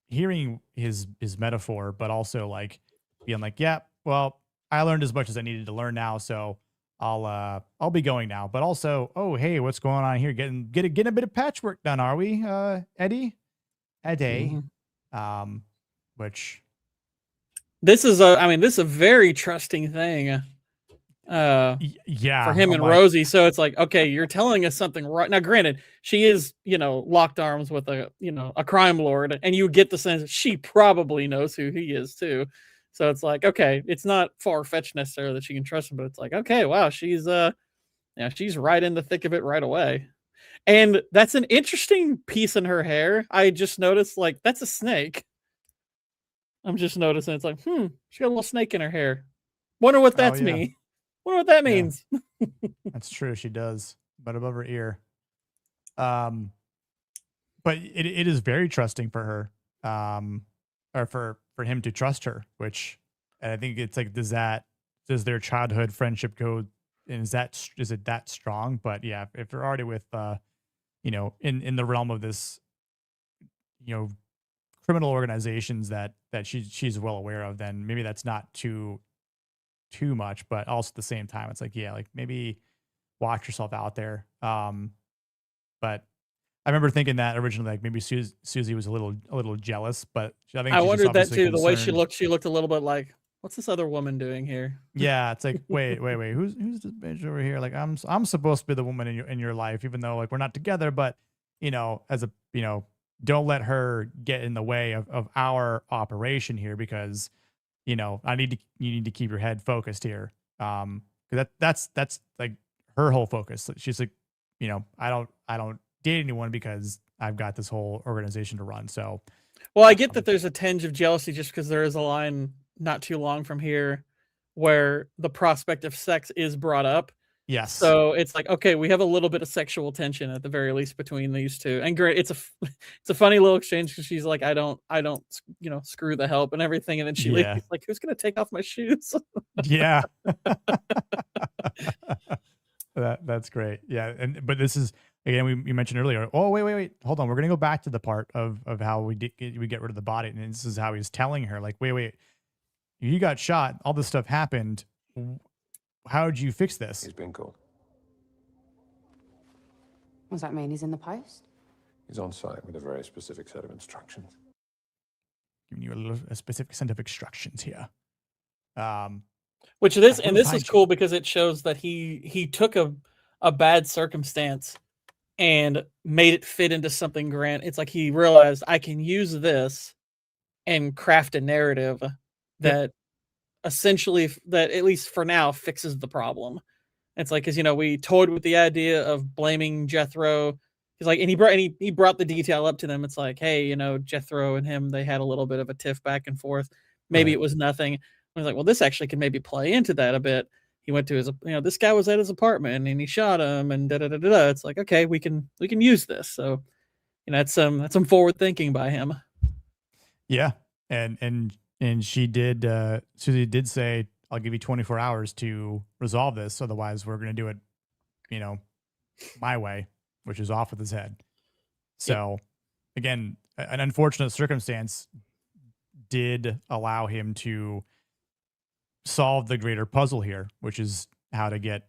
hearing his metaphor, but also like being like, yeah, well, I learned as much as I needed to learn now, so I'll be going now. But also, oh hey, what's going on here? Getting a bit of patchwork done, are we, Eddie? Which this is a very trusting thing. Yeah. For him I'm and like, Rosie. So it's like, okay, you're telling us something right now. Granted, she is, locked arms with a crime lord, and you get the sense that she probably knows who he is too. So it's like, okay, it's not far fetched necessarily that she can trust him, but it's like, okay, wow, she's she's right in the thick of it right away. And that's an interesting piece in her hair. I just noticed, like, that's a snake. I'm just noticing it's like, she got a little snake in her hair. Wonder what that's yeah. me. Wonder what that Yeah. means. That's true. She does, but above her ear. But it is very trusting for her, or for him to trust her. Which, and I think it's like, does their childhood friendship go? And is it that strong? But yeah, if you're already with, in the realm of this, criminal organizations that she's well aware of, then maybe that's not too much. But also at the same time, it's like, yeah, like maybe watch yourself out there. But I remember thinking that originally, like maybe Susie was a little jealous, but I think I she's just wondered that obviously too. The way she concerned. looked a little bit like, what's this other woman doing here? Yeah, it's like, wait, who's this bitch over here? Like, I'm supposed to be the woman in your life, even though like we're not together. But as a don't let her get in the way of our operation here, because you need to keep your head focused here. 'Cause that's like her whole focus. She's like, I don't date anyone because I've got this whole organization to run. So, Well, I get that there's a tinge of jealousy just because there is a line not too long from here where the prospect of sex is brought up. yes, So it's like, okay, we have a little bit of sexual tension at the very least between these two. And great, it's a funny little exchange because she's like, I don't, screw the help and everything. And then she leaves, yeah, like, who's gonna take off my shoes? yeah. That's great. Yeah, but this is again, we mentioned earlier. Oh, wait, hold on. We're gonna go back to the part of how we get rid of the body, and this is how he's telling her, like, wait, you got shot. All this stuff happened. How did you fix this? He's been called. What does that mean? He's in the post? He's on site with a very specific set of instructions. Giving you a specific set of instructions here. Which this is cool because it shows that he took a bad circumstance and made it fit into something grand. It's like he realized I can use this and craft a narrative that essentially, that at least for now, fixes the problem. It's like, because we toyed with the idea of blaming Jethro. He's like, and he brought the detail up to them. It's like, hey, Jethro and him, they had a little bit of a tiff back and forth. Maybe it was nothing. I was like, well, this actually can maybe play into that a bit. He went to his, this guy was at his apartment and he shot him and da da da da. It's like, okay, we can use this. So, that's some forward thinking by him. Yeah, and she did. Susie did say, "I'll give you 24 hours to resolve this. Otherwise, we're going to do it, my way," which is off with his head. So, again, an unfortunate circumstance did allow him to solve the greater puzzle here, which is how to get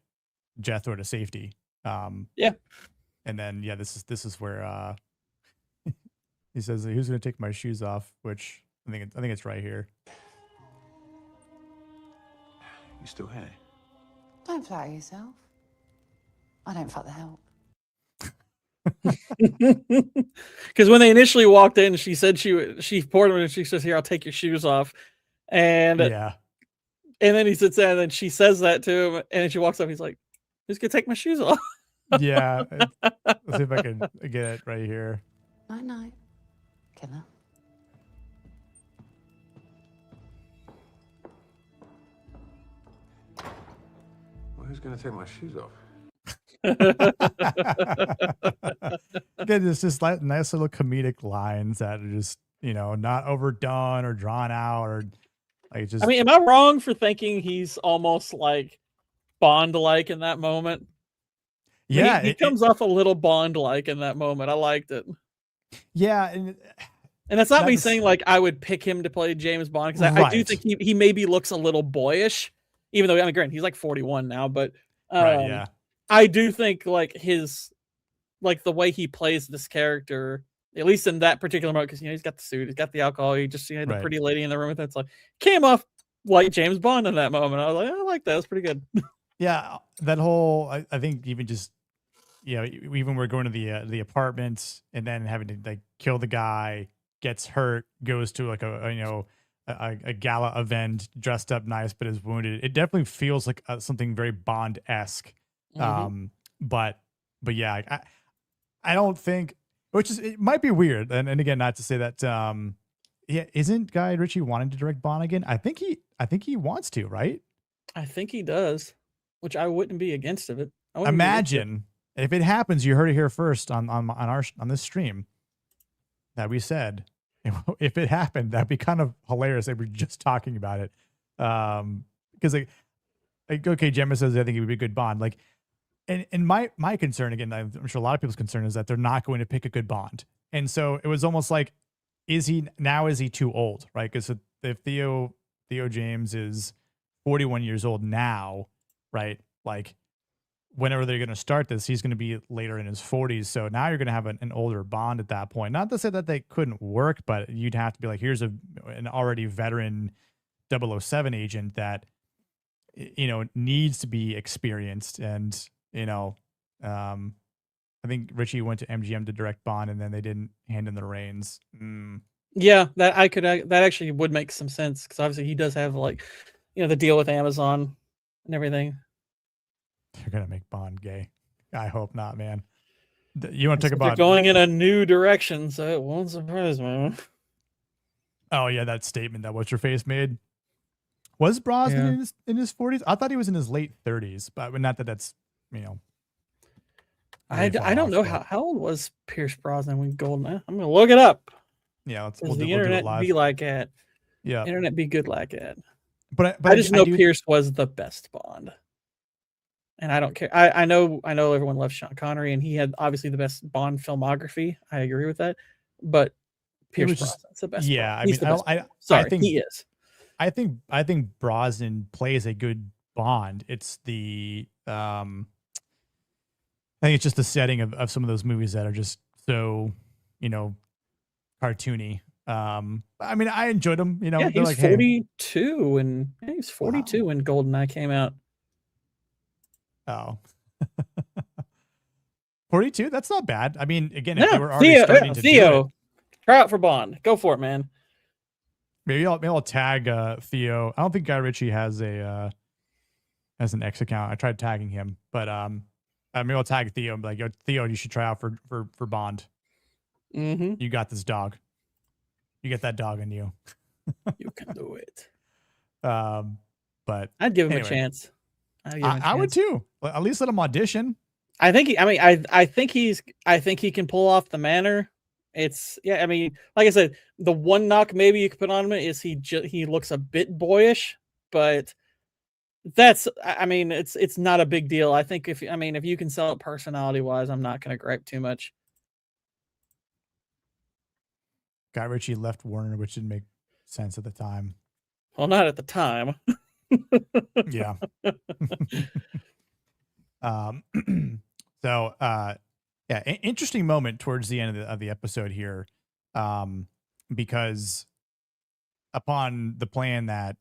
Jethro to safety. And then this is where he says, "Who's going to take my shoes off?" Which I think it's right here. You still here? Don't flatter yourself. I don't fuck the help. Because when they initially walked in, she said she poured them and she says, "Here, I'll take your shoes off." And and then he sits down and then she says that to him, and then she walks up. He's like, "Who's gonna take my shoes off?" Yeah. Let's see if I can get it right here. Night, killer. Well, who's going to take my shoes off? Again, it's just like nice little comedic lines that are just, not overdone or drawn out or like just. I mean, am I wrong for thinking he's almost like Bond-like in that moment? Yeah, he comes off a little Bond-like in that moment. I liked it. Yeah, and that's not me saying like I would pick him to play James Bond, because I do think he maybe looks a little boyish, even though, granted, he's like 41 now, but I do think like the way he plays this character, at least in that particular moment, because he's got the suit, he's got the alcohol, he just the pretty lady in the room with it. It's like came off like James Bond in that moment. I was like, I like that. It's pretty good. Yeah, that whole I think even just even we're going to the apartment and then having to like kill the guy, gets hurt, goes to like a gala event, dressed up nice but is wounded. It definitely feels like something very Bond esque. Hmm. But yeah, I don't think, which is it might be weird, and again not to say that yeah, isn't Guy Ritchie wanting to direct Bond again? I think he wants to, right? I think he does, which I wouldn't be against of it. I wouldn't be against it. Imagine if it happens, you heard it here first on this stream that we said if it happened, that'd be kind of hilarious. They were just talking about it. Because like okay, Gemma says I think it would be a good Bond. Like, and my concern again, I'm sure a lot of people's concern is that they're not going to pick a good Bond, and so it was almost like, is he too old, right? Because if Theo James is 41 years old now, right? Like whenever they're going to start this, he's going to be later in his 40s. So now you're going to have an older Bond at that point. Not to say that they couldn't work, but you'd have to be like, here's an already veteran 007 agent that needs to be experienced. And I think Ritchie went to MGM to direct Bond, and then they didn't hand in the reins. Yeah, that actually would make some sense because obviously he does have like, the deal with Amazon and everything. They're gonna make Bond gay. I hope not, man. You want to talk They're about going in a new direction, so it won't surprise me. Oh yeah, that statement that what's your face made. Was Brosnan in his 40s? I thought he was in his late 30s, but not that that's I really far don't know off, how old was Pierce Brosnan when Goldeneye. I'm gonna look it up. Yeah, We'll the do it internet live. be like it. Yeah, Internet be good like it. But I just know Pierce was the best Bond, and I don't care. I know everyone loves Sean Connery, and he had obviously the best Bond filmography. I agree with that, but Pierce Brosnan's the best. Yeah, Bond. I think he is. I think Brosnan plays a good Bond. It's the I think it's just the setting of some of those movies that are just so, cartoony. I mean, I enjoyed them. Yeah, he was like 42, and he's 42 when Goldeneye came out. Oh, 42? That's not bad. I mean, again, if they were already starting to do it, try out for Bond. Go for it, man. Maybe I'll tag Theo. I don't think Guy Ritchie has an X account. I tried tagging him, but maybe I'll tag Theo and be like, yo, Theo, you should try out for Bond. Mm-hmm. You got this dog. You get that dog in you. You can do it. But I'd give him a chance. I would too. At least let him audition. I think I think he can pull off the manor. It's I mean, like I said, the one knock maybe you could put on him is he looks a bit boyish, but that's it's not a big deal. I think if you can sell it personality wise, I'm not going to gripe too much. Guy Ritchie left Warner, which didn't make sense at the time. Well, not at the time. Yeah. So yeah, interesting moment towards the end of the episode here, because upon the plan that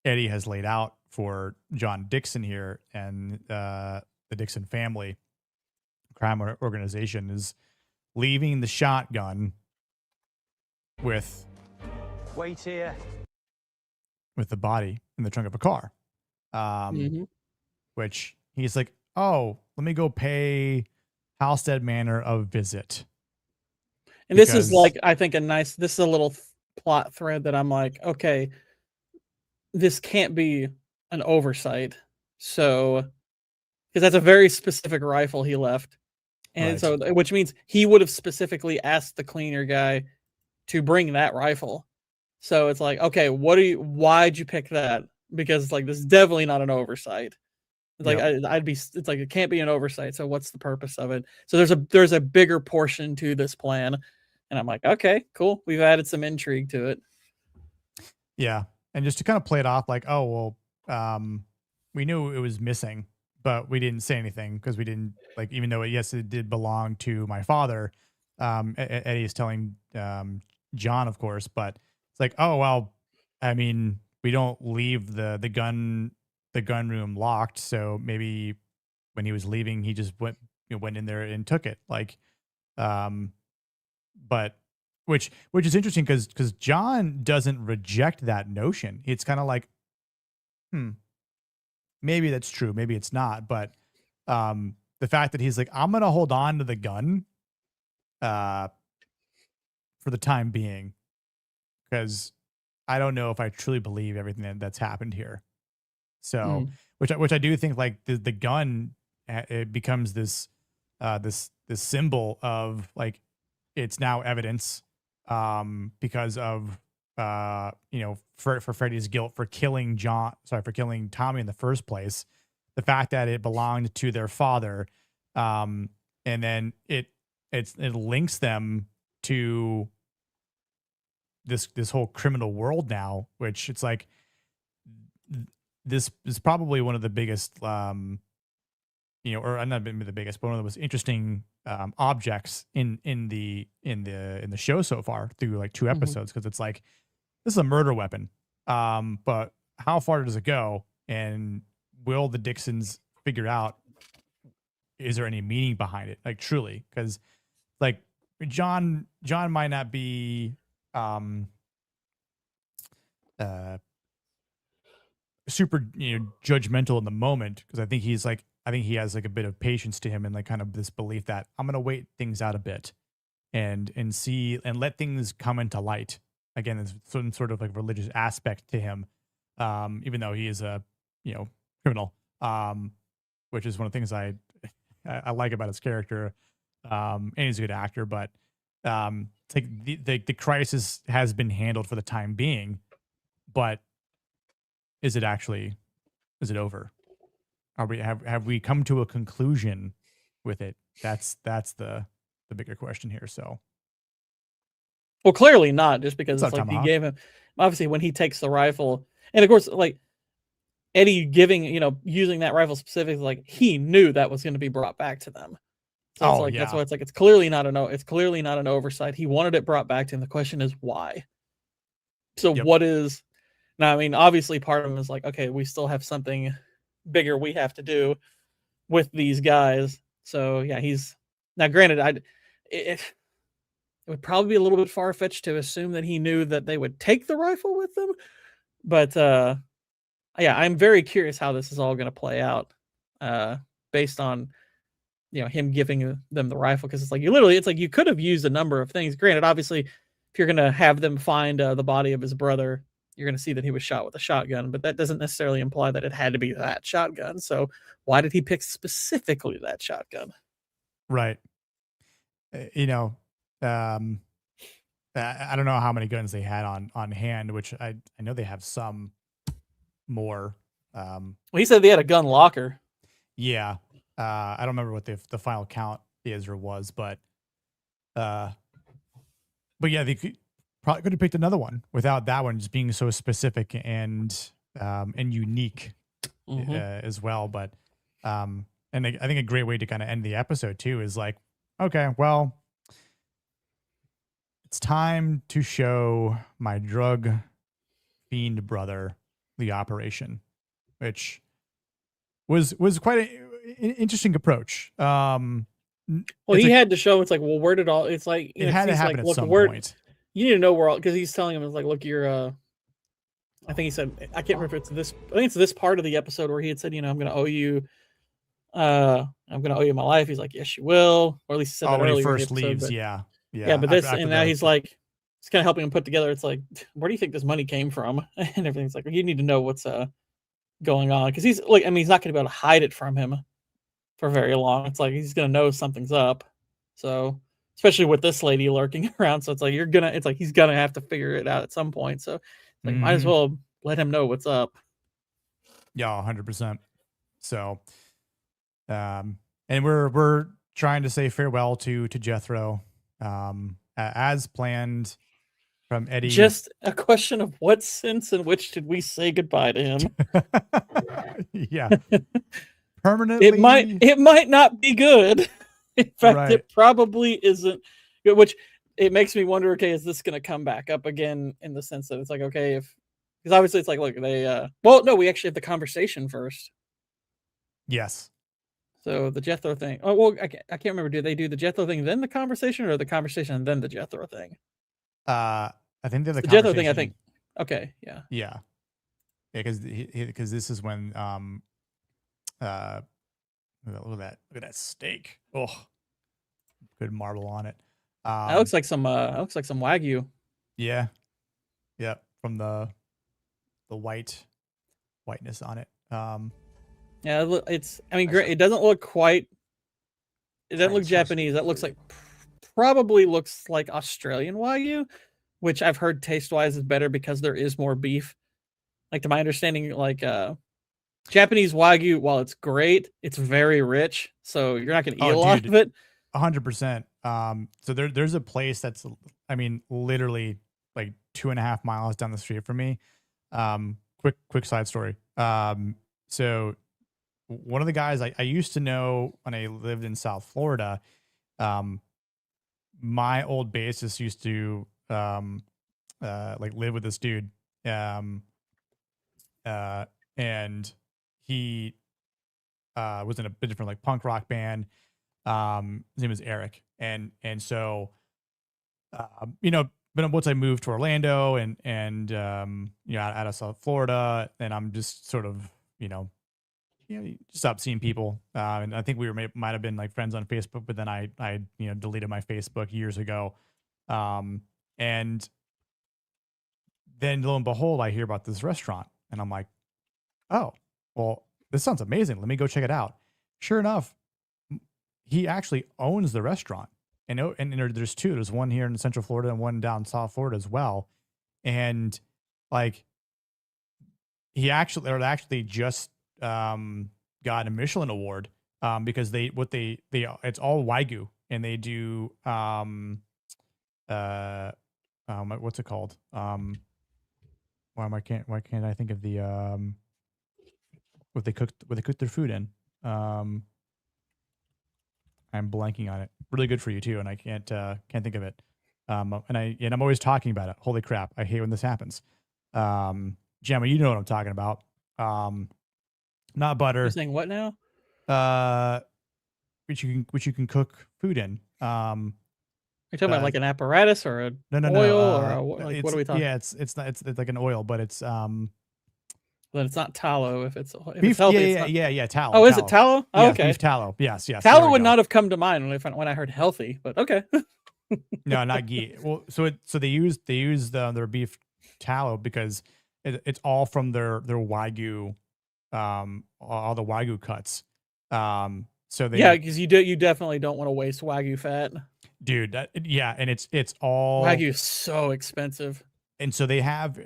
Eddie has laid out for John Dixon here and the Dixon family crime organization is leaving the shotgun with the body in the trunk of a car, which he's like, oh, let me go pay Halstead Manor a visit. And this is like, I think this is a little plot thread that I'm like, okay, this can't be an oversight. So, because that's a very specific rifle he left. And so, which means he would have specifically asked the cleaner guy to bring that rifle. So it's like, okay, why'd you pick that? Because like, this is definitely not an oversight. It's like, it's like, it can't be an oversight. So what's the purpose of it? So there's a bigger portion to this plan. And I'm like, okay, cool. We've added some intrigue to it. Yeah. And just to kind of play it off like, oh, well, we knew it was missing, but we didn't say anything because we didn't like, even though it did belong to my father. Eddie is telling John, of course, but it's like, oh, well, I mean, we don't leave the gun the gun room locked. So maybe when he was leaving, he just went in there and took it. Like, but which is interesting because John doesn't reject that notion. It's kind of like, maybe that's true, maybe it's not. But the fact that he's like, I'm gonna hold on to the gun, for the time being, because I don't know if I truly believe everything that's happened here. So, which I do think, like the gun, it becomes this symbol of like, it's now evidence, because of for Freddy's guilt for killing Tommy in the first place, the fact that it belonged to their father, and then it links them to this whole criminal world now, which it's like, this is probably one of the biggest, or not the biggest, but one of the most interesting objects in the show so far through like 2 episodes, because it's like, this is a murder weapon, but how far does it go, and will the Dixons figure out, is there any meaning behind it, like truly? Because like John might not be super judgmental in the moment, because I think he has like a bit of patience to him, and like kind of this belief that I'm gonna wait things out a bit and see and let things come into light. Again, there's some sort of like religious aspect to him, even though he is a criminal, which is one of the things I like about his character, and he's a good actor. But it's like the crisis has been handled for the time being, but is it over? Have we come to a conclusion with it? That's the bigger question here. So, well, clearly not, just because it's like Tomahawk. he gave him, obviously when he takes the rifle, and of course like Eddie giving, using that rifle specifically, like he knew that was going to be brought back to them. So it's like, that's why it's like, it's clearly not an oversight. He wanted it brought back to him. The question is why. So what is, now, I mean, obviously part of him is like, okay, we still have something bigger we have to do with these guys. So yeah, he's, now granted, it would probably be a little bit far-fetched to assume that he knew that they would take the rifle with them. But yeah, I'm very curious how this is all going to play out, based on, him giving them the rifle. Because it's like, you could have used a number of things. Granted, obviously, if you're going to have them find the body of his brother, you're going to see that he was shot with a shotgun, but that doesn't necessarily imply that it had to be that shotgun. So why did he pick specifically that shotgun? Right. I don't know how many guns they had on hand, which I know they have some more. Well, he said they had a gun locker. Yeah. I don't remember what the final count is or was, but yeah, they probably could have picked another one without that one just being so specific and unique, as well. But and I think a great way to kind of end the episode too is like, okay, well, it's time to show my drug fiend brother the operation, which was quite an interesting approach. Well, he had to show, it's like, well, where did all, it's like, it had to happen at some point. You need to know where all, because he's telling him, it's like, look, you're I think he said, I can't remember if it's this, I think it's this part of the episode where he had said, I'm gonna owe you my life. He's like, yes, you will. Or at least he said that when earlier he first in the episode, leaves, yeah. But this, and now he's like, it's kind of helping him put together. It's like, where do you think this money came from? And everything's like, well, you need to know what's going on, because he's like, I mean, he's not going to be able to hide it from him for very long. It's like he's going to know something's up. So, especially with this lady lurking around, so it's like it's like he's gonna have to figure it out at some point. So, like, might as well let him know what's up. Yeah, 100%. So, and we're trying to say farewell to Jethro, as planned from Eddie. Just a question of what sense in which did we say goodbye to him? Yeah, permanently. It might not be good. In fact, It probably isn't. Which it makes me wonder. Okay, is this going to come back up again? In the sense that it's like, okay, if Because obviously it's like, look, they well, no, we actually have the conversation first. Yes. So the Jethro thing. Oh well, I can't remember. Do they do the Jethro thing then the conversation, or the conversation and then the Jethro thing? I think they're the Jethro thing. I conversation. think. Okay. Yeah. Yeah. Yeah, because this is when look at that steak. Oh, good marble on it. That looks like some Wagyu. Yeah. Yeah. From the whiteness on it. Yeah, it's. I mean, great. It doesn't look quite. It doesn't look Fantastic Japanese. That looks food. like probably looks like Australian Wagyu, which I've heard taste wise is better because there is more beef. Like to my understanding, like Japanese Wagyu, while it's great, it's very rich, so you're not going to eat a lot of it. 100%. So there's a place that's, I mean, literally like 2.5 miles down the street from me. Quick side story. So one of the guys I used to know when I lived in South Florida, my old bassist used to like live with this dude. And he was in a different like punk rock band. His name is Eric, and so but once I moved to Orlando and out of South Florida, and I'm just sort of you stopped seeing people, and I think we might have been like friends on Facebook, but then I deleted my Facebook years ago, and then lo and behold, I hear about this restaurant, and I'm like, oh, well, this sounds amazing. Let me go check it out. Sure enough, he actually owns the restaurant. And there's two. There's one here in Central Florida and one down South Florida as well. And like, he actually just got a Michelin award because it's all Wagyu, and they do what's it called? Why can't I think of the what they cook their food in? I'm blanking on it. Really good for you too, and I can't think of it. And I'm always talking about it. Holy crap! I hate when this happens. Gemma, you know what I'm talking about. Not butter. You're saying what now? Which you can cook food in. Are you talking about like an apparatus or an no, oil or what are we talking? Yeah, it's like an oil, but it's Then it's not tallow if it's beef. healthy. Yeah, tallow. Oh, is it tallow? Oh, Yes, okay. beef tallow. Yes. Tallow would not have come to mind when I heard healthy, but okay. No, not ghee. Well, so they use their beef tallow because it's all from their Wagyu, all the Wagyu cuts. So because you definitely don't want to waste Wagyu fat, dude. And it's all Wagyu is so expensive. And so they have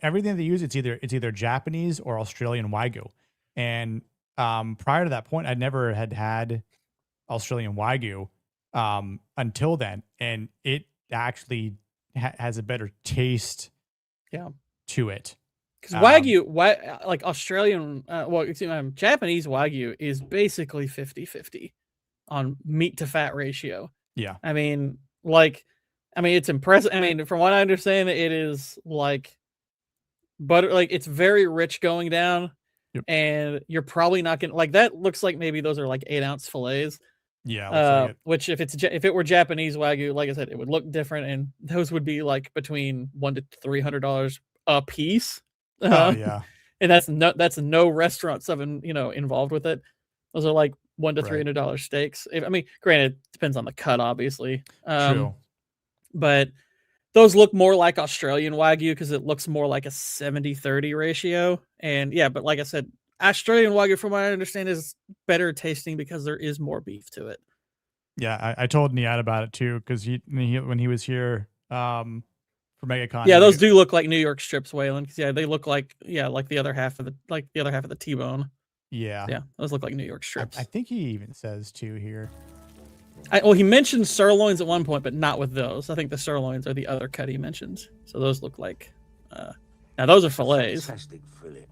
everything they use. It's either Japanese or Australian Wagyu. And prior to that point, I never had Australian Wagyu until then, and it actually has a better taste. To it. Because Wagyu, like Australian, Japanese Wagyu is basically 50-50 on meat to fat ratio. Yeah. I mean, it's impressive. I mean, from what I understand, it is like butter, like it's very rich going down. Yep. And you're probably not gonna like that. Looks like maybe those are like 8-ounce fillets. Yeah. Which if it were Japanese Wagyu, like I said, it would look different, and those would be like between $100 to $300 a piece. Oh yeah. And that's no restaurants involved with it. Those are like $100 to $300 steaks. I mean, granted, it depends on the cut, obviously. True. But those look more like Australian Wagyu because it looks more like a 70-30 ratio. And yeah, but like I said, Australian Wagyu, from what I understand, is better tasting because there is more beef to it. Yeah, I told Niad about it too because when he was here for MegaCon. Yeah, those do look like New York strips, Waylon. Because they look like the other half of the T-bone. Yeah, those look like New York strips. I think he even says too here. He mentioned sirloins at one point, but not with those. I think the sirloins are the other cut he mentions. So those look like, now those are fillets. Fantastic fillet.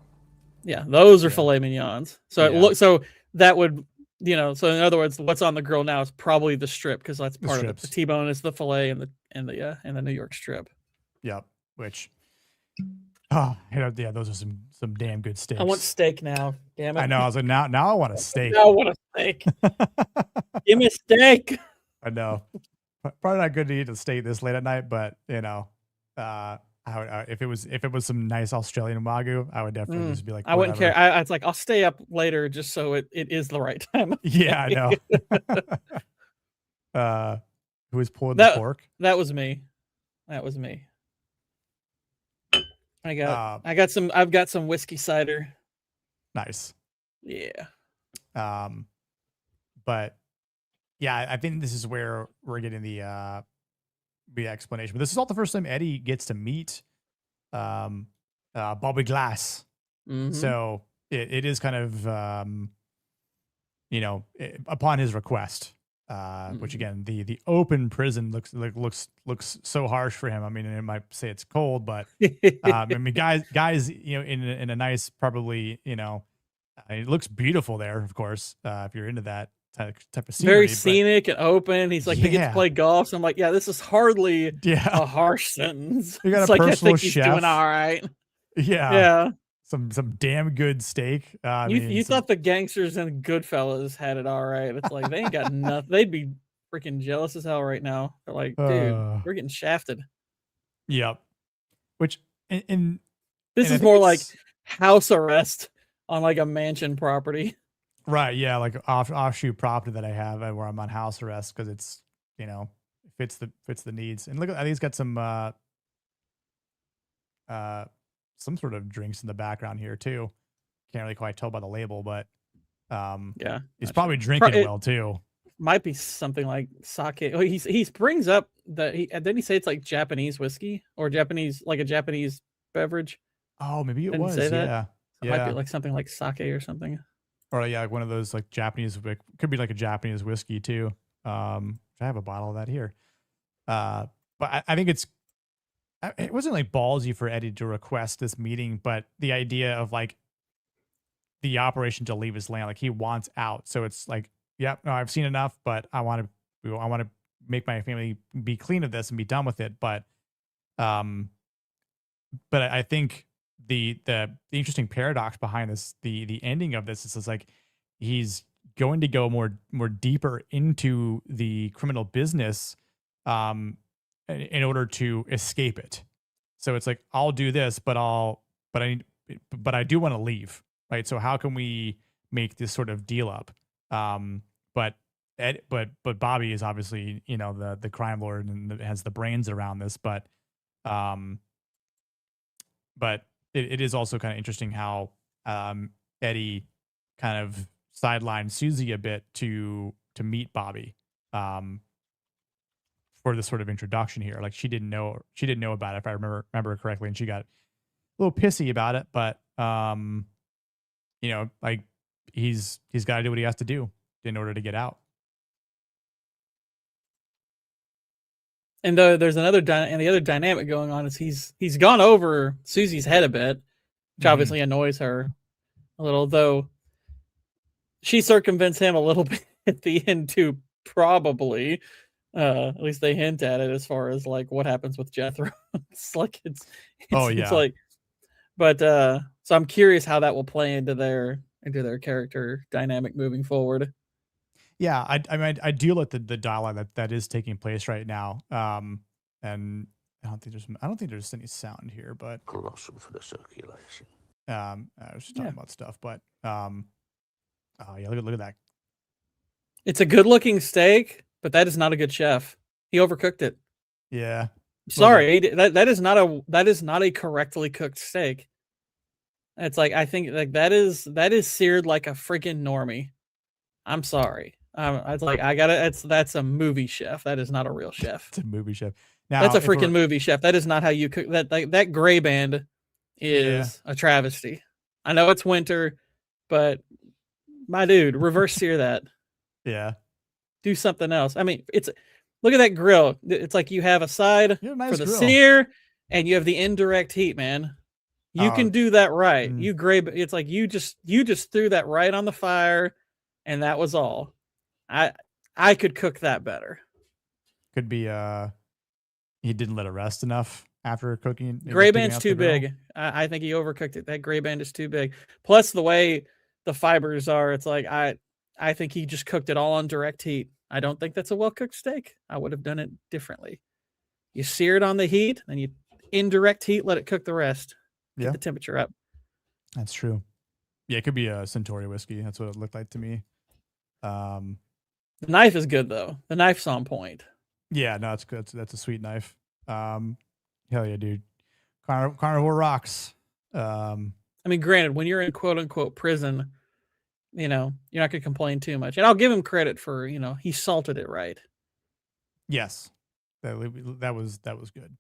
Yeah, those are filet mignons. So Yeah. so that would, so in other words, what's on the grill now is probably the strip because that's part of it. The T-bone is the filet and the New York strip. Yep. Which, Oh, yeah, those are some damn good steaks. I want steak now. Damn it! I know. I was like, now I want a steak. Now I want a steak. Give me a steak. I know. Probably not good to eat a steak this late at night, but if it was some nice Australian Wagyu, I would definitely just be like, I wouldn't whatever. care. It's like I'll stay up later just so it is the right time. Yeah, I know. Who was pulling the pork? That was me. That was me. I've got some whiskey cider. Nice. Yeah. But yeah, I think this is where we're getting the explanation. But this is all the first time Eddie gets to meet Bobby Glass. Mm-hmm. So it is kind of upon his request. Which again, the open prison looks so harsh for him. I mean, it might say it's cold, but I mean, guys, in a nice, probably, it looks beautiful there, of course, if you're into that type of scenery. Very scenic and open. He's like, they get to play golf. So I'm like, yeah, this is hardly a harsh sentence. You got it's a like, personal I think chef. He's doing all right. Yeah. Some damn good steak. You thought the gangsters and Goodfellas had it all right. It's like they ain't got nothing. They'd be freaking jealous as hell right now. They're like, dude, we're getting shafted. Yep. Which this is more like house arrest on like a mansion property. Right. Yeah. Like offshoot property that I have where I'm on house arrest because it's fits the needs. And look, I think it's got some sort of drinks in the background here too. Can't really quite tell by the label, but yeah, he's probably drinking well too. Might be something like sake. Oh, he brings up that didn't he say it's like Japanese whiskey or Japanese beverage? Oh, maybe it was. Say that? Yeah, it might be like something like sake or something. Or yeah, like one of those like Japanese. Could be like a Japanese whiskey too. I have a bottle of that here. But I think it wasn't like ballsy for Eddie to request this meeting, but the idea of like the operation to leave his land, like he wants out. So it's like, yep, no, I've seen enough, but I want to make my family be clean of this and be done with it. But I think the interesting paradox behind this, the ending of this is like he's going to go more deeper into the criminal business, in order to escape it. So it's like, I'll do this, but I do want to leave. Right. So how can we make this sort of deal up? But Bobby is obviously, the crime lord and has the brains around this, but it is also kind of interesting how, Eddie kind of sidelined Susie a bit to meet Bobby, for this sort of introduction here. Like she didn't know about it, if I remember correctly, and she got a little pissy about it, but like he's got to do what he has to do in order to get out. And there's the other dynamic going on is he's gone over Susie's head a bit, which obviously annoys her a little, though she circumvents him a little bit at the end too, probably. At least they hint at it as far as like what happens with Jethro. It's like it's like, but so I'm curious how that will play into their character dynamic moving forward. Yeah, I do like the dialogue that is taking place right now. And I don't think there's any sound here, but colossal for the circulation. I was just talking about stuff, but oh yeah, look at that. It's a good looking steak, but that is not a good chef. He overcooked it. Yeah. Sorry, that is not a correctly cooked steak. It's like, I think like that is seared like a freaking normie. I'm sorry. It's like that's a movie chef. That is not a real chef. It's a movie chef. Now, that's a freaking movie chef. That is not how you cook that. That gray band is a travesty. I know it's winter, but my dude, reverse sear that. Yeah. Do something else. I mean, look at that grill. It's like you have a side for the sear and you have the indirect heat, man. You can do that right. It's like you just threw that right on the fire and that was all. I could cook that better. Could be he didn't let it rest enough after cooking. Gray picking band's out too the girl? big. I think he overcooked it. That gray band is too big. Plus the way the fibers are, it's like I think he just cooked it all on direct heat. I don't think that's a well cooked steak. I would have done it differently. You sear it on the heat, then you indirect heat, let it cook the rest. Get Yeah. the temperature up. That's true. Yeah, it could be a Centauri whiskey. That's what it looked like to me. The knife is good though. The knife's on point. Yeah, no, it's good. That's a sweet knife. Hell yeah, dude. Carnivore rocks. I mean, granted, when you're in quote unquote prison, you're not going to complain too much. And I'll give him credit for, he salted it right. Yes, that was good.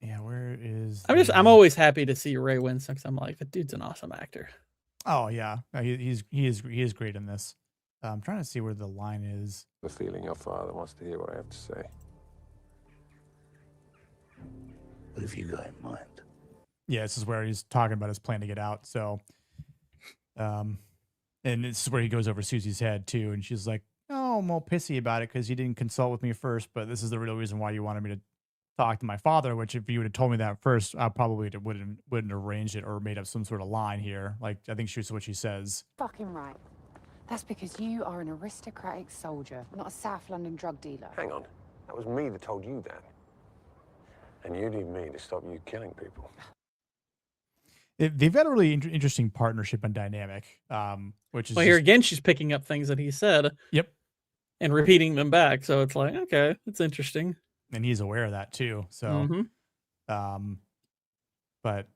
Yeah, where is? I'm always happy to see Ray Winston because I'm like, the dude's an awesome actor. Oh yeah, he is great in this. I'm trying to see where the line is. The feeling your father wants to hear what I have to say. What have you got in mind? Yeah, this is where he's talking about his plan to get out. So, and this is where he goes over Susie's head too, and she's like, "Oh, I'm all pissy about it because you didn't consult with me first, but this is the real reason why you wanted me to talk to my father. Which if you would have told me that first, I probably wouldn't have arranged it or made up some sort of line here. Like I think she's what she says. Fucking right. That's because you are an aristocratic soldier, not a South London drug dealer. Hang on. That was me that told you that. And you need me to stop you killing people. They've got a really interesting partnership and dynamic, which is here again, she's picking up things that he said. Yep. And repeating them back. So it's like, okay, it's interesting. And he's aware of that too. So, but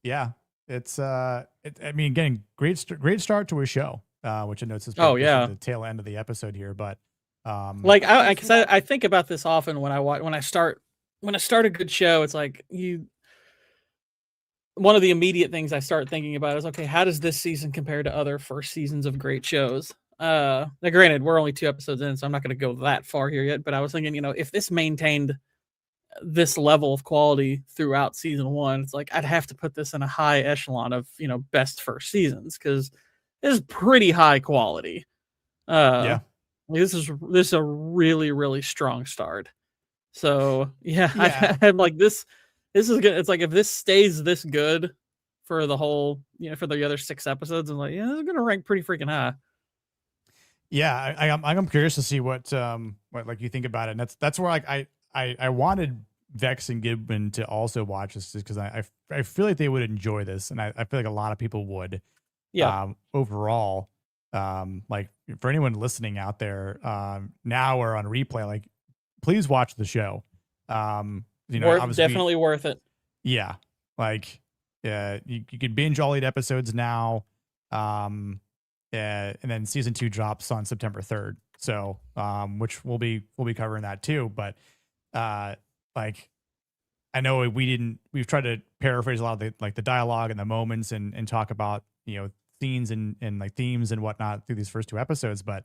yeah, it's, I mean, again, great start to a show, which I know is the tail end of the episode here, but, like, I think about this often when I start a good show, it's like one of the immediate things I start thinking about is, okay, how does this season compare to other first seasons of great shows? Now granted, we're only 2 episodes in, so I'm not going to go that far here yet, but I was thinking, if this maintained this level of quality throughout season 1, it's like, I'd have to put this in a high echelon of, best first seasons, because this is pretty high quality. Yeah. This is a really, really strong start. So yeah. I'm like, this is good. It's like, if this stays this good for the whole, for the other 6 episodes, I'm like, yeah, this is gonna rank pretty freaking high. Yeah, I'm curious to see what like you think about it. And that's where like I wanted Vex and Gibbon to also watch this because I feel like they would enjoy this, and I feel like a lot of people would. Yeah. Overall, like for anyone listening out there, now or on replay, like please watch the show. Definitely worth it. Yeah, like you could binge all 8 episodes now. And then season 2 drops on September 3rd. So, which we'll be covering that too. But, like, I know we've tried to paraphrase a lot of the dialogue and the moments and talk about, scenes and like themes and whatnot through these first 2 episodes. But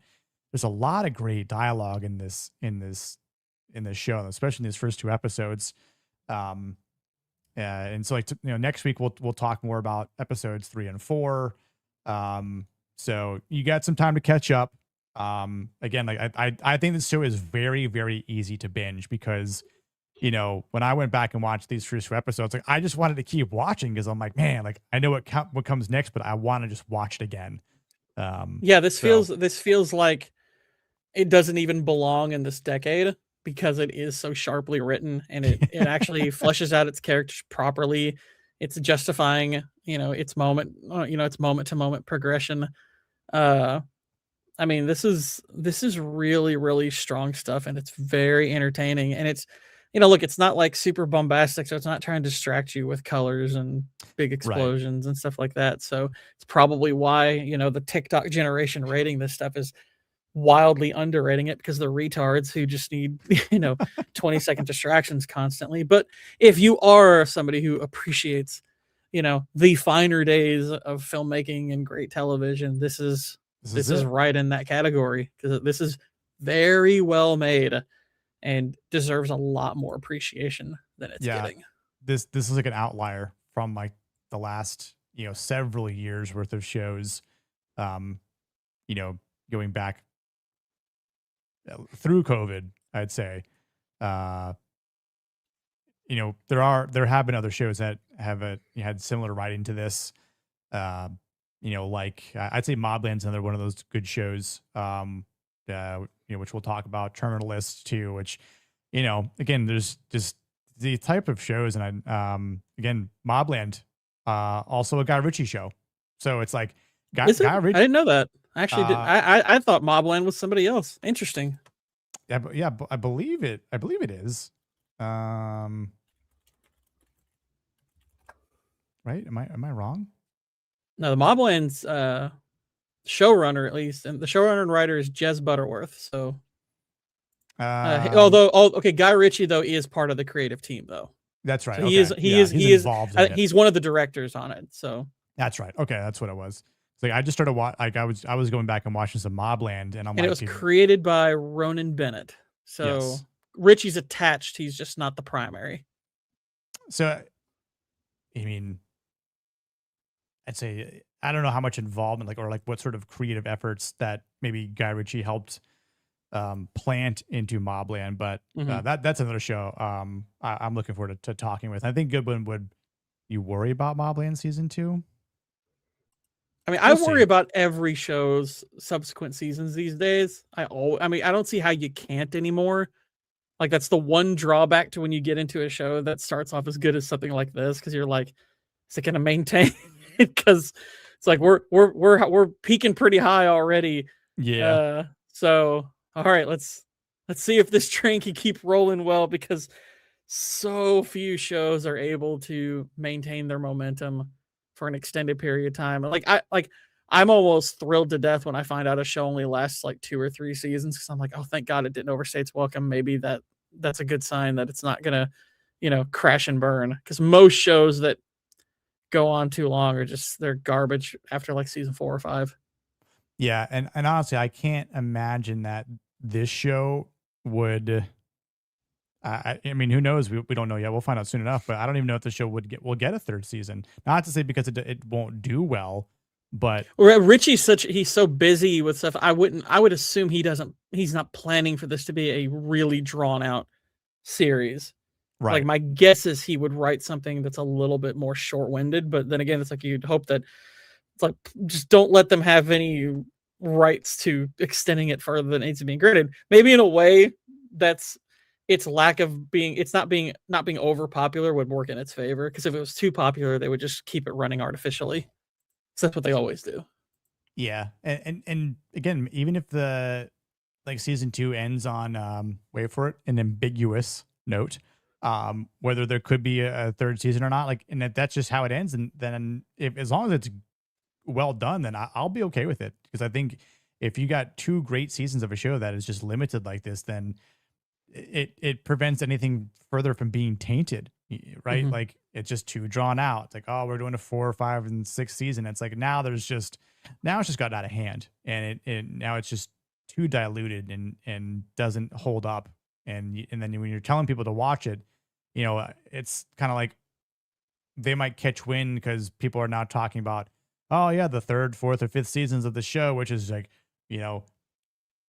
there's a lot of great dialogue in this show, especially in these first 2 episodes. And so next week we'll talk more about episodes 3 and 4. So you got some time to catch up. Again, like I think this show is very, very easy to binge because, when I went back and watched these first 2 episodes, like I just wanted to keep watching because I'm like, man, like I know what comes next, but I want to just watch it again. This feels like it doesn't even belong in this decade because it is so sharply written and it actually fleshes out its characters properly. It's justifying, its moment to moment progression. I mean, this is really, really strong stuff, and it's very entertaining. And it's, look, it's not like super bombastic, so it's not trying to distract you with colors and big explosions and stuff like that. So it's probably why, the TikTok generation rating this stuff is wildly underrating it, because they're retards who just need 20-second distractions constantly. But if you are somebody who appreciates the finer days of filmmaking and great television, this is right in that category, because this is very well made and deserves a lot more appreciation than it's getting. This is like an outlier from like the last several years worth of shows, going back through COVID, I'd say. There have been other shows that have had similar writing to this. Like I'd say Mobland's another one of those good shows. Which we'll talk about. Terminal List too, which, again, there's just the type of shows, and again, Mobland, also a Guy Ritchie show. So it's like Guy Ritchie. I didn't know that. I actually did. I thought Mobland was somebody else. Interesting. Yeah, I believe it. I believe it is. Right? Am I wrong? No, the Mobland's showrunner, at least, and the showrunner and writer is Jez Butterworth. So, Guy Ritchie though is part of the creative team though. That's right. So okay. he is involved. He's one of the directors on it. So that's right. Okay, that's what it was. It's like I just started I was going back and watching some Mobland, and it was created by Ronan Bennett. So yes. Ritchie's attached. He's just not the primary. So, I mean, I'd say I don't know how much involvement, or what sort of creative efforts that maybe Guy Ritchie helped plant into Mobland, but that's another show I'm looking forward to talking with. I think Goodwin, would you worry about Mobland season 2? I mean, I worry about every show's subsequent seasons these days. I don't see how you can't anymore. Like, that's the one drawback to when you get into a show that starts off as good as something like this, because you're like, is it going to maintain? Because it's like we're peaking pretty high already. Yeah. So all right, let's see if this train can keep rolling well, because so few shows are able to maintain their momentum for an extended period of time. I'm almost thrilled to death when I find out a show only lasts like 2 or 3 seasons, because I'm like, oh, thank God it didn't overstay its welcome. Maybe that's a good sign that it's not gonna, crash and burn. Because most shows that go on too long are they're garbage after like season 4 or 5. Yeah, and honestly, I can't imagine that this show would. I mean, who knows? We don't know yet. We'll find out soon enough. But I don't even know if the show will get a 3rd season. Not to say because it won't do well, but Ritchie's he's so busy with stuff. I would assume he's not planning for this to be a really drawn out series. Right. Like, my guess is he would write something that's a little bit more short-winded, but then again, it's like you'd hope that it's like, just don't let them have any rights to extending it further than it needs to be granted. Maybe in a way that's its lack of not being over popular would work in its favor, because if it was too popular, they would just keep it running artificially. So that's what they always do. Yeah, and again, even if the season 2 ends on wait for it, an ambiguous note, whether there could be a 3rd season or not, and that's just how it ends, and then as long as it's well done, then I'll be okay with it, because I think if you got 2 great seasons of a show that is just limited like this, then it prevents anything further from being tainted, right? Mm-hmm. Like, it's just too drawn out. It's like, oh, we're doing a 4, 5, and 6 season. It's like now it's just gotten out of hand, and now it's just too diluted and doesn't hold up. And then when you're telling people to watch it, it's kind of like they might catch wind because people are now talking about, oh yeah, the 3rd, 4th, or 5th seasons of the show, which is like,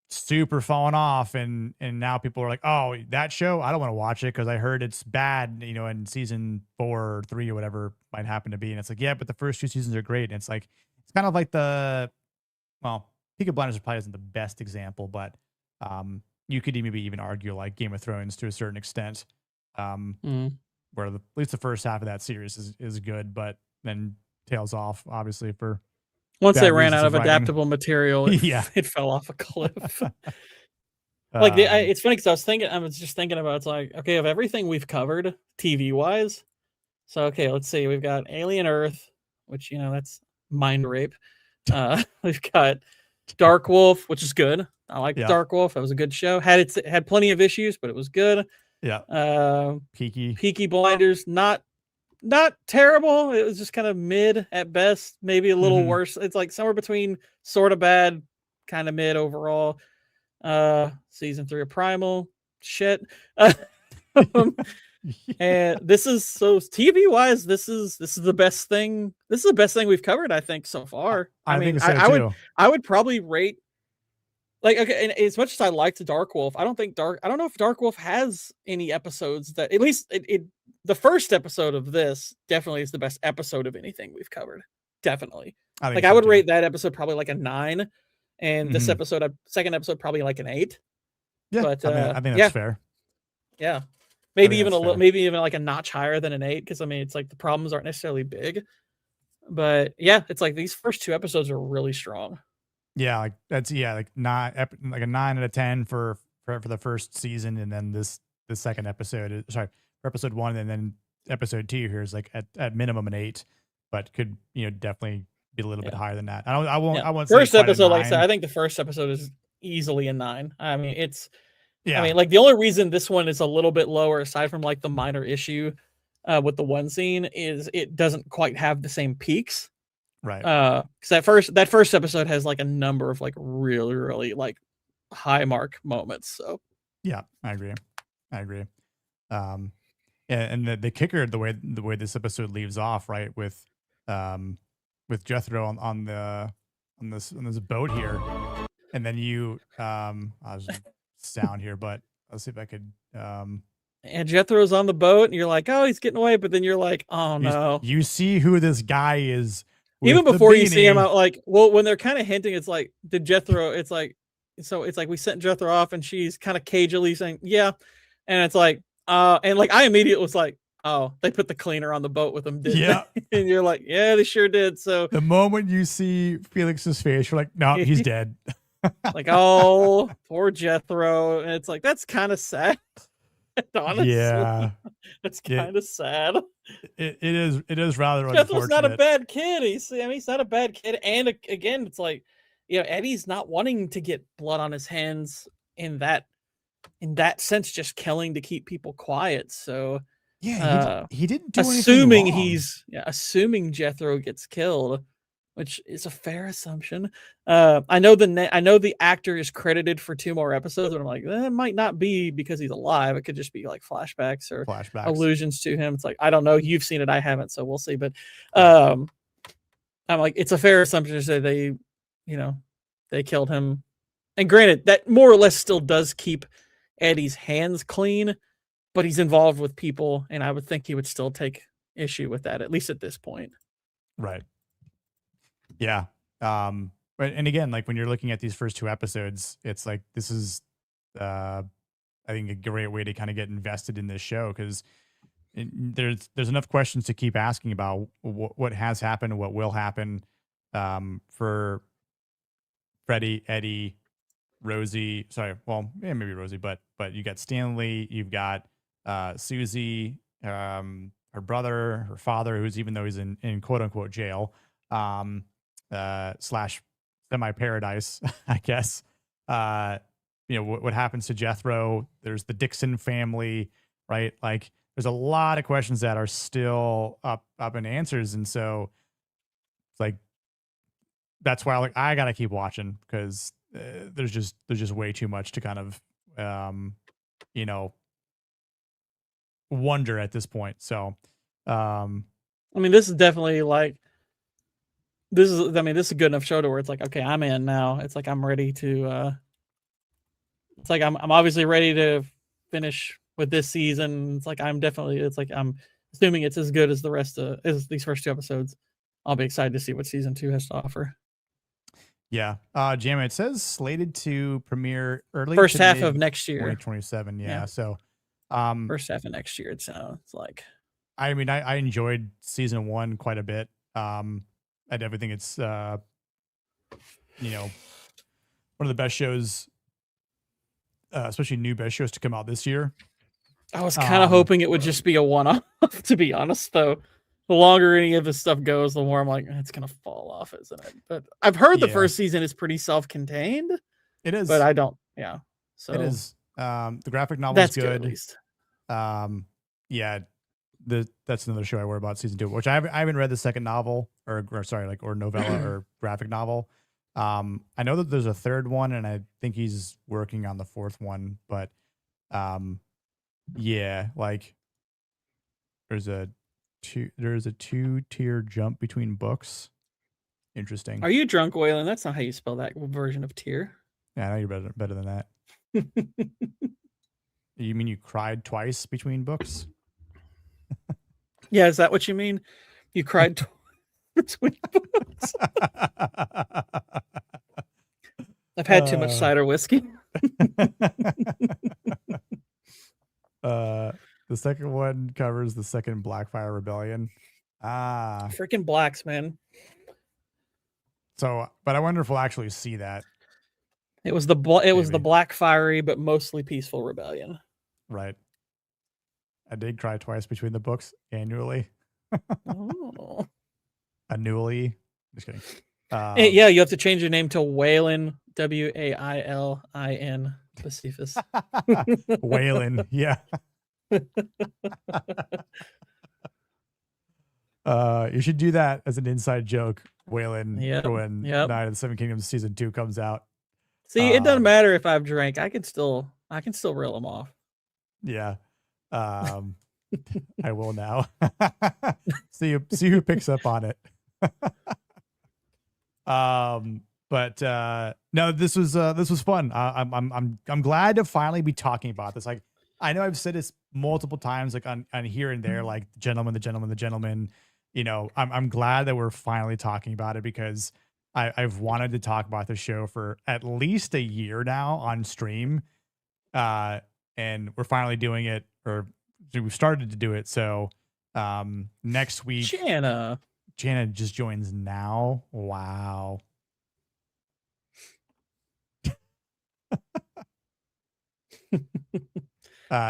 super falling off, and now people are like, oh, that show, I don't want to watch it because I heard it's bad, in season 4 or 3 or whatever might happen to be. And it's like, yeah, but the first 2 seasons are great. And it's like, it's kind of like Peaky Blinders probably isn't the best example, but you could maybe even argue like Game of Thrones to a certain extent, where at least the first half of that series is good, but then tails off, obviously, for once they ran out of adaptable material, it fell off a cliff. It's funny because I was just thinking about, it's like, okay, of everything we've covered TV wise, so okay, let's see, we've got Alien Earth, which that's mind rape. We've got Dark Wolf, which is good. I like Dark Wolf. That was a good show. Had plenty of issues, but it was good. Yeah. Peaky Blinders, not terrible. It was just kind of mid at best, maybe a little worse. It's like somewhere between sort of bad, kind of mid overall. Season 3 of Primal, shit. And this is, so TV wise, this is the best thing. This is the best thing we've covered, I think, so far. I think so too. I would probably rate like, okay, and as much as I liked Dark Wolf, I don't know if Dark Wolf has any episodes that, at least the first episode of this definitely is the best episode of anything we've covered. Definitely. I think Like, so, I would too. rate that episode probably like a 9, and this Mhm. episode, second episode, probably like an 8. Yeah, But I think that's yeah, fair. yeah, maybe think even that's a little, fair. maybe even like a notch higher than an 8, because I mean, it's like the problems aren't necessarily big, but yeah, it's like these first 2 episodes are really strong. Yeah, like that's like like a 9 out of 10 for the first season, and then the second episode, for episode 1, and then episode 2 here is like at minimum an 8, but could definitely be a little bit Yeah. higher than that. I won't Yeah. say First quite a episode, like I said, 9. I think the first episode is easily a 9. I mean, Yeah, I mean, like, the only reason this one is a little bit lower, aside from like the minor issue with the one scene, is it doesn't quite have the same peaks. right. Because that first episode has like a number of like really, really like high mark moments. So Yeah, I agree. And the kicker, the way this episode leaves off, right, with Jethro on this boat here, and then I was sound here, but let's see if I could and Jethro's on the boat, and you're like, oh, he's getting away, but then you're like, oh no. you see who this guy is. Even with the before you see him beanie. out, like, well, when they're kind of hinting, it's like, did Jethro? It's like we sent Jethro off, and she's kind of cagily saying, yeah, and it's like, and like I immediately was like, oh, they put the cleaner on the boat with them, didn't Yeah. they? And you're like, yeah, they sure did. So The moment you see Felix's face, you're like, no, he's dead. like, oh, poor Jethro, and it's like, that's kind of sad. Honestly, Yeah, that's kind of sad. it is rather Jethro's unfortunate. not a bad kid. He's not a bad kid. And again, it's like, Eddie's not wanting to get blood on his hands in that sense, just killing to keep people quiet. So Yeah, he didn't do assuming anything wrong. assuming Jethro gets killed, which is a fair assumption. I know the actor is credited for 2 more episodes, but I'm like, that might not be because he's alive. It could just be like flashbacks or allusions to him. It's like, I don't know. You've seen it, I haven't, so we'll see. But I'm like, it's a fair assumption to say they killed him. And granted, that more or less still does keep Eddie's hands clean, but he's involved with people, and I would think he would still take issue with that, at least at this point. Right. Yeah. But again, like when you're looking at these first 2 episodes, it's like this is I think a great way to kind of get invested in this show, because there's enough questions to keep asking about what has happened, what will happen for Freddie, Eddie, Rosie. Sorry, well, yeah, maybe Rosie, but you got Stanley, you've got Susie, her brother, her father, who's, even though he's in quote unquote jail, slash semi-paradise, I guess. What happens to Jethro? There's the Dixon family, right? Like, there's a lot of questions that are still up in answers, and so it's like, that's why I gotta keep watching, because there's just way too much to kind of wonder at this point. So I mean, this is definitely like, this is a good enough show to where it's like, okay, I'm in now. It's like, I'm ready to it's like I'm obviously ready to finish with this season. It's like, I'm assuming it's as good as the rest of as these first 2 episodes. I'll be excited to see what season 2 has to offer. Yeah. Jam, it says slated to premiere early first half of next year, 2027. Yeah. So first half of next year, it sounds like. I mean, I enjoyed season 1 quite a bit. I definitely think it's one of the best shows, especially new best shows to come out this year. I was kind of hoping it would just be a one-off, to be honest, though. The longer any of this stuff goes, the more I'm like, it's gonna fall off, isn't it? But I've heard the first season is pretty self-contained. It is, but I don't. Yeah, so it is. The graphic novel is good. At least. Yeah, that's another show I worry about, season 2, which I haven't read the second novel or novella or graphic novel. I know that there's a third one, and I think he's working on the 4th one, but yeah, like there's a 2-tier jump between books. Interesting. Are you drunk, Waylon? That's not how you spell that version of tier. Yeah, I know you're better than that. You mean you cried twice between books? Yeah, is that what you mean? You cried between books? I've had too much cider whiskey. The second one covers the second Blackfire Rebellion. Freaking blacks, man. So, but I wonder if we'll actually see that. It was the Maybe. black fiery but mostly peaceful rebellion. Right. I did cry twice between the books annually. Oh. Annually. Just kidding. Yeah, you have to change your name to Waylon, Wailin Pacificus. Waylon, yeah. You should do that as an inside joke, Waylon, for when Night of the Seven Kingdoms season 2 comes out. See, it doesn't matter if I've drank. I can still reel them off. Yeah. I will now. see who picks up on it. But no, this was fun. I'm glad to finally be talking about this. Like, I know I've said this multiple times, like on here and there, like the gentleman. You know, I'm glad that we're finally talking about it, because I've wanted to talk about the show for at least a year now on stream. And we're finally doing it, or we've started to do it. So next week, Jana just joins now. Wow.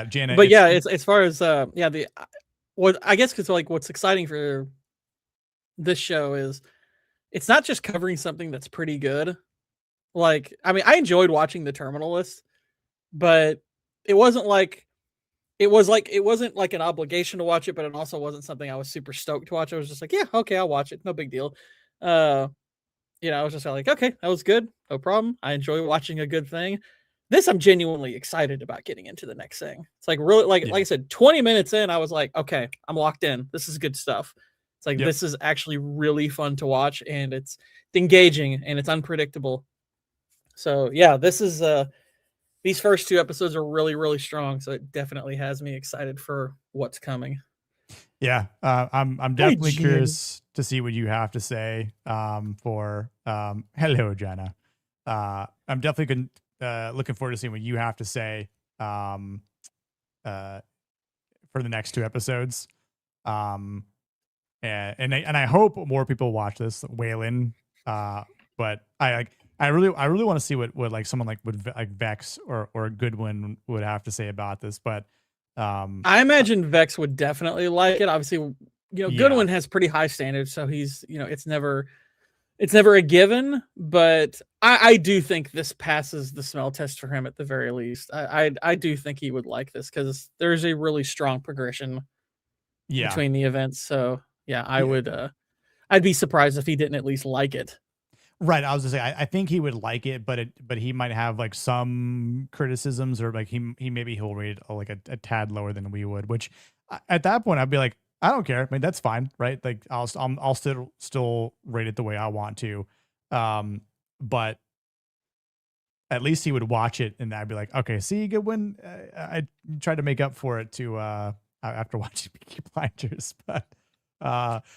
Jana, but yeah, it's as far as what I guess, because like what's exciting for this show is it's not just covering something that's pretty good. Like, I mean, I enjoyed watching The Terminalist, but it wasn't like it wasn't like an obligation to watch it, but it also wasn't something I was super stoked to watch. I was just like, yeah, okay, I'll watch it, no big deal. I was just like, okay, that was good, no problem. I enjoy watching a good thing. This, I'm genuinely excited about getting into the next thing. It's like really, like I said, 20 minutes in, I was like, okay, I'm locked in. This is good stuff. It's like, this is actually really fun to watch, and it's engaging and it's unpredictable. So yeah, this is these first 2 episodes are really, really strong. So it definitely has me excited for what's coming. Yeah, I'm definitely curious to see what you have to say. Hello, Jana. I'm definitely looking forward to seeing what you have to say for the next 2 episodes. And I hope more people watch this, Waylon. But I really want to see what like someone like Vex or Goodwin would have to say about this. But I imagine Vex would definitely like it. Obviously, Goodwin has pretty high standards, so he's, it's never a given, but I do think this passes the smell test for him at the very least. I do think he would like this, because there's a really strong progression between the events. So yeah, I would I'd be surprised if he didn't at least like it. Right. I was gonna say, I think he would like it, but he might have like some criticisms, or like he'll rate it like a tad lower than we would, which at that point I'd be like, I don't care. I mean, that's fine. Right. Like I'll still rate it the way I want to. But at least he would watch it, and I'd be like, okay, see, Goodwin, I tried to make up for it after watching Peaky Blinders, but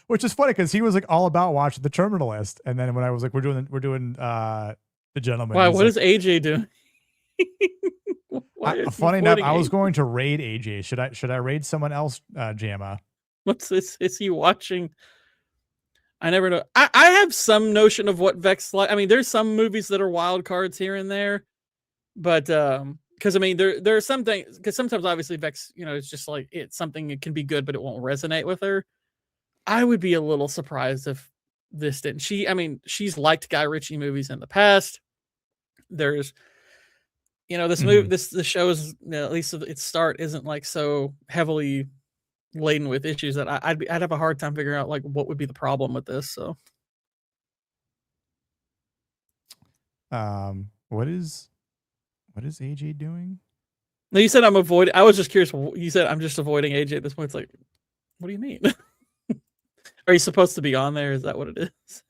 which is funny, because he was like all about watching The Terminalist, and then when I was like, we're doing The Gentleman. Wow, what is AJ doing? Funny enough, I was going to raid AJ. Should I raid someone else, Jamma? What's this? Is he watching? I never know. I have some notion of what Vex like. I mean, there's some movies that are wild cards here and there, but because I mean, there are some things, because sometimes obviously Vex, it's just like, it's something that can be good, but it won't resonate with her. I would be a little surprised if this didn't. She's liked Guy Ritchie movies in the past. There's, this movie, the show is, at least its start, isn't like so heavily laden with issues that I'd have a hard time figuring out like what would be the problem with this. So, what is AJ doing? No, you said I'm avoiding. I was just curious. You said I'm just avoiding AJ at this point. It's like, what do you mean? Are you supposed to be on there? Is that what it is?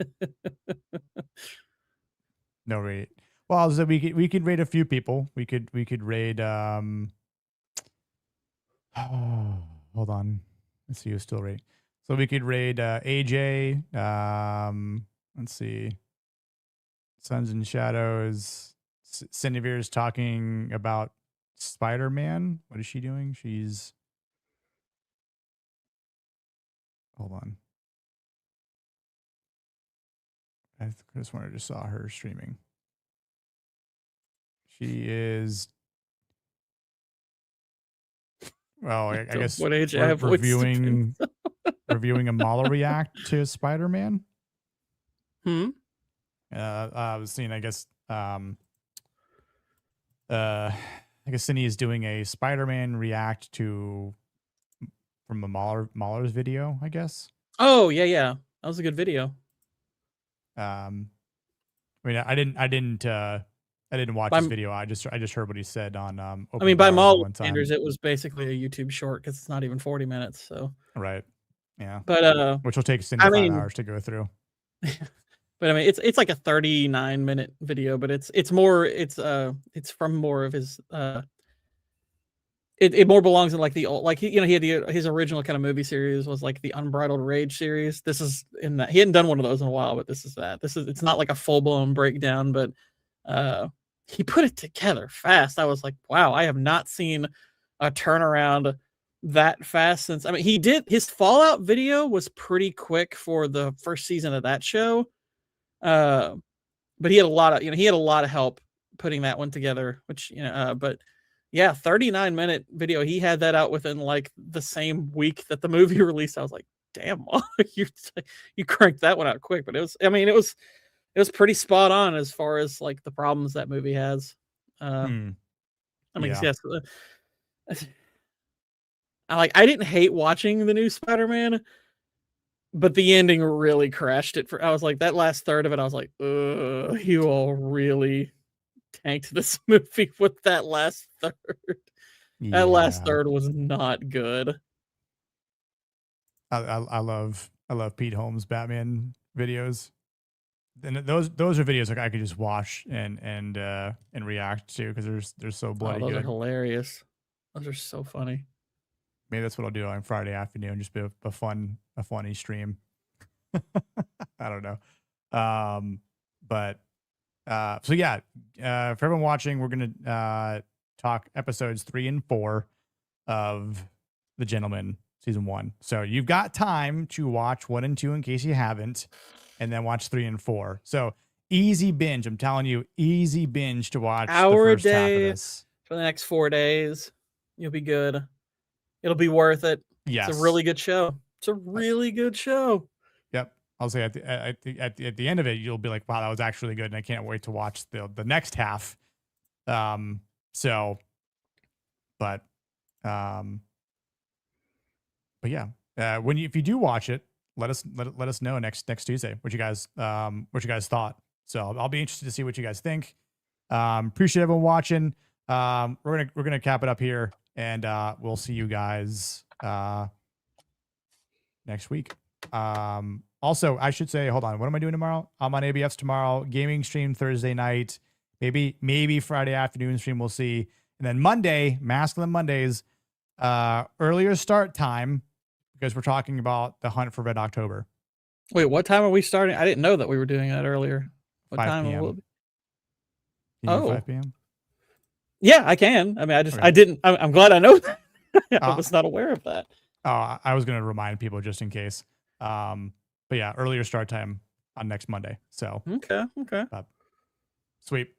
No, right. Well, so we could raid a few people. We could raid. Hold on. Let's see who's still raiding. So we could raid AJ. Let's see. Suns and Shadows. Cinevere's talking about Spider-Man. What is she doing? She's. Hold on. I just wanted to saw her streaming. She is. Well, I guess what age I have reviewing a model react to Spider-Man. I was seeing. I guess. I guess Cindy is doing a Spider-Man react to from a Mahler's video. I guess. Oh yeah, that was a good video. I mean, I didn't watch his video. I just heard what he said on. I mean, by Mahler standards, it was basically a YouTube short because it's not even 40 minutes. So right, yeah. But which will take Cindy 5 hours to go through. But I mean, it's like a 39-minute video, but it's from more of his. It more belongs in like the old, like he had his original kind of movie series was like the Unbridled Rage series. This is in that he hadn't done one of those in a while, but this is that. It's not like a full blown breakdown, but he put it together fast. I was like, wow, I have not seen a turnaround that fast since. I mean, his Fallout video was pretty quick for the first season of that show, but he had a lot of help putting that one together, which but. Yeah, 39-minute video. He had that out within like the same week that the movie released. I was like, damn, you cranked that one out quick. But it was pretty spot on as far as like the problems that movie has. I mean, yes. I didn't hate watching the new Spider-Man, but the ending really crashed it. I was like, that last third of it, I was like, you all really tanked this movie with that last third. Yeah. That last third was not good. I love Pete Holmes' Batman videos, and those are videos like I could just watch and react to because they're so bloody those good. Are hilarious. Those are so funny. Maybe that's what I'll do on Friday afternoon. Just be a funny stream. I don't know, but. So yeah, for everyone watching, we're gonna talk episodes 3 and 4 of The Gentleman season 1. So you've got time to watch 1 and 2 in case you haven't, and then watch 3 and 4. So easy binge. I'm telling you, easy binge to watch Hour the a first half of day this for the next 4 days. You'll be good. It'll be worth it. Yes, it's a really good show. It's a really good show. Yep. I'll say at the end of it, you'll be like, wow, that was actually good. And I can't wait to watch the next half. But yeah, if you do watch it, let us know next Tuesday what you guys thought. So I'll be interested to see what you guys think. Appreciate everyone watching. We're gonna cap it up here, and we'll see you guys next week. Also, I should say, hold on. What am I doing tomorrow? I'm on ABFs tomorrow. Gaming stream Thursday night. Maybe Friday afternoon stream. We'll see. And then Monday, Masculine Mondays, earlier start time because we're talking about the hunt for Red October. Wait, what time are we starting? I didn't know that we were doing that earlier. What 5 time p.m. will it be? Can you do 5 p.m.? Yeah, I can. I mean, Okay. I didn't. I'm glad I know that. I was not aware of that. I was going to remind people just in case. But yeah, earlier start time on next Monday. So okay. sweet.